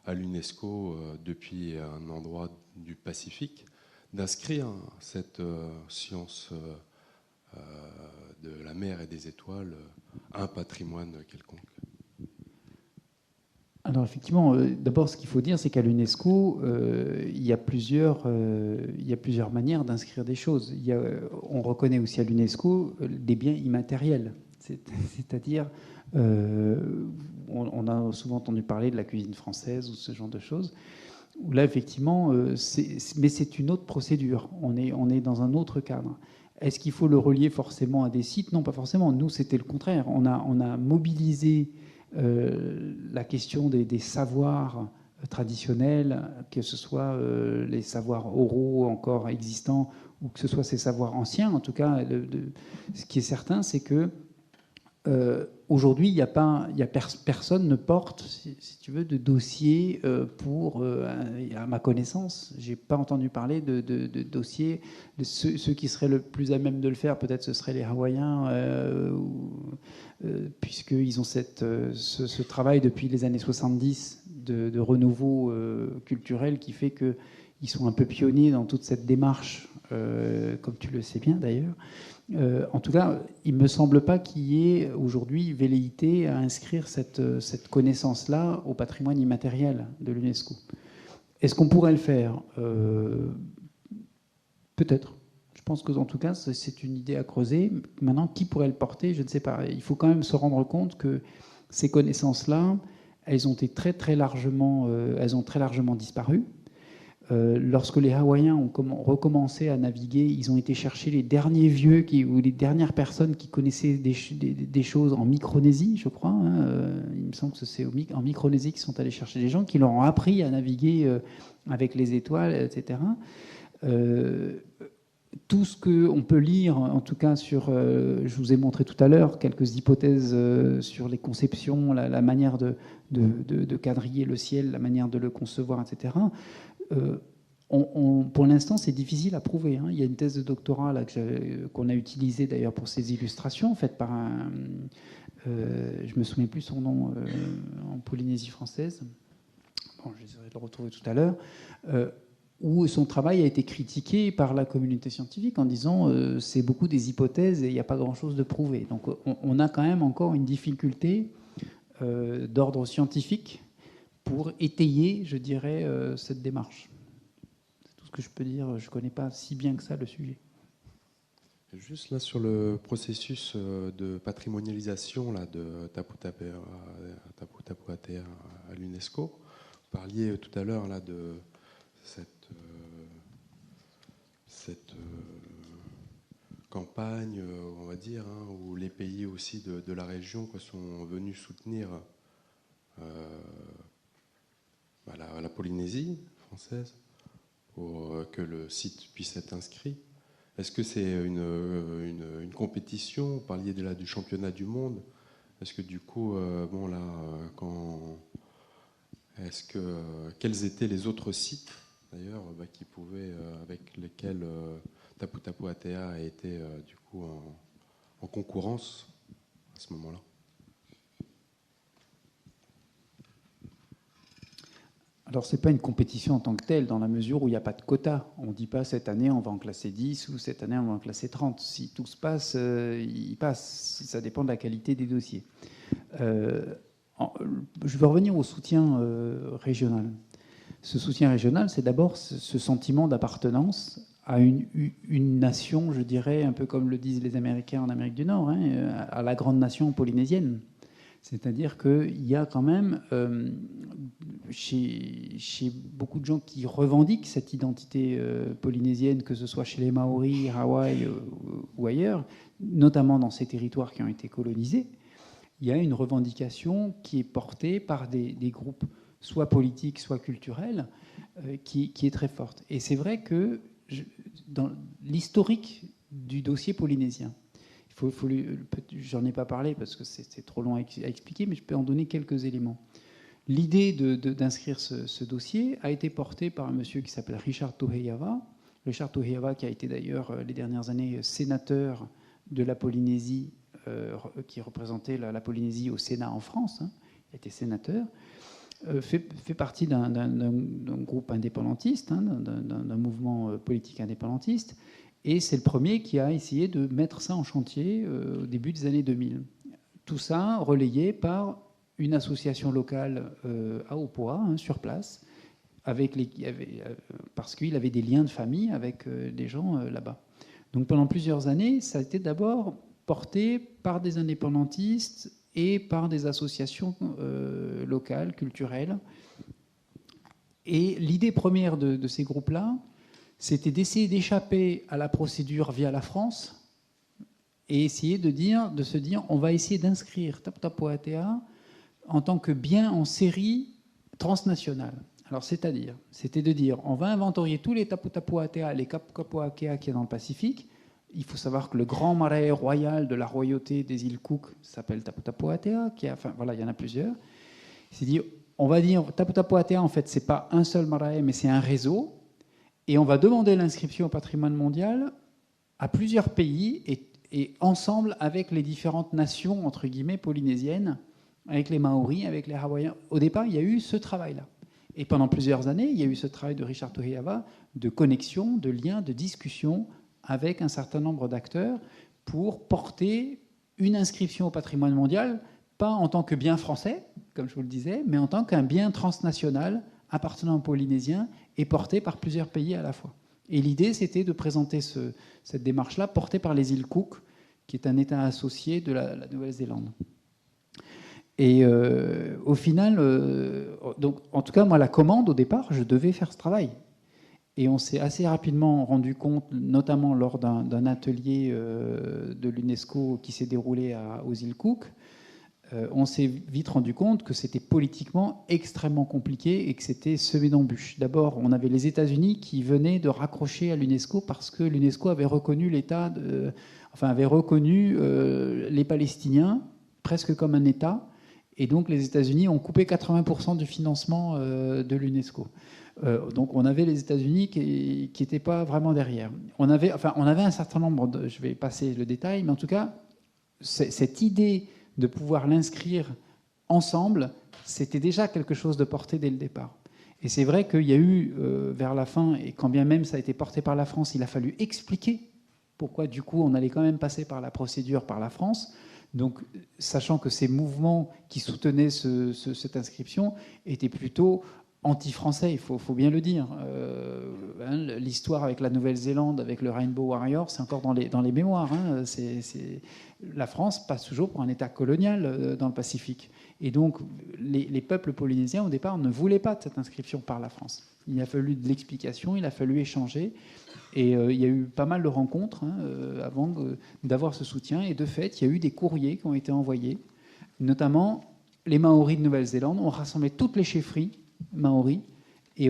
à l'UNESCO, depuis un endroit du Pacifique, d'inscrire cette science de la mer et des étoiles à un patrimoine quelconque? Alors effectivement, d'abord ce qu'il faut dire, c'est qu'à l'UNESCO, il y a plusieurs manières d'inscrire des choses. On reconnaît aussi à l'UNESCO des biens immatériels, c'est-à-dire on a souvent entendu parler de la cuisine française ou ce genre de choses, où là effectivement, mais c'est une autre procédure, on est dans un autre cadre. Est-ce qu'il faut le relier forcément à des sites? Non, pas forcément. Nous, c'était le contraire. On a mobilisé la question des savoirs traditionnels, que ce soit les savoirs oraux encore existants ou que ce soit ces savoirs anciens. En tout cas, ce qui est certain, c'est que aujourd'hui, personne ne porte, si tu veux, de dossier pour, à ma connaissance, j'ai pas entendu parler de dossiers. Ceux qui seraient le plus à même de le faire, peut-être ce seraient les Hawaïens, puisqu'ils ont ce travail depuis les années 70 de renouveau culturel qui fait qu'ils sont un peu pionniers dans toute cette démarche, comme tu le sais bien d'ailleurs. En tout cas, il ne me semble pas qu'il y ait aujourd'hui velléité à inscrire cette connaissance-là au patrimoine immatériel de l'UNESCO. Est-ce qu'on pourrait le faire? Peut-être. Je pense que, en tout cas, c'est une idée à creuser. Maintenant, qui pourrait le porter? Je ne sais pas. Il faut quand même se rendre compte que ces connaissances-là, elles ont été très largement disparu. Lorsque les Hawaïens ont recommencé à naviguer, ils ont été chercher les derniers vieux ou les dernières personnes qui connaissaient des choses en Micronésie, je crois. Il me semble que c'est en Micronésie qu'ils sont allés chercher des gens qui leur ont appris à naviguer avec les étoiles, etc. Tout ce qu'on peut lire, en tout cas je vous ai montré tout à l'heure quelques hypothèses sur les conceptions, la manière de quadriller le ciel, la manière de le concevoir, etc. Pour l'instant, c'est difficile à prouver. Il y a une thèse de doctorat là, qu'on a utilisée d'ailleurs pour ces illustrations, faite par je ne me souviens plus son nom, en Polynésie française. Bon, j'essaierai de le retrouver tout à l'heure. Où son travail a été critiqué par la communauté scientifique en disant c'est beaucoup des hypothèses et il n'y a pas grand-chose de prouvé. Donc on a quand même encore une difficulté d'ordre scientifique pour étayer, je dirais, cette démarche. C'est tout ce que je peux dire. Je ne connais pas si bien que ça le sujet. Juste là sur le processus de patrimonialisation là, de Tapu Tapu Atea à l'UNESCO, vous parliez tout à l'heure là de cette campagne, on va dire, où les pays aussi de la région sont venus soutenir la Polynésie française pour que le site puisse être inscrit. Est-ce que c'est une compétition? Vous parliez là du championnat du monde. Est-ce que du coup, quels étaient les autres sites d'ailleurs qui pouvaient, avec lesquels Tapu Tapu Atea a été du coup en concurrence à ce moment-là? Alors, ce n'est pas une compétition en tant que telle, dans la mesure où il n'y a pas de quota. On ne dit pas cette année on va en classer 10 ou cette année on va en classer 30. Si tout se passe, il passe. Ça dépend de la qualité des dossiers. Je vais revenir au soutien régional. Ce soutien régional, c'est d'abord ce sentiment d'appartenance à une nation, je dirais, un peu comme le disent les Américains en Amérique du Nord, à la grande nation polynésienne. C'est-à-dire qu'il y a quand même, chez beaucoup de gens qui revendiquent cette identité polynésienne, que ce soit chez les Maoris, Hawaï ou ailleurs, notamment dans ces territoires qui ont été colonisés, il y a une revendication qui est portée par des groupes soit politiques, soit culturels, qui est très forte. Et c'est vrai que dans l'historique du dossier polynésien, j'en ai pas parlé parce que c'est trop long à expliquer, mais je peux en donner quelques éléments. L'idée d'inscrire ce dossier a été portée par un monsieur qui s'appelle Richard Toheyava. Richard Toheyava, qui a été d'ailleurs les dernières années sénateur de la Polynésie, qui représentait la Polynésie au Sénat en France, il a été sénateur, fait partie d'un groupe indépendantiste, d'un mouvement politique indépendantiste. Et c'est le premier qui a essayé de mettre ça en chantier au début des années 2000. Tout ça relayé par une association locale à Opoa, sur place, parce qu'il avait des liens de famille avec des gens là-bas. Donc pendant plusieurs années, ça a été d'abord porté par des indépendantistes et par des associations locales, culturelles. Et l'idée première de ces groupes-là, c'était d'essayer d'échapper à la procédure via la France et essayer de se dire on va essayer d'inscrire Tapu Tapu Atea en tant que bien en série transnationale. Alors c'était de dire on va inventorier tous les Tapu Tapu Atea, les Kapu Kapu Akea qui est dans le Pacifique. Il faut savoir que le grand marais royal de la royauté des îles Cook s'appelle Tapu Tapu Atea, il y en a plusieurs. C'est dit on va dire Tapu Tapu Atea, en fait c'est pas un seul marais mais c'est un réseau. Et on va demander l'inscription au patrimoine mondial à plusieurs pays et ensemble avec les différentes nations, entre guillemets, polynésiennes, avec les Maoris, avec les Hawaïens. Au départ, il y a eu ce travail-là. Et pendant plusieurs années, il y a eu ce travail de Richard Toheyava de connexion, de lien, de discussion avec un certain nombre d'acteurs pour porter une inscription au patrimoine mondial, pas en tant que bien français, comme je vous le disais, mais en tant qu'un bien transnational appartenant aux Polynésiens et porté par plusieurs pays à la fois. Et l'idée, c'était de présenter cette démarche-là portée par les îles Cook, qui est un État associé de la Nouvelle-Zélande. Et au final, donc, en tout cas, moi, la commande, au départ, je devais faire ce travail. Et on s'est assez rapidement rendu compte, notamment lors d'un atelier de l'UNESCO qui s'est déroulé aux îles Cook, on s'est vite rendu compte que c'était politiquement extrêmement compliqué et que c'était semé d'embûches. D'abord, on avait les États-Unis qui venaient de raccrocher à l'UNESCO parce que l'UNESCO avait reconnu les Palestiniens presque comme un État, et donc les États-Unis ont coupé 80% du financement de l'UNESCO. Donc on avait les États-Unis qui n'étaient pas vraiment derrière. On avait un certain nombre je vais passer le détail, mais en tout cas, cette idée de pouvoir l'inscrire ensemble, c'était déjà quelque chose de porté dès le départ. Et c'est vrai qu'il y a eu, vers la fin, et quand bien même ça a été porté par la France, il a fallu expliquer pourquoi, du coup, on allait quand même passer par la procédure par la France. Donc, sachant que ces mouvements qui soutenaient cette inscription étaient plutôt anti-français, il faut bien le dire. L'histoire avec la Nouvelle-Zélande, avec le Rainbow Warrior, c'est encore dans les mémoires. La France passe toujours pour un État colonial dans le Pacifique. Et donc, les peuples polynésiens, au départ, ne voulaient pas de cette inscription par la France. Il a fallu de l'explication, il a fallu échanger. Et il y a eu pas mal de rencontres avant d'avoir ce soutien. Et de fait, il y a eu des courriers qui ont été envoyés. Notamment, les Maoris de Nouvelle-Zélande ont rassemblé toutes les chefferies Maoris Et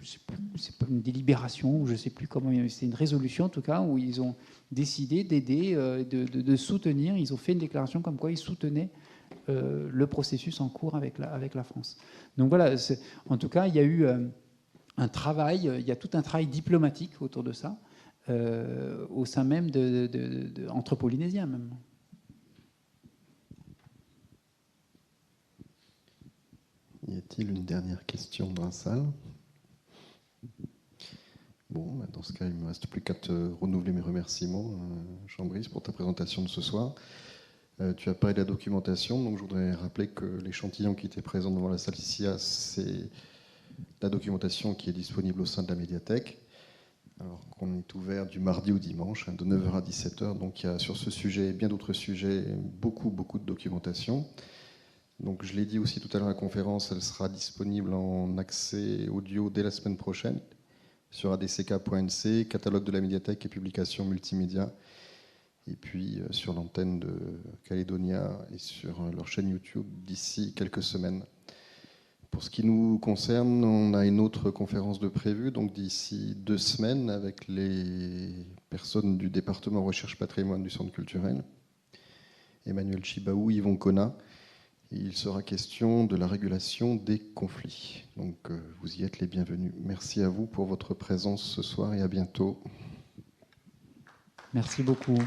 c'est pas une délibération, ou je ne sais plus comment, c'est une résolution en tout cas, où ils ont décidé d'aider, de soutenir. Ils ont fait une déclaration comme quoi ils soutenaient le processus en cours avec la France. Donc voilà, en tout cas, il y a eu un travail, il y a tout un travail diplomatique autour de ça, au sein même entre Polynésiens même. Y a-t-il une dernière question dans la salle? Bon, dans ce cas, il ne me reste plus qu'à te renouveler mes remerciements, Jean-Brice, pour ta présentation de ce soir. Tu as parlé de la documentation, donc je voudrais rappeler que l'échantillon qui était présent devant la salle ici, c'est la documentation qui est disponible au sein de la médiathèque. Alors qu'on est ouvert du mardi au dimanche, de 9h à 17h, donc il y a sur ce sujet et bien d'autres sujets, beaucoup de documentation. Donc je l'ai dit aussi tout à l'heure à la conférence, elle sera disponible en accès audio dès la semaine prochaine sur adck.nc, catalogue de la médiathèque et publications multimédia, et puis sur l'antenne de Calédonia et sur leur chaîne YouTube d'ici quelques semaines. Pour ce qui nous concerne, on a une autre conférence de prévue, donc d'ici 2 semaines, avec les personnes du département Recherche Patrimoine du Centre culturel, Emmanuel Chibaou, Yvon Kona. Il sera question de la régulation des conflits. Donc vous y êtes les bienvenus. Merci à vous pour votre présence ce soir et à bientôt. Merci beaucoup.